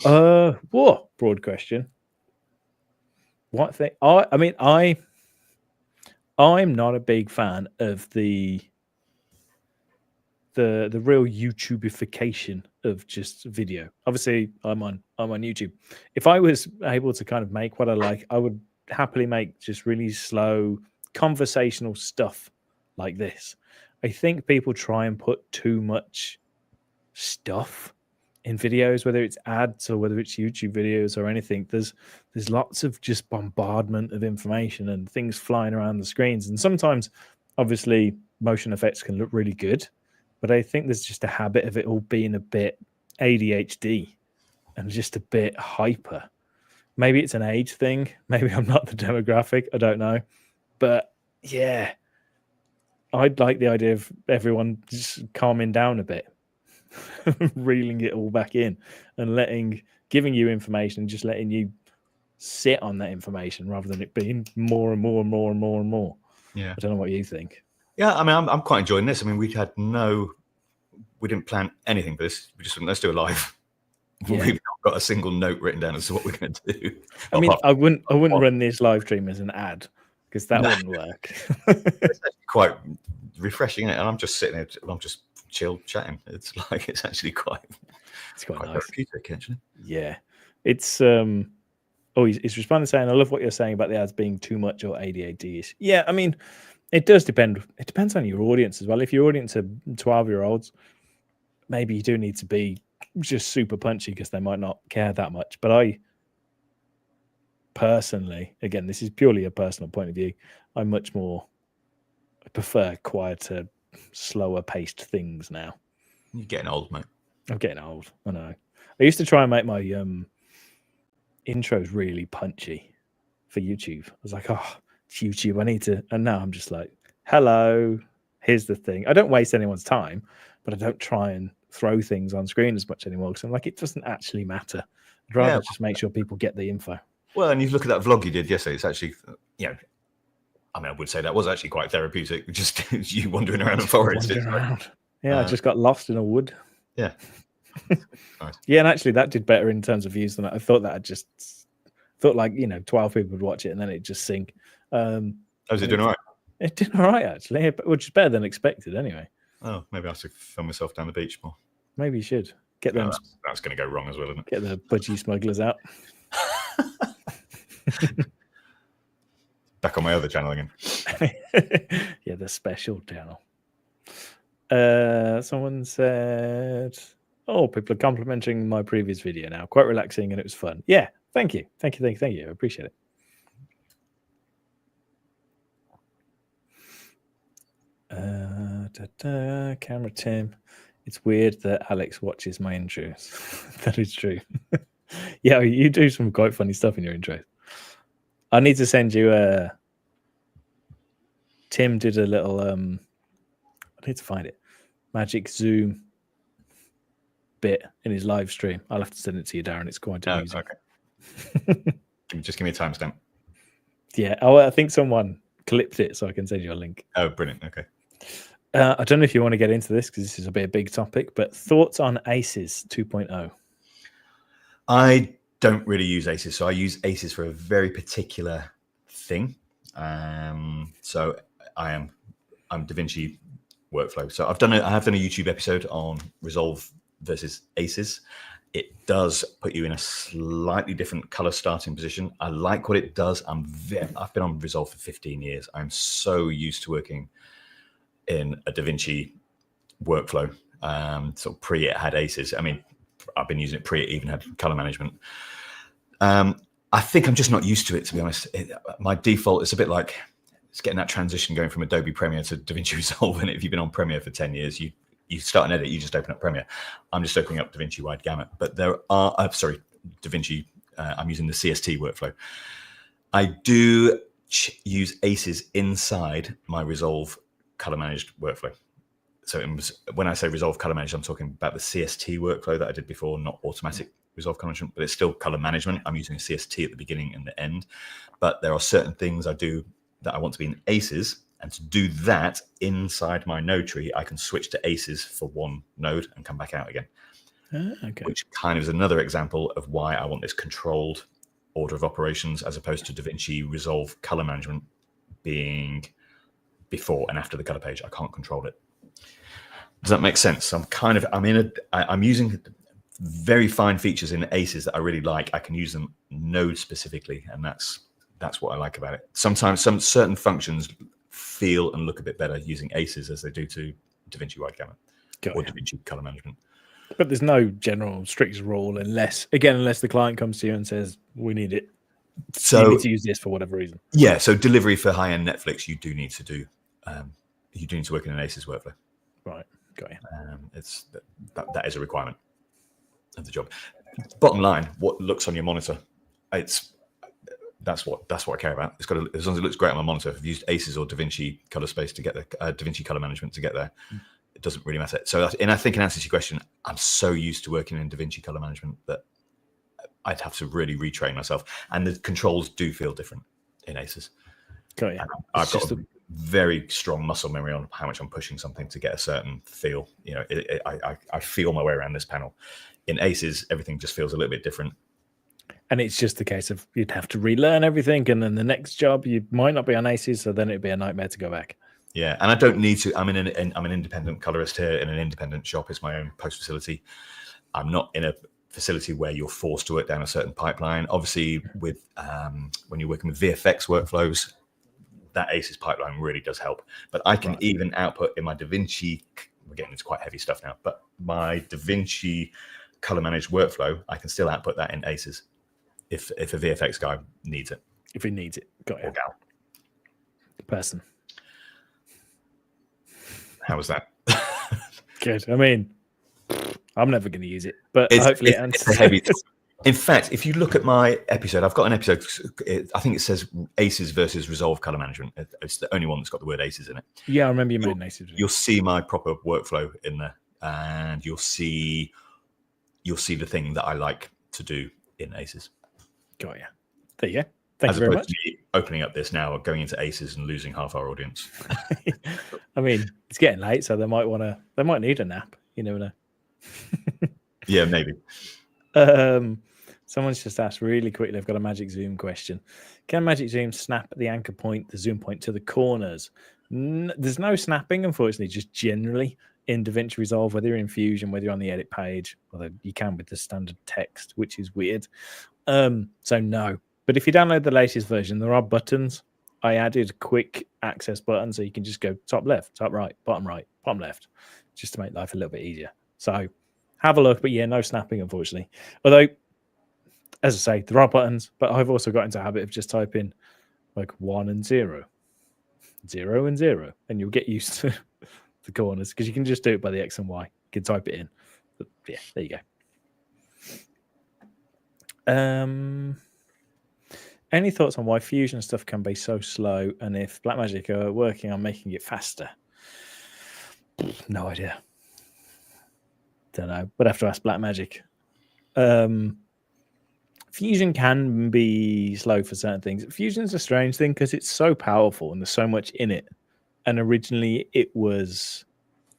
Whoa, broad question. What thing? I'm not a big fan of the real YouTubeification of just video. Obviously, I'm on YouTube. If I was able to kind of make what I like, I would happily make just really slow conversational stuff like this. I think people try and put too much stuff in videos, whether it's ads or whether it's YouTube videos or anything. There's lots of just bombardment of information and things flying around the screens. And sometimes, obviously, motion effects can look really good. But I think there's just a habit of it all being a bit ADHD and just a bit hyper. Maybe it's an age thing. Maybe I'm not the demographic. I don't know. But yeah, I'd like the idea of everyone just calming down a bit, reeling it all back in and giving you information and just letting you sit on that information rather than it being more and more and more and more and more. Yeah. I don't know what you think. Yeah, I mean, I'm quite enjoying this. I mean, we didn't plan anything for this. We just went, let's do a live. Yeah. We've not got a single note written down as to what we're going to do. I mean, I wouldn't run this live stream as an ad because that wouldn't work. It's quite refreshing, isn't it? And I'm just sitting there, I'm just chill chatting. It's actually quite nice. Therapeutic, actually. Yeah, it's he's responding saying, I love what you're saying about the ads being too much or ADHD. Yeah, I mean, it does depend. It depends on your audience as well. If your audience are 12-year-olds, maybe you do need to be just super punchy because they might not care that much. But I personally, again, this is purely a personal point of view, I prefer quieter, slower paced things now. You're getting old, mate. I'm getting old. I know. I used to try and make my intros really punchy for YouTube. I was like, oh, it's YouTube. I need to. And now I'm just like, hello, here's the thing. I don't waste anyone's time, but I don't try and throw things on screen as much anymore because I'm like, it doesn't actually matter. I'd rather just make sure people get the info. Well, and you look at that vlog you did yesterday, it's actually, I mean, I would say that was actually quite therapeutic. Just you wandering around the forest. Yeah, I just got lost in a wood. Yeah. Nice. Yeah, and actually that did better in terms of views than I thought. That I just thought 12 people would watch it and then it just sink. Was it doing all right? It did all right, actually, which is better than expected anyway. Oh, maybe I should film myself down the beach more. Maybe you should. Get them. That's going to go wrong as well, isn't it? Get the budgie smugglers out. Back on my other channel again. Yeah, the special channel. Someone said, oh, people are complimenting my previous video now. Quite relaxing and it was fun. Yeah, thank you. Thank you. I appreciate it. Camera Tim. It's weird that Alex watches my intros. That is true. Yeah, you do some quite funny stuff in your intros. I need to send you Tim did a little I need to find it. Magic zoom bit in his live stream. I'll have to send it to you, Darren. It's quite amusing. Okay. Just give me a timestamp. Yeah. Oh, I think someone clipped it, so I can send you a link. Oh, brilliant. Okay. I don't know if you want to get into this because this is a big topic, but thoughts on Aces 2.0? I don't really use Aces, so I use Aces for a very particular thing. So I'm DaVinci workflow. So I have done a YouTube episode on Resolve versus Aces. It does put you in a slightly different color starting position. I like what it does. I've been on Resolve for 15 years. I'm so used to working in a DaVinci workflow. So pre it had Aces. I mean, I've been using it pre it even had color management. I think I'm just not used to it, to be honest. My default is a bit like it's getting that transition going from Adobe Premiere to DaVinci Resolve. And if you've been on Premiere for 10 years, you start an edit, you just open up Premiere. I'm just opening up DaVinci Wide Gamut. But there are, DaVinci, I'm using the CST workflow. I do use Aces inside my Resolve color managed workflow. So when I say Resolve color managed, I'm talking about the CST workflow that I did before, not automatic Resolve color management, but it's still color management. I'm using CST at the beginning and the end. But there are certain things I do that I want to be in Aces. And to do that inside my node tree, I can switch to Aces for one node and come back out again. Okay. Which kind of is another example of why I want this controlled order of operations as opposed to DaVinci Resolve color management being before and after the color page. I can't control it. Does that make sense? I'm using very fine features in Aces that I really like. I can use them node specifically, and that's what I like about it. Sometimes some certain functions feel and look a bit better using Aces as they do to DaVinci Wide Gamut or DaVinci color management. But there's no general strict rule unless the client comes to you and says, we need it. So you need to use this for whatever reason. Yeah. So delivery for high-end Netflix, you do need to do, you do need to work in an Aces workflow. Right. Got you. It's that is a requirement of the job. Bottom line, what looks on your monitor, that's what I care about. It's got to, as long as it looks great on my monitor. If I've used Aces or DaVinci Color Space to get there, DaVinci Color Management to get there, it doesn't really matter. So, and I think in answer to your question, I'm so used to working in DaVinci Color Management that I'd have to really retrain myself. And the controls do feel different in Aces. Got you. I've got a very strong muscle memory on how much I'm pushing something to get a certain feel. You know, I feel my way around this panel. In Aces, everything just feels a little bit different. And it's just a case of you'd have to relearn everything, and then the next job you might not be on Aces, so then it'd be a nightmare to go back. Yeah, and I don't need to. I'm an independent colorist here in an independent shop. It's my own post facility. I'm not in a facility where you're forced to work down a certain pipeline. Obviously, with when you're working with VFX workflows, that Aces pipeline really does help. But I can even output in my DaVinci. We're getting into quite heavy stuff now, but my DaVinci color managed workflow, I can still output that in Aces if a VFX guy needs it. If he needs it, got it. Or gal. Person. How was that? Good. I mean, I'm never going to use it, but hopefully it's a heavy. In fact, if you look at my episode, I've got an episode. I think it says Aces versus Resolve color management. It's the only one that's got the word Aces in it. Yeah, I remember you made an Aces. You'll see my proper workflow in there, and you'll see the thing that I like to do in Aces. Got you. There you go. Thank you very much. To opening up this now, going into Aces and losing half our audience. I mean, it's getting late, so they might need a nap. You never know. Yeah, maybe. Someone's just asked really quickly. They've got a Magic Zoom question. Can Magic Zoom snap the anchor point, the zoom point to the corners? There's no snapping, unfortunately, just generally in DaVinci Resolve, whether you're in Fusion, whether you're on the edit page, although you can with the standard text, which is weird. So no. But if you download the latest version, there are buttons. I added quick access buttons, so you can just go top left, top right, bottom left, just to make life a little bit easier. So have a look, but yeah, no snapping, unfortunately. Although, as I say, there are buttons, but I've also got into a habit of just typing like 1 and 0, 0 and 0, and you'll get used to the corners because you can just do it by the X and Y. You can type it in. But yeah, there you go. Any thoughts on why Fusion stuff can be so slow, and if Blackmagic are working on making it faster? No idea. Don't know. But I have to ask Blackmagic. Fusion can be slow for certain things. Fusion's a strange thing because it's so powerful and there's so much in it. And originally it was,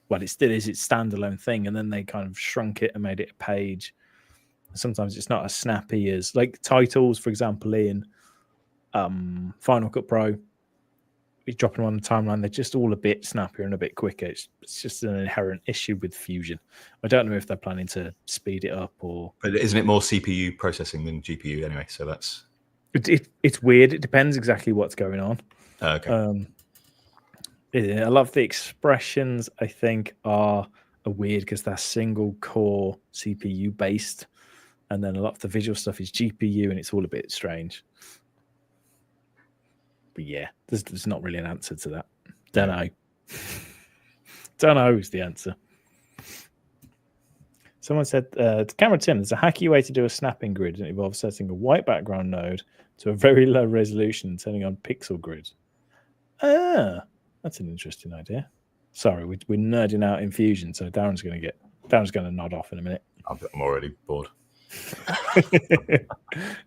well, it still is its standalone thing. And then they kind of shrunk it and made it a page. Sometimes it's not as snappy as, like, titles, for example, in Final Cut Pro. You drop them on the timeline, they're just all a bit snappier and a bit quicker. It's just an inherent issue with Fusion. I don't know if they're planning to speed it up or. But isn't it more CPU processing than GPU anyway? So that's. It's weird. It depends exactly what's going on. Okay. A lot of the expressions, I think, are weird because they're single core CPU based, and then a lot of the visual stuff is GPU, and it's all a bit strange. But yeah, there's not really an answer to that. Don't know. Don't know is the answer. Someone said, to Camera Tim, there's a hacky way to do a snapping grid, and it involves setting a white background node to a very low resolution and turning on pixel grid. Ah, that's an interesting idea. Sorry, we're nerding out in Fusion, so Darren's going to nod off in a minute. I'm already bored.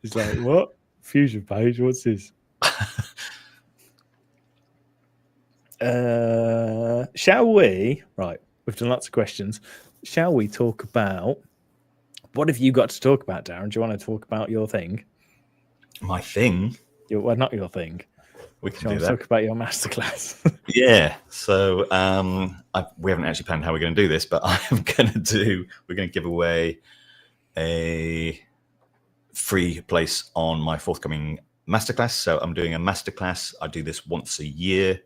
It's like, what? Fusion page? What's this? Shall we? Right, we've done lots of questions. Shall we talk about what have you got to talk about, Darren? Do you want to talk about your thing? My thing? Well, not your thing. We can do that. Talk about your masterclass. Yeah. So we haven't actually planned how we're going to do this, but we're going to give away a free place on my forthcoming masterclass. So I'm doing a masterclass. I do this once a year.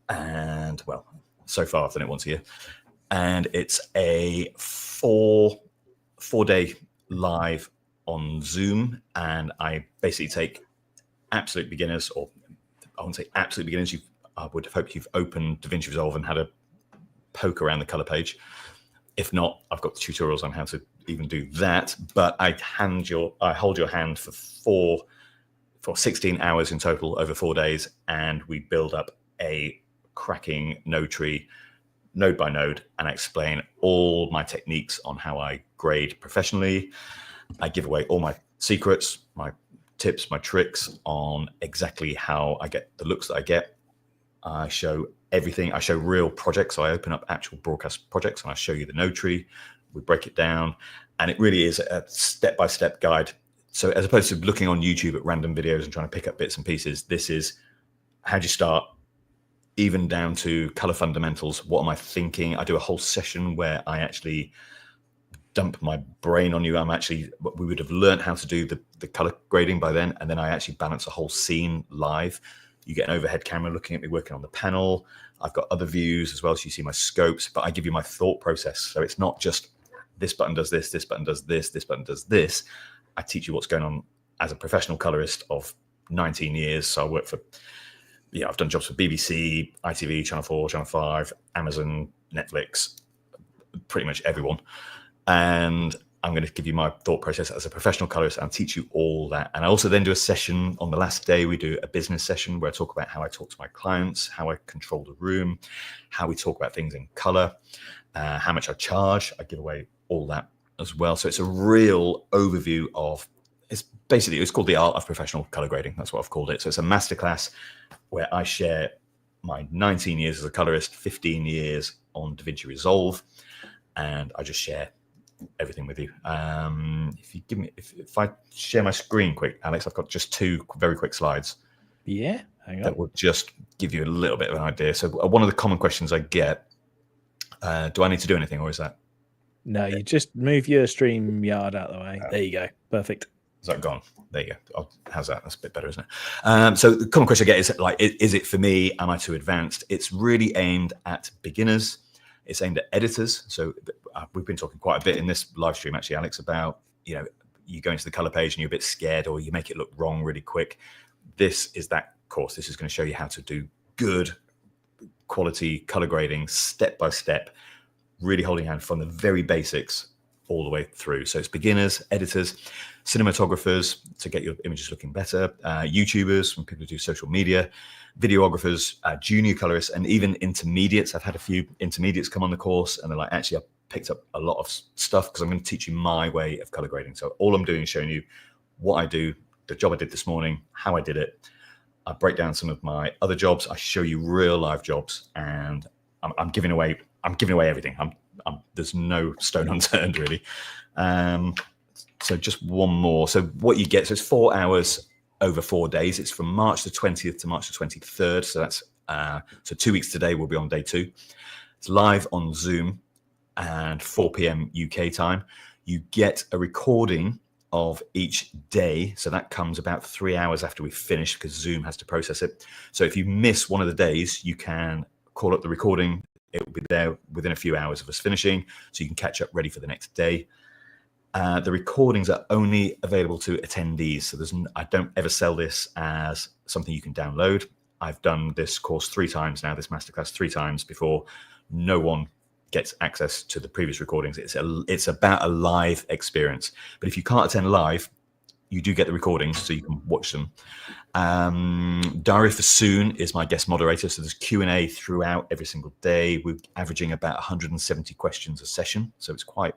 And well, so far I've done it once a year. And it's a four-day live on Zoom. And I basically take absolute beginners, or I wouldn't say absolute beginners. I would hope you've opened DaVinci Resolve and had a poke around the color page. If not, I've got tutorials on how to even do that. But I hold your hand for 16 hours in total over 4 days, and we build up a cracking node tree, node by node, and I explain all my techniques on how I grade professionally. I give away all my secrets, my tips, my tricks on exactly how I get the looks that I get. I show everything. I show real projects. So I open up actual broadcast projects and I show you the node tree. We break it down, and it really is a step-by-step guide. So as opposed to looking on YouTube at random videos and trying to pick up bits and pieces, this is how do you start, even down to color fundamentals. What am I thinking? I do a whole session where I actually dump my brain on you. We would have learned how to do the color grading by then. And then I actually balance a whole scene live. You get an overhead camera looking at me working on the panel. I've got other views as well. So you see my scopes, but I give you my thought process. So it's not just this button does this button does this button does this. I teach you what's going on as a professional colorist of 19 years. So I work for, I've done jobs for BBC, ITV, Channel 4, Channel 5, Amazon, Netflix, pretty much everyone. And I'm going to give you my thought process as a professional colorist and teach you all that. And I also then do a session on the last day. We do a business session where I talk about how I talk to my clients, how I control the room, how we talk about things in color, how much I charge. I give away all that as well. So it's a real overview of, it's called the art of professional color grading. That's what I've called it. So it's a masterclass where I share my 19 years as a colorist, 15 years on DaVinci Resolve, and I just share everything with you. If I share my screen quick, Alex, I've got just 2 very quick slides. Yeah, hang on. That will just give you a little bit of an idea. So one of the common questions I get, do I need to do anything, or is that? No, you just move your StreamYard out of the way. There you go. Perfect. Is that gone? There you go. How's that? That's a bit better, isn't it? So the common question I get is like, is it for me? Am I too advanced? It's really aimed at beginners. It's aimed at editors. So we've been talking quite a bit in this live stream, actually, Alex, about, you go into the color page and you're a bit scared, or you make it look wrong really quick. This is that course. This is going to show you how to do good quality color grading, step by step, really holding hand from the very basics all the way through. So it's beginners, editors, cinematographers to get your images looking better, YouTubers, and people who do social media, videographers, junior colorists, and even intermediates. I've had a few intermediates come on the course, and they're like, actually, I picked up a lot of stuff because I'm going to teach you my way of color grading. So all I'm doing is showing you what I do, the job I did this morning, how I did it. I break down some of my other jobs. I show you real life jobs, and I'm giving away everything. There's no stone unturned, really. So just one more. So what you get, so it's 4 hours over 4 days. It's from March the 20th to March the 23rd. So that's so 2 weeks today. We'll be on day 2. It's live on Zoom and 4 p.m. UK time. You get a recording of each day. So that comes about 3 hours after we finish because Zoom has to process it. So if you miss one of the days, you can call up the recording. It will be there within a few hours of us finishing, so you can catch up ready for the next day. The recordings are only available to attendees. So I don't ever sell this as something you can download. I've done this course 3 times now, this masterclass 3 times before. No one gets access to the previous recordings. It's about a live experience. But if you can't attend live, you do get the recordings, so you can watch them. Diary for Soon is my guest moderator, so there's Q&A throughout every single day. We're averaging about 170 questions a session, so it's quite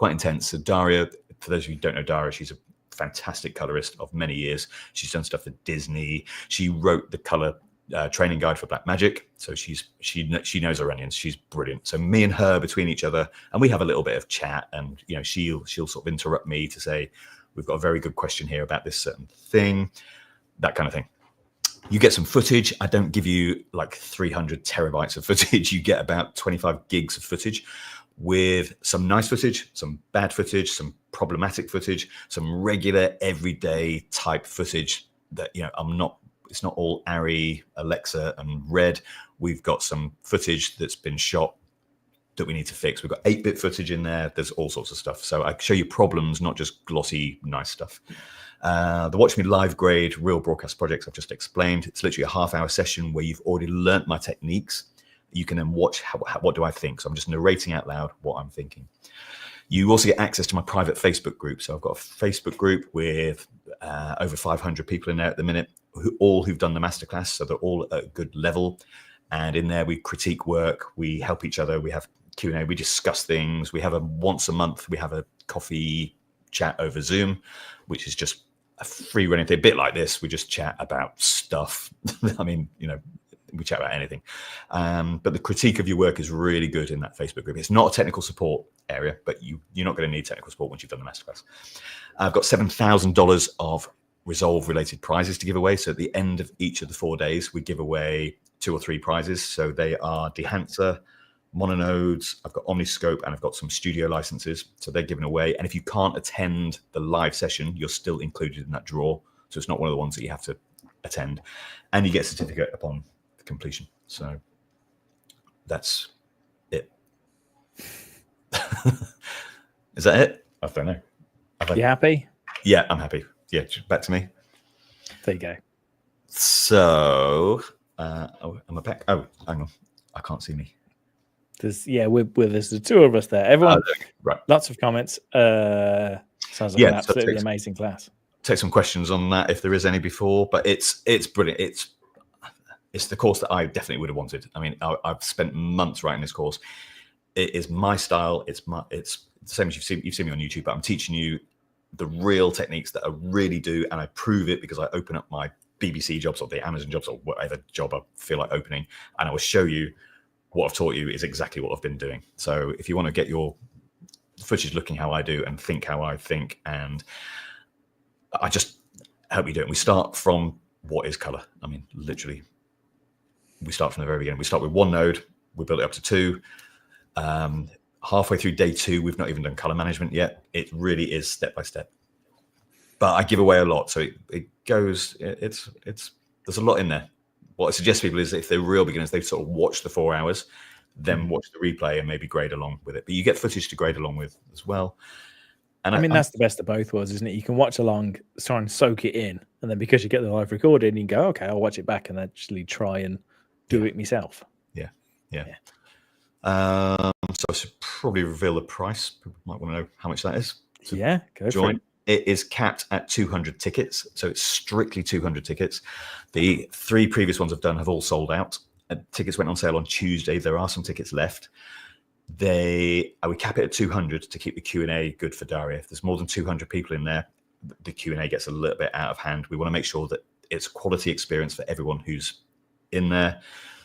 intense. So Daria, for those of you who don't know Daria, she's a fantastic colorist of many years. She's done stuff for Disney. She wrote the color training guide for Blackmagic, so she knows her onions. She's brilliant. So me and her between each other, and we have a little bit of chat, and she'll sort of interrupt me to say, we've got a very good question here about this certain thing, that kind of thing. You get some footage. I don't give you like 300 terabytes of footage. You get about 25 gigs of footage with some nice footage, some bad footage, some problematic footage, some regular everyday type footage that, it's not all Ari, Alexa, and Red. We've got some footage that's been shot that we need to fix. We've got 8-bit footage in there. There's all sorts of stuff. So I show you problems, not just glossy, nice stuff. The Watch Me Live Grade real broadcast projects I've just explained. It's literally a half-hour session where you've already learnt my techniques. You can then watch what do I think. So I'm just narrating out loud what I'm thinking. You also get access to my private Facebook group. So I've got a Facebook group with over 500 people in there at the minute, who've done the masterclass. So they're all at a good level. And in there, we critique work. We help each other. We have Q&A. We discuss things. We have once a month, we have a coffee chat over Zoom, which is just a free running thing, a bit like this. We just chat about stuff. I mean, we chat about anything. But the critique of your work is really good in that Facebook group. It's not a technical support area, but you're not going to need technical support once you've done the masterclass. I've got $7,000 of Resolve related prizes to give away. So at the end of each of the 4 days, we give away 2 or 3 prizes. So they are Dehancer, mononodes, I've got Omniscope, and I've got some studio licenses. So they're given away. And if you can't attend the live session, you're still included in that draw. So it's not one of the ones that you have to attend. And you get a certificate upon completion. So that's it. Is that it? I don't know. You happy? Yeah, I'm happy. Yeah, back to me. There you go. So, am I back? Oh, hang on. I can't see me. There's the 2 of us there. Everyone, right. Lots of comments. Sounds like an absolutely amazing class. Take some questions on that if there is any before, but it's brilliant. It's the course that I definitely would have wanted. I mean, I've spent months writing this course. It is my style. It's the same as you've seen me on YouTube, but I'm teaching you the real techniques that I really do, and I prove it because I open up my BBC jobs or the Amazon jobs or whatever job I feel like opening, and I will show you what I've taught you is exactly what I've been doing. So if you want to get your footage looking how I do and think how I think, and I just help you do it. And we start from what is color. I mean, literally, we start from the very beginning. We start with 1 node, we build it up to 2. Halfway through day 2, we've not even done color management yet. It really is step by step. But I give away a lot, so it goes. There's a lot in there. What I suggest to people is if they're real beginners, they sort of watch the 4 hours, then watch the replay and maybe grade along with it. But you get footage to grade along with as well. And I mean, that's the best of both worlds, isn't it? You can watch along, try and soak it in, and then because you get the live recording, you can go, okay, I'll watch it back and actually try and do it myself. Yeah. So I should probably reveal the price. People might want to know how much that is. So Yeah, go for it. It is capped at 200 tickets. So it's strictly 200 tickets. The 3 previous ones I've done have all sold out. Tickets went on sale on Tuesday. There are some tickets left. I would cap it at 200 to keep the Q&A good for Daria. If there's more than 200 people in there, the Q&A gets a little bit out of hand. We want to make sure that it's a quality experience for everyone who's in there.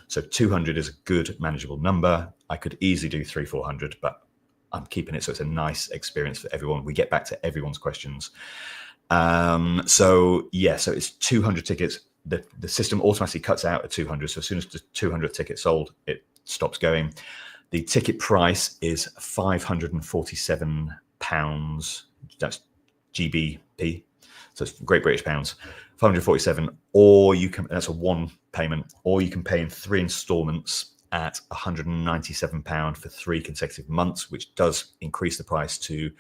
So 200 is a good, manageable number. I could easily do 300-400, but I'm keeping it so it's a nice experience for everyone. We get back to everyone's questions. So it's 200 tickets. The system automatically cuts out at 200. So as soon as the 200 tickets sold, it stops going. The ticket price is £547. That's GBP. So it's Great British pounds. 547, or you can, that's a one payment, or you can pay in 3 installments at £197 for 3 consecutive months, which does increase the price to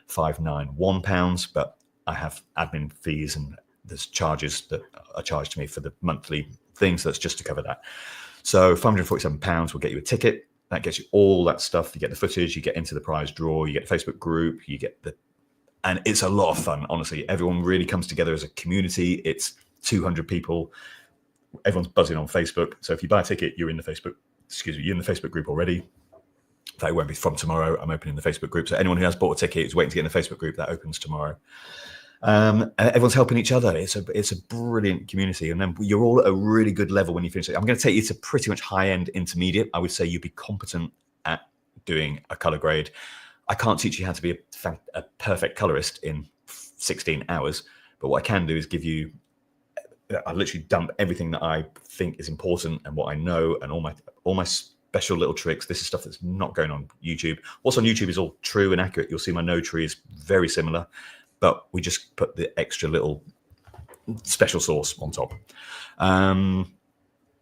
£591. But I have admin fees and there's charges that are charged to me for the monthly things. So that's just to cover that. So £547 will get you a ticket. That gets you all that stuff. You get the footage, you get into the prize draw, you get the Facebook group, you get and it's a lot of fun, honestly. Everyone really comes together as a community. It's 200 people. Everyone's buzzing on Facebook. So if you buy a ticket, you're in the Facebook group already. In fact, it won't be from tomorrow. I'm opening the Facebook group. So anyone who has bought a ticket is waiting to get in the Facebook group. That opens tomorrow. Everyone's helping each other. It's a brilliant community. And then you're all at a really good level when you finish it. I'm going to take you to pretty much high-end intermediate. I would say you'd be competent at doing a color grade. I can't teach you how to be a perfect colorist in 16 hours, but what I can do is I literally dump everything that I think is important and what I know and all my special little tricks. This is stuff that's not going on YouTube. What's on YouTube is all true and accurate. You'll see my no tree is very similar, but we just put the extra little special sauce on top.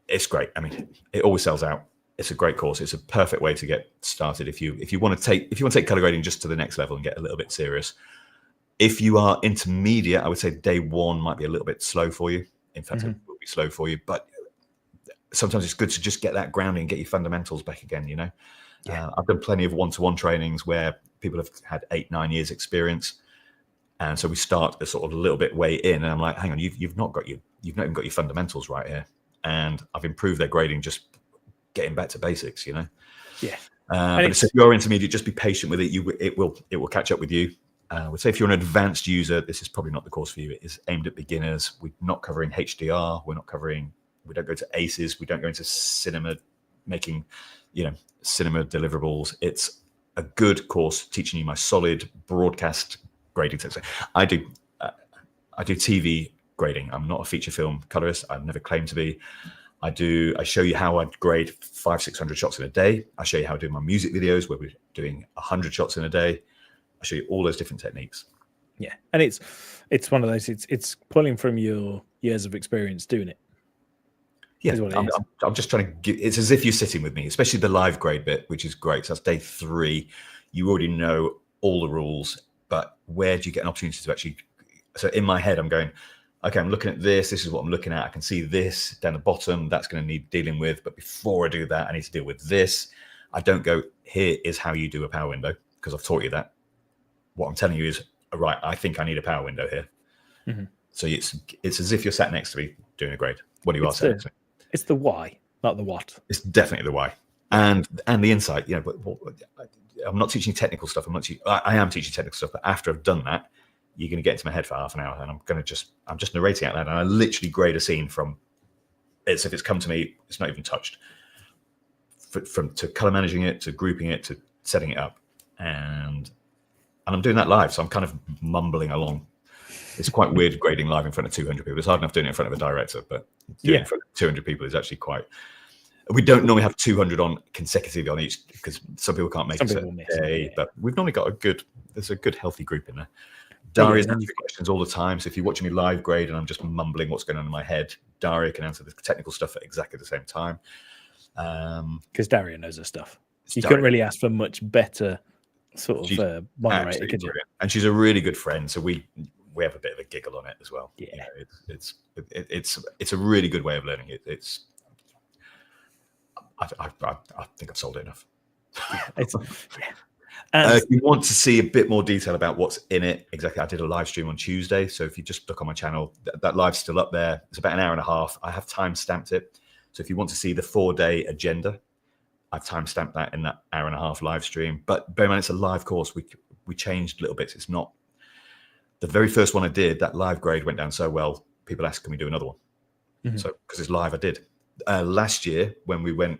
It's great. I mean, it always sells out. It's a great course. It's a perfect way to get started if you want to take color grading just to the next level and get a little bit serious. If you are intermediate, I would say day 1 might be a little bit slow for you. In fact, it will be slow for you, but sometimes it's good to just get that grounding, get your fundamentals back again, you know. Yeah. I've done plenty of one-to-one trainings where people have had 8-9 years experience. And so we start a sort of a little bit way in and I'm like, hang on, you've not even got your fundamentals right here. And I've improved their grading just getting back to basics, you know. Yeah. But if you're intermediate, just be patient with it. It will catch up with you. I would say if you're an advanced user, this is probably not the course for you. It is aimed at beginners. We're not covering HDR. We don't go to ACEs. We don't go into cinema making, cinema deliverables. It's a good course teaching you my solid broadcast grading techniques. I do TV grading. I'm not a feature film colorist. I've never claimed to be. I show you how I grade 500-600 shots in a day. I show you how I do my music videos where we're doing 100 shots in a day. I show you all those different techniques. Yeah, and it's one of those. It's pulling from your years of experience doing it. Yeah, I'm just trying to it's as if you're sitting with me, especially the live grade bit, which is great. So that's day 3. You already know all the rules, but where do you get an opportunity to actually? So in my head, I'm going, okay, I'm looking at this. This is what I'm looking at. I can see this down the bottom. That's going to need dealing with. But before I do that, I need to deal with this. I don't go, here is how you do a power window, because I've taught you that. What I'm telling you is, right, I think I need a power window here. Mm-hmm. So it's as if you're sat next to me doing a grade. What do you are saying to me? It's the why, not the what. It's definitely the why. And the insight, but I'm not teaching technical stuff. I am teaching technical stuff, but after I've done that, you're going to get into my head for half an hour and I'm just narrating out loud. And I literally grade a scene from, it's if it's come to me, it's not even touched. From to color managing it, to grouping it, to setting it up. And I'm doing that live. So I'm kind of mumbling along. It's quite weird grading live in front of 200 people. It's hard enough doing it in front of a director, but doing it in front of 200 people is actually quite, we don't normally have 200 on consecutively on each, because some people can't make it a day, but we've normally got there's a good healthy group in there. Daria answers questions all the time. So if you're watching me live grade and I'm just mumbling what's going on in my head, Daria can answer the technical stuff at exactly the same time. Because Daria knows her stuff. You couldn't really ask for much better sort of moderator, could you? And she's a really good friend. So we have a bit of a giggle on it as well. Yeah, it's a really good way of learning it. I think I've sold it enough. It's And if you want to see a bit more detail about what's in it, exactly, I did a live stream on Tuesday. So if you just look on my channel, that live's still up there. It's about an hour and a half. I have time stamped it. So if you want to see the 4-day agenda, I've time stamped that in that hour and a half live stream. But bear in mind, it's a live course. We changed little bits. It's not the very first one I did. That live grade went down so well. People asked, can we do another one? Mm-hmm. So because it's live, I did. Last year when we went,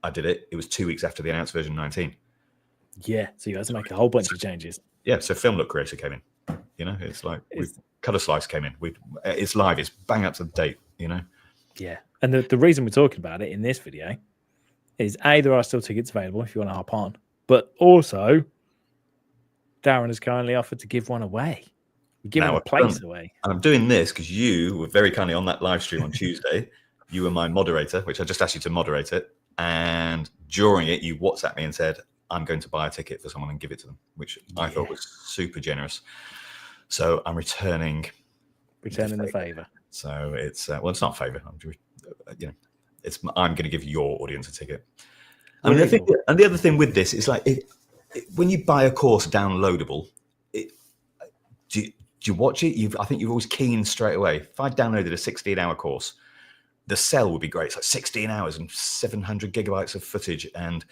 I did it. It was 2 weeks after the announced version 19. Yeah, so you had to make a whole bunch of changes. Yeah, so Film Look Creator came in. You know, it's like Color Slice came in. It's live. It's bang up to the date. You know. Yeah, and the reason we're talking about it in this video is there are still tickets available if you want to hop on, but also Darren has kindly offered to give one away. We're giving a place away. And I'm doing this because you were very kindly on that live stream on Tuesday. You were my moderator, which I just asked you to moderate it, and during it, you WhatsApped me and said, I'm going to buy a ticket for someone and give it to them, which I thought was super generous. So I'm returning the favor. So it's well, it's not a favor. You know, I'm going to give your audience a ticket. I mean, the other thing with this is like when you buy a course downloadable, do you watch it? I think you're always keen straight away. If I downloaded a 16-hour course, the sell would be great. It's like 16 hours and 700 gigabytes of footage and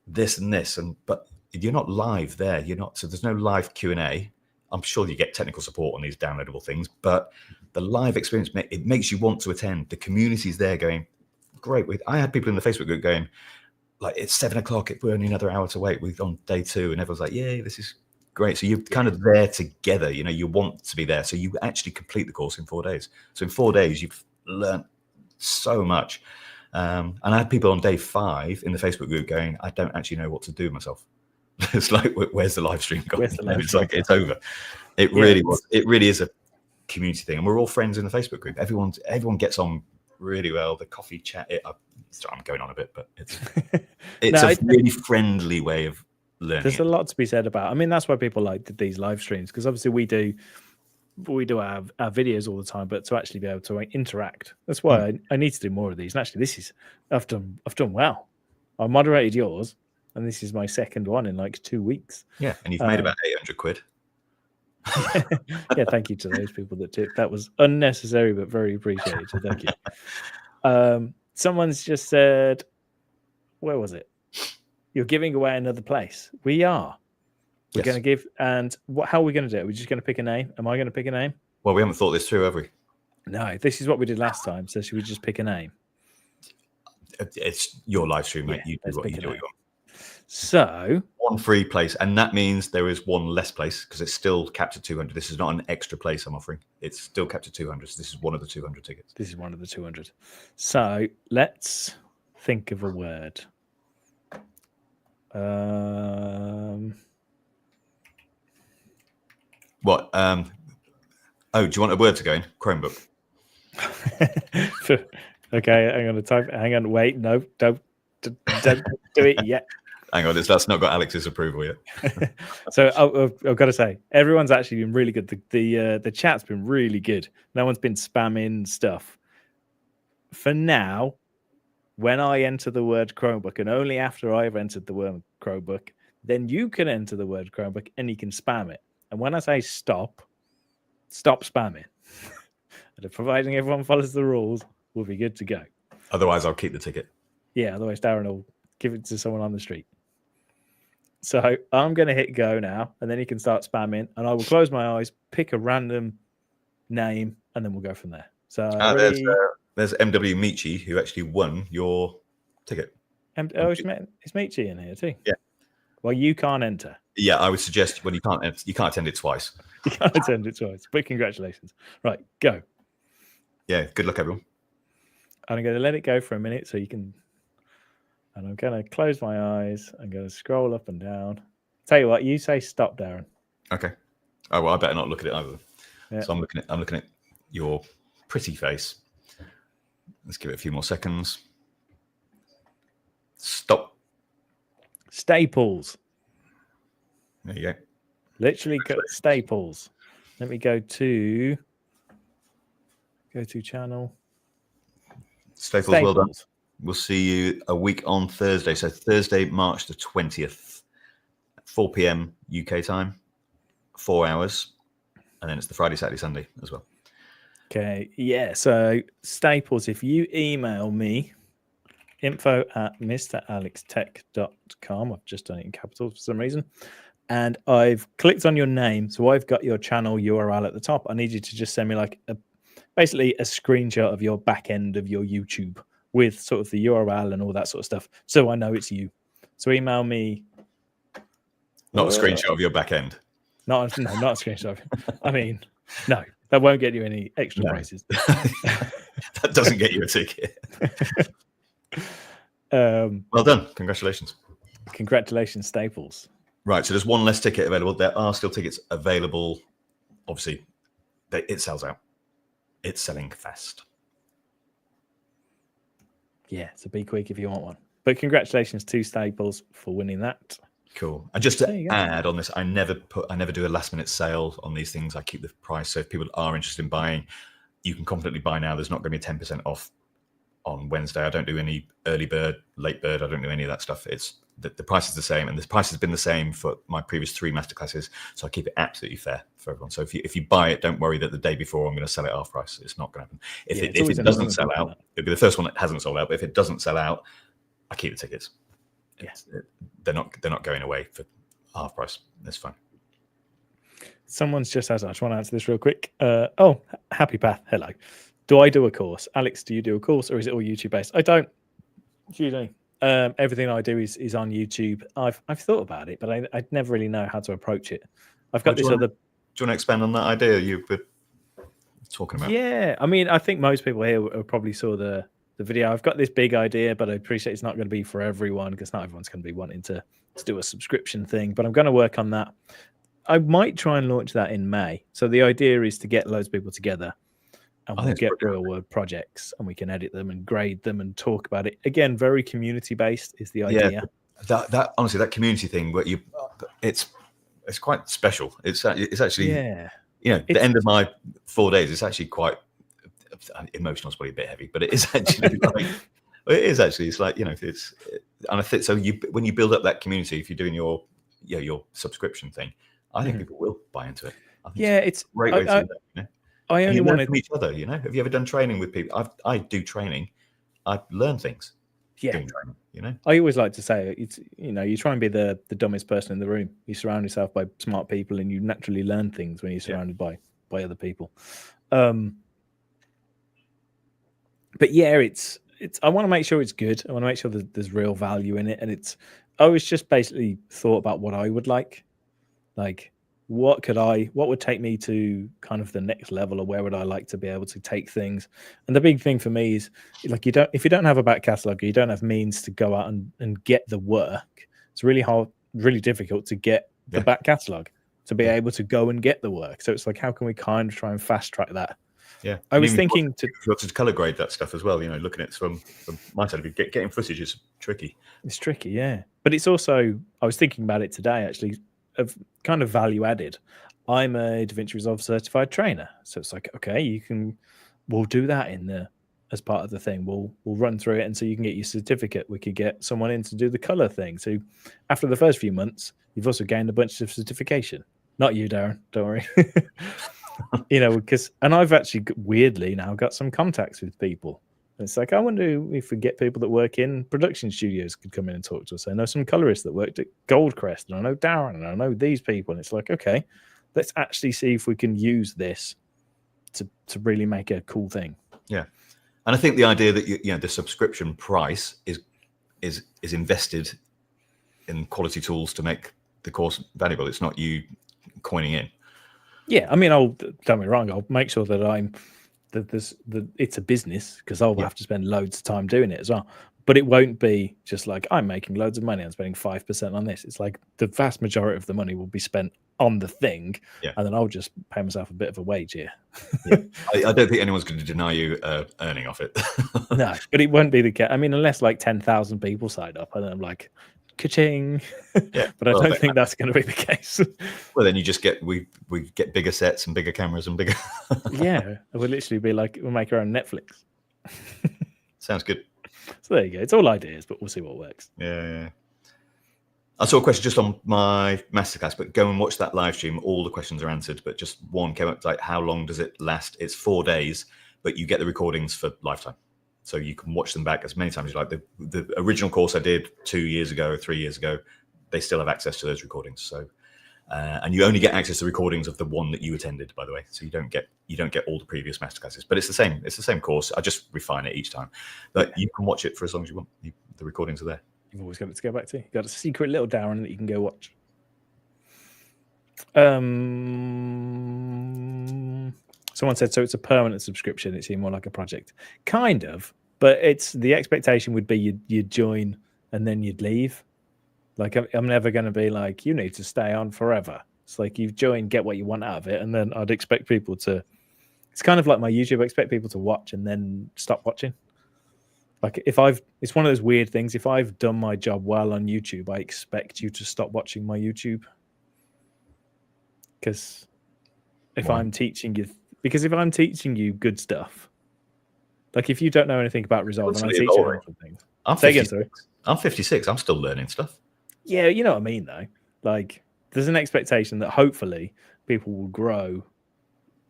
this and this, but you're not live there. You're not, so there's no live Q&A. I'm sure you get technical support on these downloadable things, but the live experience, it makes you want to attend. The community's there going, great. I had people in the Facebook group going, like, it's 7 o'clock. We're only another hour to wait. We're on day 2, and everyone's like, yay, this is great. So you're kind of there together. You know, you want to be there. So you actually complete the course in 4 days. So in 4 days, you've learned so much. And I had people on day 5 in the Facebook group going, I don't actually know what to do myself. It's like, where's the live stream gone? It's like, it's over. It really was. It really is a community thing. And we're all friends in the Facebook group. Everyone gets on really well. The coffee chat. I'm going on a bit, but it's a really friendly way of learning. There's a lot to be said about. I mean, that's why people like these live streams, because obviously we do our videos all the time, but to actually be able to interact, that's why I need to do more of these. And actually, I've done well. I moderated yours, and this is my second one in like 2 weeks. Yeah, and you've made about 800 quid. Yeah, thank you to those people that tipped. That was unnecessary, but very appreciated. So thank you. Someone's just said, where was it? You're giving away another place. We are. We're going to give, and how are we going to do it? We're just going to pick a name. Am I going to pick a name? Well, we haven't thought this through, have we? No, this is what we did last time. So should we just pick a name? It's your live stream, mate. Yeah, you do what you want. So one free place, and that means there is one less place because it's still capped at 200. This is not an extra place I'm offering. It's still capped at 200. So this is one of the 200 tickets. This is one of the 200. So let's think of a word. What? Do you want a word to go in? Chromebook. Okay, I'm going to type. Hang on, wait, no, don't do it yet. Hang on, that's not got Alex's approval yet. So I've got to say, everyone's actually been really good. The chat's been really good. No one's been spamming stuff. For now, when I enter the word Chromebook, and only after I've entered the word Chromebook, then you can enter the word Chromebook and you can spam it. And when I say stop spamming. And providing everyone follows the rules, we'll be good to go. Otherwise, I'll keep the ticket. Yeah, otherwise Darren will give it to someone on the street. So I'm going to hit go now, and then you can start spamming, and I will close my eyes, pick a random name, and then we'll go from there. So there's MW Michi, who actually won your ticket. Is Michi in here too? Yeah. Well, you can't enter. Yeah, I would suggest you can't attend it twice. You can't attend it twice, but congratulations. Right, go. Yeah, good luck, everyone. I'm going to let it go for a minute so you can... And I'm going to close my eyes. I'm going to scroll up and down. Tell you what, you say stop, Darren. Okay. Oh, well, I better not look at it either. Yeah. So I'm looking at your pretty face. Let's give it a few more seconds. Stop. Staples. There you go. Literally Staples. Let me go to channel. Staples, well done. We'll see you a week on Thursday. So Thursday, March the 20th, 4 p.m. UK time, 4 hours. And then it's the Friday, Saturday, Sunday as well. Okay. Yeah. So Staples, if you email me, info@MrAlexTech.com. I've just done it in capitals for some reason. And I've clicked on your name. So I've got your channel URL at the top. I need you to just send me like basically a screenshot of your back end of your YouTube with sort of the URL and all that sort of stuff. So I know it's you. So email me. Not a screenshot of your back end. Not a screenshot. I mean, no, that won't get you any extra prices. That doesn't get you a ticket. Well done. Congratulations. Congratulations, Staples. Right. So there's one less ticket available. There are still tickets available. Obviously, it sells out. It's selling fast. Yeah, so be quick if you want one. But congratulations to Staples for winning that. Cool. And just to add on this, I never do a last minute sale on these things. I keep the price. So if people are interested in buying, you can confidently buy now. There's not going to be 10% off on Wednesday. I don't do any early bird, late bird. I don't do any of that stuff. It's the price is the same, and the price has been the same for my previous 3 masterclasses. So I keep it absolutely fair for everyone. So if you buy it, don't worry that the day before I'm going to sell it half price. It's not going to happen. If it doesn't sell out, it'll be the first one that hasn't sold out. But if it doesn't sell out, I keep the tickets. Yes, they're not going away for half price. That's fine. Someone's just asked. I just want to answer this real quick. Happy Path. Hello. Do I do a course? Alex, do you do a course, or is it all YouTube based? I don't. Usually, everything I do is on YouTube. I've thought about it, but I never really know how to approach it. I've got this other. Do you want to expand on that idea you were talking about? Yeah, I mean, I think most people here probably saw the video. I've got this big idea, but I appreciate it's not going to be for everyone because not everyone's going to be wanting to do a subscription thing. But I'm going to work on that. I might try and launch that in May. So the idea is to get loads of people together and we'll get real world projects and we can edit them and grade them and talk about it. Again, very community based is the idea. Yeah, that honestly, that community thing where it's quite special. It's actually, the end of my 4 days, it's actually quite emotional. Is probably a bit heavy, but it is actually it's like, it's, and I think so. When you build up that community, if you're doing your subscription thing, I think people will buy into it. I think it's a great way to do that. I only want from each other. Have you ever done training with people? I do training. I learn things. Doing training, I always like to say it's you try and be the dumbest person in the room. You surround yourself by smart people, and you naturally learn things when you're surrounded by other people. But yeah, it's. I want to make sure it's good. I want to make sure that there's real value in it, and I was just basically thought about what I would like what would take me to kind of the next level, or where would I like to be able to take things. And the big thing for me is if you don't have a back catalog, you don't have means to go out and get the work. It's really hard, really difficult to get the back catalog to be able to go and get the work. So it's like, how can we kind of try and fast track that? Yeah, I was thinking to color grade that stuff as well. Looking at it from my side of it, getting footage is tricky. It's tricky, yeah. But it's also, I was thinking about it today actually, of kind of value added. I'm a DaVinci Resolve certified trainer, so it's like, okay, we'll do that as part of the thing. We'll run through it, and so you can get your certificate. We could get someone in to do the color thing. So after the first few months, you've also gained a bunch of certification. Not you, Darren. Don't worry. And I've actually weirdly now got some contacts with people. It's like, I wonder if we get people that work in production studios could come in and talk to us. I know some colorists that worked at Goldcrest, and I know Darren, and I know these people. And it's like, okay, let's actually see if we can use this to really make a cool thing. Yeah, and I think the idea that the subscription price is invested in quality tools to make the course valuable. It's not you coining in. Yeah, I mean, don't me wrong. I'll make sure that it's a business, because I'll have to spend loads of time doing it as well. But it won't be just like, I'm making loads of money, I'm spending 5% on this. It's like the vast majority of the money will be spent on the thing, and then I'll just pay myself a bit of a wage here. I don't think anyone's going to deny you earning off it. No, but it won't be the case. I mean, unless like 10,000 people sign up, and then I'm like, ka-ching. But I don't think that's going to be the case. Well, then you just we get bigger sets and bigger cameras and bigger. Yeah, it will literally be like, we'll make our own Netflix. Sounds good. So there you go. It's all ideas, but we'll see what works. Yeah. I saw a question just on my masterclass, but go and watch that live stream. All the questions are answered, but just one came up like, how long does it last? It's 4 days, but you get the recordings for lifetime. So you can watch them back as many times as you like. The original course I did 2 years ago, 3 years ago, they still have access to those recordings. So, and you only get access to recordings of the one that you attended, by the way. So you don't get all the previous masterclasses, but it's the same. It's the same course. I just refine it each time. But you can watch it for as long as you want. The recordings are there. You've always got it to go back to. You've got a secret little Darren that you can go watch. Someone said, so it's a permanent subscription. It seemed more like a project. Kind of, but it's the expectation would be you'd join and then you'd leave. Like, I'm never going to be like, you need to stay on forever. It's like you've joined, get what you want out of it. And then I'd expect people to, it's kind of like my YouTube. I expect people to watch and then stop watching. Like it's one of those weird things. If I've done my job well on YouTube, I expect you to stop watching my YouTube. Because if I'm teaching you good stuff, like if you don't know anything about Resolve and I teach you a lot of things. I'm 56. I'm still learning stuff. Yeah, you know what I mean, though. Like there's an expectation that hopefully people will grow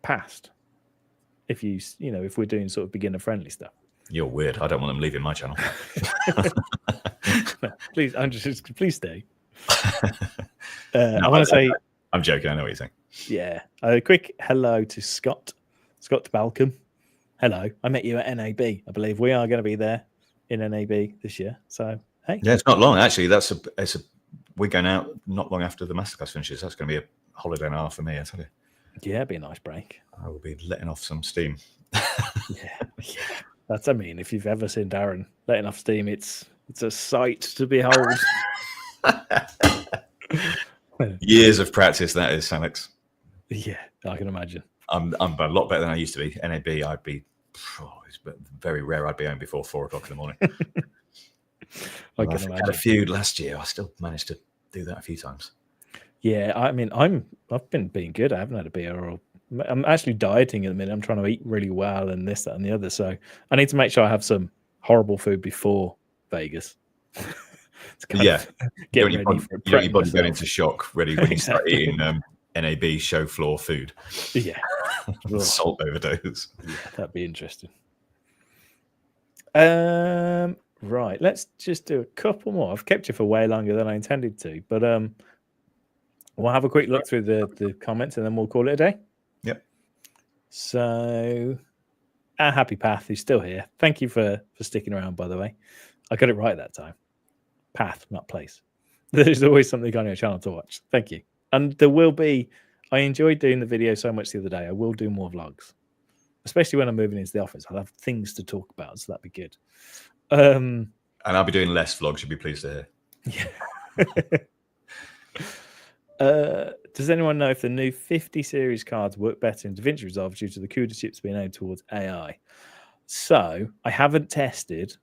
past if if we're doing sort of beginner friendly stuff. You're weird. I don't want them leaving my channel. Please, please stay. I want to say. I'm joking. I know what you're saying. Yeah. A quick hello to Scott Balcom. Hello. I met you at NAB. I believe we are going to be there in NAB this year. So hey. Yeah, it's not long actually. We're going out not long after the masterclass finishes. That's going to be a holiday and a half for me. I tell you. Yeah, it'd be a nice break. I will be letting off some steam. Yeah. That's, I mean, if you've ever seen Darren letting off steam, it's a sight to behold. Years of practice, that is, Alex. Yeah, I can imagine. I'm a lot better than I used to be. NAB, it's very rare I'd be home before 4 o'clock in the morning. I had a few last year. I still managed to do that a few times. Yeah, I mean, I've been being good. I haven't had a beer or I'm actually dieting at the minute. I'm trying to eat really well and this, that, and the other. So I need to make sure I have some horrible food before Vegas. Get your body going into shock ready when you start eating NAB show floor food. Yeah. Salt overdose. Yeah, that'd be interesting. Right, let's just do a couple more. I've kept you for way longer than I intended to, but we'll have a quick look through the comments and then we'll call it a day. Yep. So our Happy Path is still here. Thank you for sticking around, by the way. I got it right that time. Path, not place. There's always something on your channel to watch. Thank you. And there will be, I enjoyed doing the video so much the other day. I will do more vlogs, especially when I'm moving into the office. I'll have things to talk about, so that'd be good. And I'll be doing less vlogs, you'll be pleased to hear. Yeah. Does anyone know if the new 50 series cards work better in DaVinci Resolve due to the CUDA chips being aimed towards AI? So I haven't tested.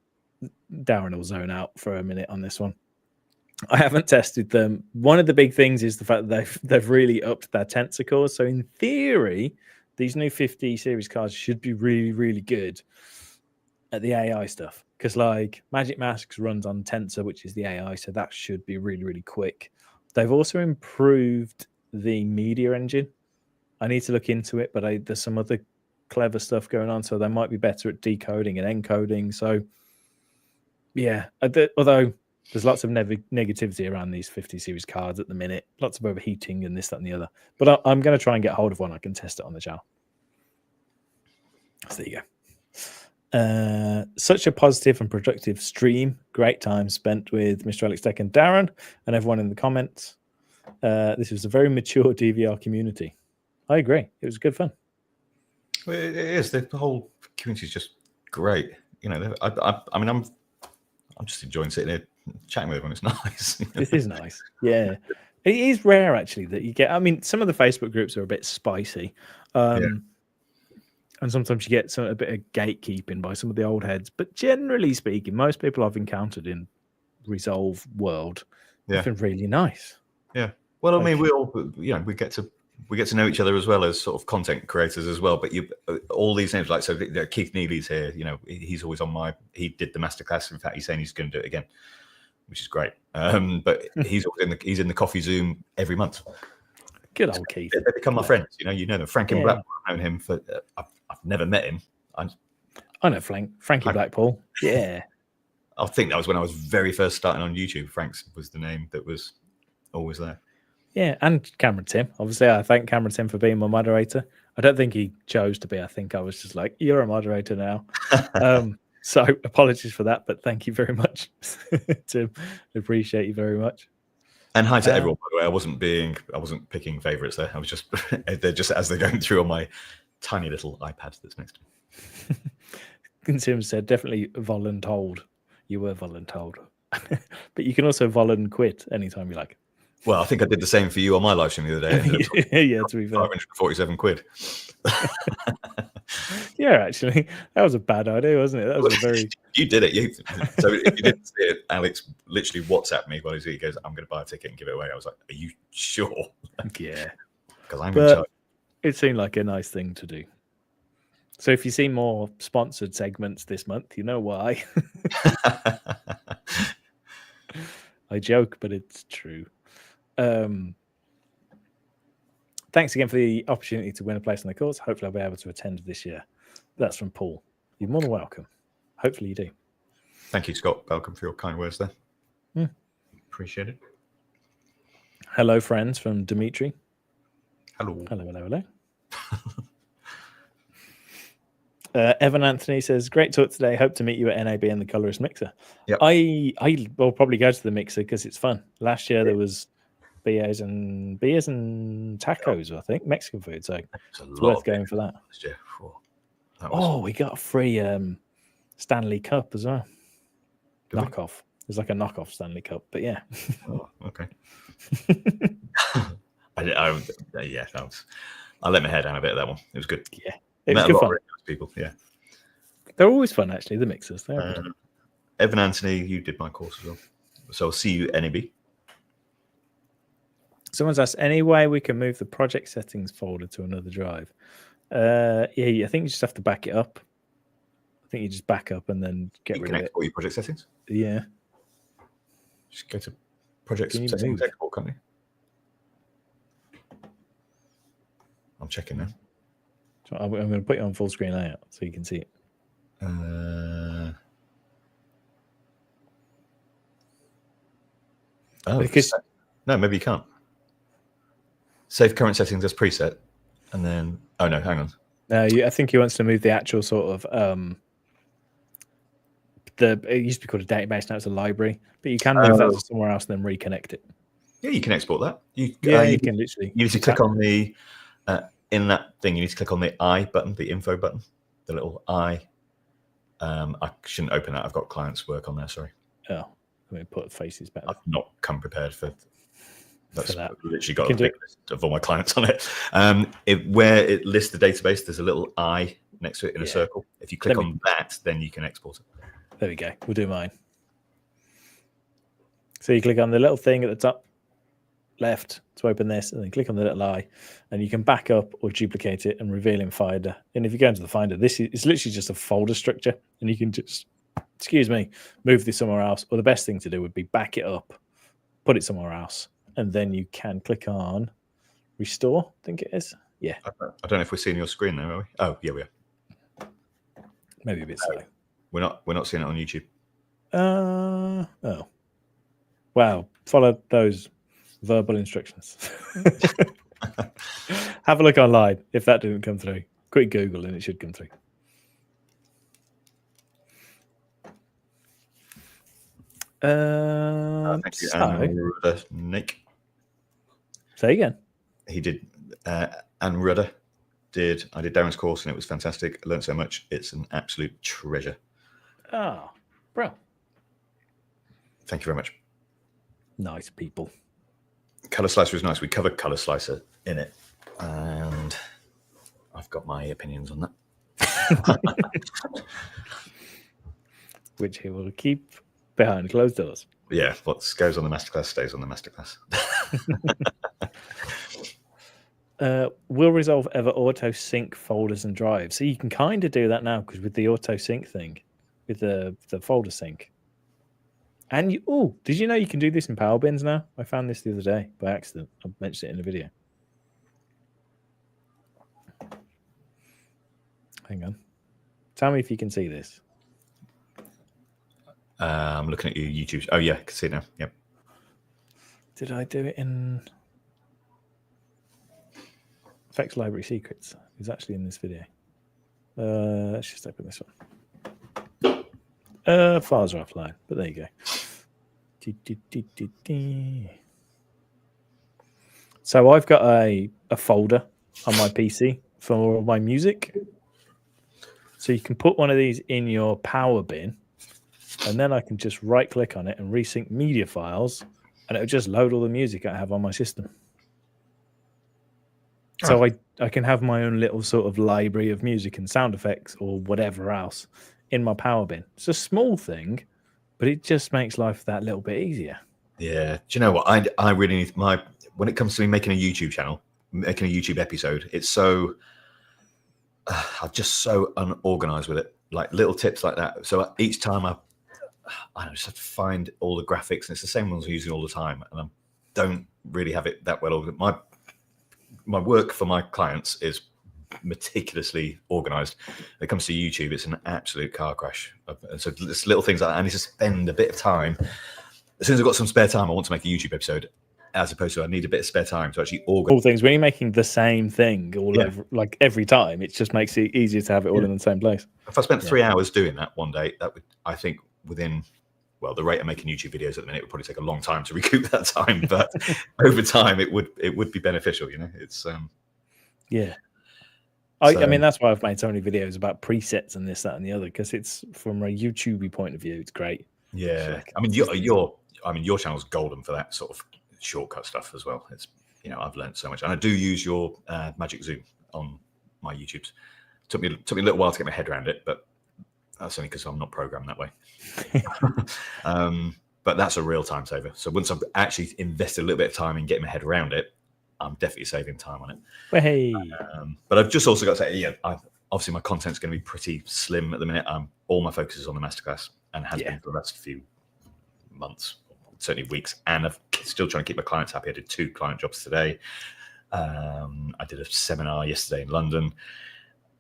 Darren will zone out for a minute on this one. I haven't tested them. One of the big things is the fact that they've really upped their tensor cores. So in theory, these new 50 series cards should be really, really good at the AI stuff. Because like Magic Masks runs on Tensor, which is the AI, so that should be really, really quick. They've also improved the media engine. I need to look into it, but there's some other clever stuff going on, so they might be better at decoding and encoding. So yeah, although there's lots of negativity around these 50 series cards at the minute, lots of overheating and this, that, and the other. But I'm going to try and get hold of one. I can test it on the channel. So there you go. Such a positive and productive stream. Great time spent with MrAlexTech and Darren and everyone in the comments. This was a very mature DVR community. I agree. It was good fun. Well, it is. The whole community is just great. You know, I mean, I'm just enjoying sitting here chatting with everyone. It's nice. This is nice. Yeah. It is rare, actually, that you get... I mean, some of the Facebook groups are a bit spicy. And sometimes you get a bit of gatekeeping by some of the old heads. But generally speaking, most people I've encountered in Resolve world have been really nice. Yeah. Well, I mean, we all, we get to we get to know each other as well as sort of content creators as well. But you, all these names, like, so Keith Neely's here, you know, he's always on he did the masterclass. In fact, he's saying he's going to do it again, which is great. But he's in the coffee Zoom every month. Good old Keith. They become my friends. You know them. Frank in Blackpool, I've known him for, I've never met him. I know Frankie Blackpool. Yeah. I think that was when I was very first starting on YouTube. Frank's was the name that was always there. Yeah, and Cameron Tim. Obviously, I thank Cameron Tim for being my moderator. I don't think he chose to be. I think I was just like, you're a moderator now. So apologies for that, but thank you very much, Tim. Appreciate you very much. And hi to everyone, by the way. I wasn't picking favorites there. I was just, they're just as they're going through on my tiny little iPad that's next to me. Tim said, definitely voluntold. You were voluntold. But you can also quit anytime you like. Well, I think I did the same for you on my live stream the other day. Yeah, to be fair. 547 quid. Yeah, actually, that was a bad idea, wasn't it? That was a very. You did it. So if you didn't see it, Alex literally WhatsApped me while he goes, "I'm going to buy a ticket and give it away." I was like, "Are you sure?" Yeah, because I'm in charge. It seemed like a nice thing to do. So if you see more sponsored segments this month, you know why. I joke, but it's true. Thanks again for the opportunity to win a place on the course. Hopefully I'll be able to attend this year. That's from Paul. You're more than welcome. Hopefully you do. Thank you, Scott. Welcome for your kind words there. Appreciate it. Hello, friends, from Dimitri. Hello. Evan Anthony says, great talk today. Hope to meet you at NAB and the Colorist Mixer. Yep. I will probably go to the Mixer because it's fun. Last year there was beers and tacos, I think, Mexican food. So it's worth going for that. We got a free Stanley Cup as well. Knockoff. There's like a knockoff Stanley Cup, but yeah. Oh, okay. I let my hair down a bit at that one. It was good. Yeah, it was good fun. People, yeah. They're always fun, actually, the Mixers. Evan Anthony, you did my course as well. So I'll see you, NAB. Someone's asked, any way we can move the project settings folder to another drive? Yeah, I think you just have to back it up. I think you just back up and then get rid of it. Export your project settings? Yeah. Just go to project settings, export, can't you? I'm checking now. I'm going to put you on full screen layout so you can see it. No, maybe you can't. Save current settings as preset, and then hang on. I think he wants to move the actual sort of it used to be called a database, now it's a library, but you can move that to somewhere else and then reconnect it. Yeah, you can export that. You can literally. You need to click on the in that thing. You need to click on the I button, the info button, the little I. I shouldn't open that. I've got clients' work on there. Sorry. Oh, let me put faces back. I've not come prepared for. That's that. Literally got a big list of all my clients on it. Where it lists the database, there's a little I next to it in a circle. If you click on that, then you can export it. There we go. We'll do mine. So you click on the little thing at the top left to open this, and then click on the little I, and you can back up or duplicate it and reveal in Finder. And if you go into the Finder, it's literally just a folder structure, and you can just, move this somewhere else. Or the best thing to do would be back it up, put it somewhere else, and then you can click on restore, I think it is. Yeah. I don't know if we're seeing your screen now, are we? Oh, yeah, we are. Maybe a bit slow. We're not seeing it on YouTube. Oh. Wow. Follow those verbal instructions. Have a look online if that didn't come through. Quick Google and it should come through. Thank you, Nick. Say again. He did. Anne Rudder did. I did Darren's course and it was fantastic. I learned so much. It's an absolute treasure. Oh, bro. Thank you very much. Nice people. Color Slicer is nice. We covered Color Slicer in it, and I've got my opinions on that. Which he will keep behind closed doors. Yeah, what goes on the masterclass stays on the masterclass. Will Resolve ever auto sync folders and drives? So you can kind of do that now because with the auto sync thing, with the folder sync. And did you know you can do this in Power Bins now? I found this the other day by accident. I mentioned it in a video. Hang on. Tell me if you can see this. I'm looking at your YouTube. Oh yeah, I can see it now. Yep. Did I do it in Effects Library Secrets? It's actually in this video. Let's just open this one. Files are offline, but there you go. So I've got a folder on my PC for my music. So you can put one of these in your Power Bin, and then I can just right click on it and resync media files, and it'll just load all the music I have on my system. So I can have my own little sort of library of music and sound effects or whatever else in my Power Bin. It's a small thing, but it just makes life that little bit easier. Yeah. Do you know what? I really need when it comes to me making a YouTube channel, making a YouTube episode, it's so I'm just so unorganized with it. Like little tips like that. So each time I just have to find all the graphics, and it's the same ones I'm using all the time, and I don't really have it that well organized. My work for my clients is meticulously organized. When it comes to YouTube, it's an absolute car crash. And so there's little things like that. I need to spend a bit of time. As soon as I've got some spare time, I want to make a YouTube episode, as opposed to I need a bit of spare time to actually organize. All things when you're making the same thing over, like every time, it just makes it easier to have it all in the same place. If I spent 3 hours doing that one day, that would, I think, within the rate of making YouTube videos at the minute, it would probably take a long time to recoup that time. But over time, it would be beneficial. You know, it's yeah. I mean, that's why I've made so many videos about presets and this, that, and the other, because it's from a YouTubey point of view, it's great. Yeah, I mean, your channel's golden for that sort of shortcut stuff as well. It's, you know, I've learned so much, and I do use your Magic Zoom on my YouTubes. Took me a little while to get my head around it, but that's only because I'm not programmed that way. But that's a real time saver. So once I've actually invested a little bit of time in getting my head around it, I'm definitely saving time on it. Well, hey. But I've just also got to say, obviously my content's going to be pretty slim at the minute. All my focus is on the masterclass, and has been for the last few months, certainly weeks. And I'm still trying to keep my clients happy. I did 2 client jobs today. I did a seminar yesterday in London.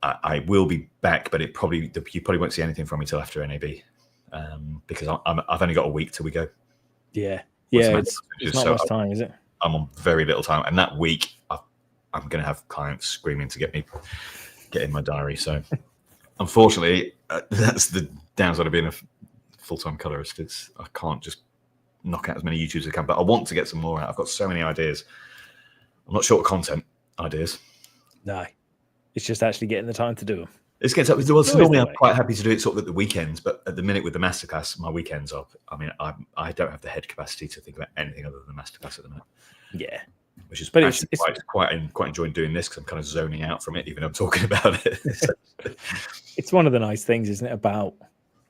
I will be back, but you probably won't see anything from me till after NAB, because I've only got a week till we go. Yeah, it's not much time, is it? I'm on very little time, and that week I'm going to have clients screaming to get in my diary. So, unfortunately, that's the downside of being a full-time colorist. I can't just knock out as many YouTubes as I can, but I want to get some more out. I've got so many ideas. I'm not short of content ideas. No. It's just actually getting the time to do them. It's getting tough. Well, normally I'm quite happy to do it sort of at the weekends, but at the minute with the masterclass, my weekends are. I mean, I don't have the head capacity to think about anything other than the masterclass at the minute. Yeah, which is it's quite enjoying doing this because I'm kind of zoning out from it, even though I'm talking about it. It's one of the nice things, isn't it, about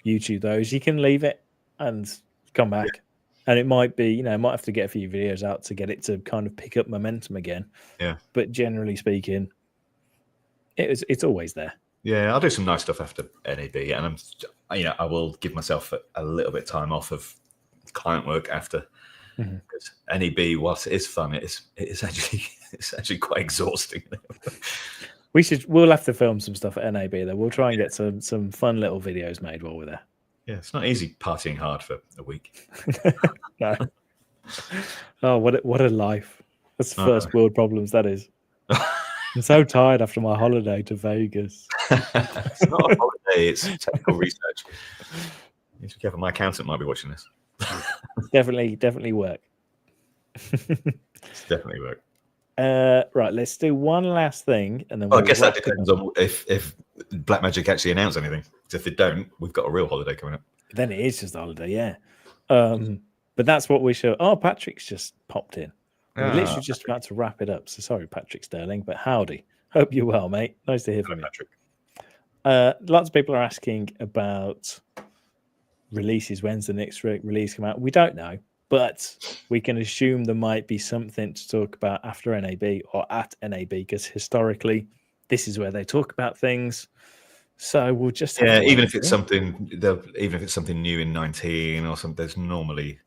YouTube though, is you can leave it and come back, and it might be, you know, might have to get a few videos out to get it to kind of pick up momentum again. Yeah, but generally speaking, it's always there. Yeah, I'll do some nice stuff after NAB, and I will give myself a little bit of time off of client work after, because NAB, whilst it is fun, it's actually quite exhausting. We'll have to film some stuff at NAB though. We'll try and get some fun little videos made while we're there. Yeah, it's not easy partying hard for a week. No. Oh, what a life! That's the first world problems. That is. I'm so tired after my holiday to Vegas. It's not a holiday, it's technical research. You need to be careful. My accountant might be watching this. Definitely work. It's definitely work. Right, let's do one last thing, and then I guess that depends on if Blackmagic actually announce anything. Because if they don't, we've got a real holiday coming up. Then it is just a holiday, yeah. But that's what we show. Oh, Patrick's just popped in. We're literally just about to wrap it up. So sorry, Patrick Sterling, but howdy. Hope you're well, mate. Nice to hear from you. Patrick. Lots of people are asking about releases. When's the next release come out? We don't know, but we can assume there might be something to talk about after NAB or at NAB, because historically this is where they talk about things. So we'll just have to even if it's something, even if it's something new in 19 or something, there's normally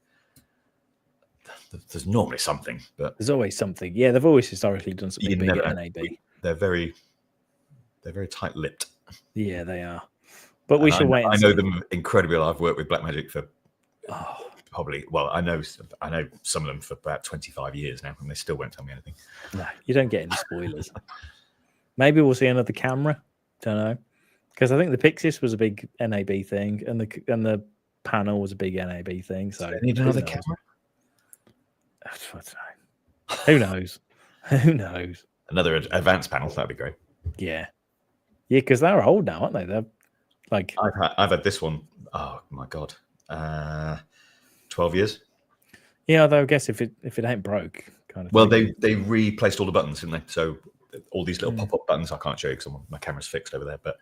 something, but there's always something. Yeah, they've always historically done something big at NAB. They're very tight-lipped. Yeah, they are. But we should wait and I see. know them incredibly well. I've worked with Blackmagic for probably, well, I know some of them for about 25 years now, and they still won't tell me anything. No, you don't get any spoilers. Maybe we'll see another camera. Don't know, because I think the Pixis was a big NAB thing, and the panel was a big NAB thing. So they need another camera. Who knows? Who knows? Another advanced panel, that'd be great. Yeah, because they're old now, aren't they? They're like, I've had this one. Oh my god, 12 years. Yeah, although I guess if it ain't broke, kind of. Well, they replaced all the buttons, didn't they? So all these little pop-up buttons, I can't show you because my camera's fixed over there, but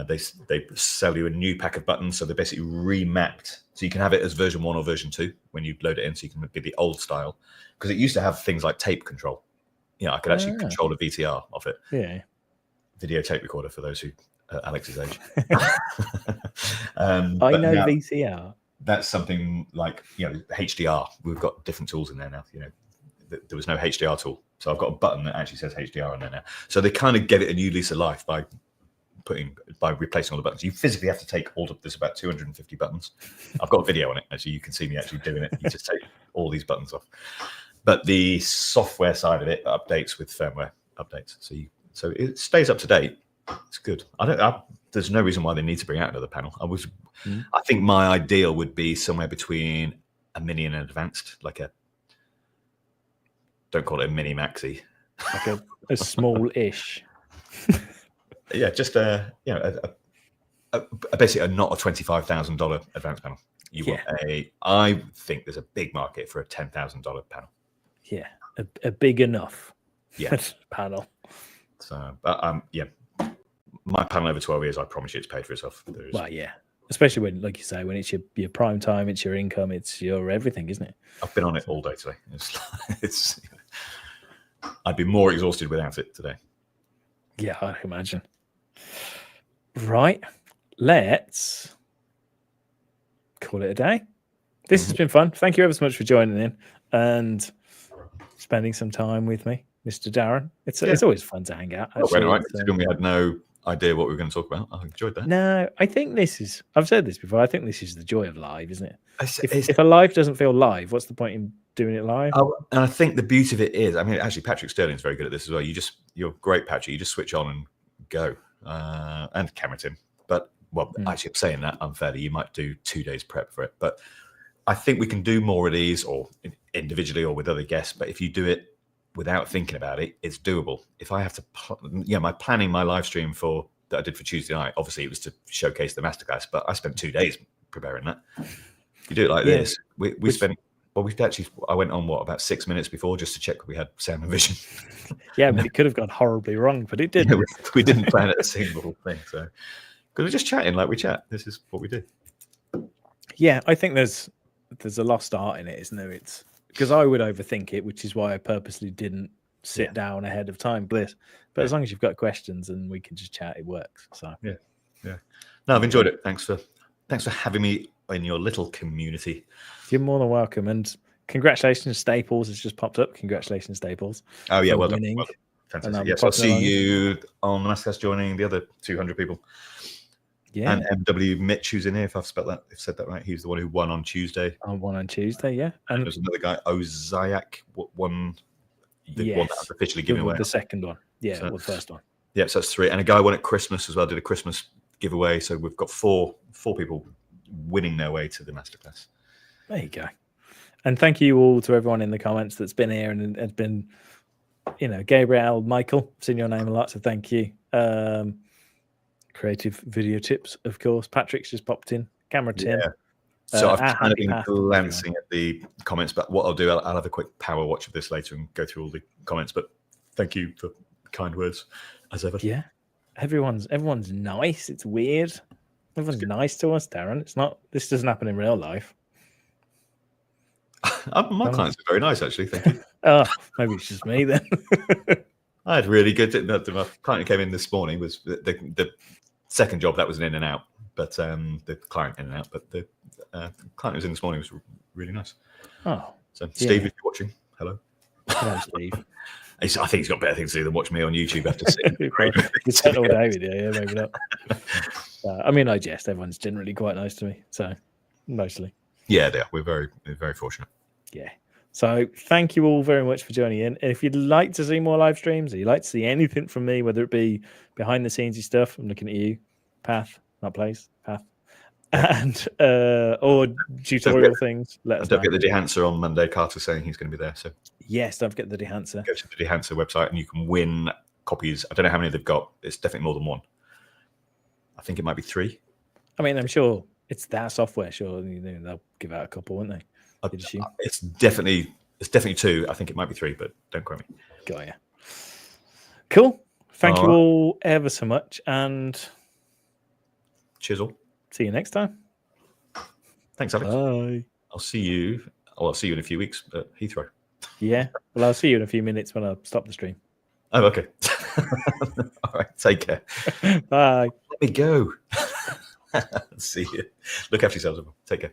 they sell you a new pack of buttons, so they basically remapped, so you can have it as version 1 or version 2 when you load it in, so you can get the old style, because it used to have things like tape control. I could actually control a VTR of it. Yeah, video tape recorder for those who Alex's age. I know now, VCR. That's something like HDR. We've got different tools in there now. There was no HDR tool, so I've got a button that actually says HDR on there now. So they kind of gave it a new lease of life by replacing all the buttons. You physically have to take there's about 250 buttons. I've got a video on it, actually. You can see me actually doing it. You just take all these buttons off. But the software side of it updates with firmware updates, so it stays up to date. It's good. There's no reason why they need to bring out another panel. I think my ideal would be somewhere between a mini and an advanced, don't call it a mini maxi, like a small-ish. Yeah, just basically not a $25,000 advanced panel. I think there's a big market for a $10,000 panel. Yeah, a big enough panel. So, my panel over 12 years, I promise you, it's paid for itself. Well, yeah, especially when, like you say, when it's your prime time, it's your income, it's your everything, isn't it? I've been on it all day today. It's I'd be more exhausted without it today. Yeah, I can imagine. Right, let's call it a day. This has been fun. Thank you ever so much for joining in and spending some time with me, Mr. Darren. It's always fun to hang out. We had no idea what we were going to talk about. I enjoyed that. No, I think I've said this before, I think this is the joy of live, isn't it? If a live doesn't feel live, what's the point in doing it live? And I think the beauty of it is, actually, Patrick Sterling's very good at this as well. You're great, Patrick. You just switch on and go. And camera Tim. But, actually, I'm saying that unfairly. You might do 2 days prep for it. But I think we can do more of these, or individually or with other guests. But if you do it without thinking about it, it's doable. If I have to, my live stream that I did for Tuesday night, obviously it was to showcase the masterclass, but I spent 2 days preparing that. You do it like this. I went on about 6 minutes before just to check we had sound and vision. Yeah, but it could have gone horribly wrong, but it didn't. We didn't plan a single thing. So, because we're just chatting like we chat. This is what we do. Yeah, I think there's a lost art in it, isn't there? It's because I would overthink it, which is why I purposely didn't sit down ahead of time for this. But as long as you've got questions and we can just chat, it works. So yeah. No, I've enjoyed it. Thanks for having me in your little community. You're more than welcome, and congratulations, Staples has just popped up. Congratulations, Staples. Oh yeah, well done. Fantastic. Yes, I'll see you on the masterclass joining the other 200 people. Yeah, and MW Mitch, who's in here, if I've said that right, he's the one who won on Tuesday. Won on Tuesday, yeah. And there's another guy, Ozayak, one that was officially given away. The second one, the first one. Yeah, so that's 3, and a guy won at Christmas as well. Did a Christmas giveaway, so we've got four people winning their way to the masterclass. There you go. And thank you all to everyone in the comments that's been here and has been, Gabriel, Michael, I've seen your name a lot, so thank you. Creative video tips, of course. Patrick's just popped in. Camera Tim. Yeah. So I've kind of been glancing at the comments, but what I'll do, I'll have a quick power watch of this later and go through all the comments. But thank you for kind words, as ever. Yeah. Everyone's nice. It's weird. Everyone's nice to us, Darren. This doesn't happen in real life. My clients are very nice, actually. Thank you. Oh, maybe it's just me then. I had really good. My client who came in this morning was the second job. That was an in and out, but the client in and out. But the client who was in this morning was really nice. Oh, so Steve, if you're watching, hello. Hello, Steve. I think he's got better things to do than watch me on YouTube after sitting. It's set all day with you, yeah, maybe not. I mean, I jest. Everyone's generally quite nice to me, so mostly. Yeah, they are. We're very fortunate. Yeah. So thank you all very much for joining in. And if you'd like to see more live streams, or you'd like to see anything from me, whether it be behind the scenes stuff, I'm looking at you, Path, not Place, Path, and or tutorial things. Let us know. Don't forget the Dehancer on Monday. Carter's saying he's going to be there. So yes, don't forget the Dehancer. Go to the Dehancer website and you can win copies. I don't know how many they've got. It's definitely more than one. I think it might be 3. I mean, I'm sure it's that software. Sure, they'll give out a couple, won't they? It's definitely 2. I think it might be 3, but don't quote me. Got ya. Cool. Thank you all ever so much, and cheers all. See you next time. Thanks, Alex. Bye. I'll see you. I'll see you in a few weeks at Heathrow. Yeah. Well, I'll see you in a few minutes when I stop the stream. Oh, okay. All right. Take care. Bye. Let me go. See you. Look after yourselves. Take care.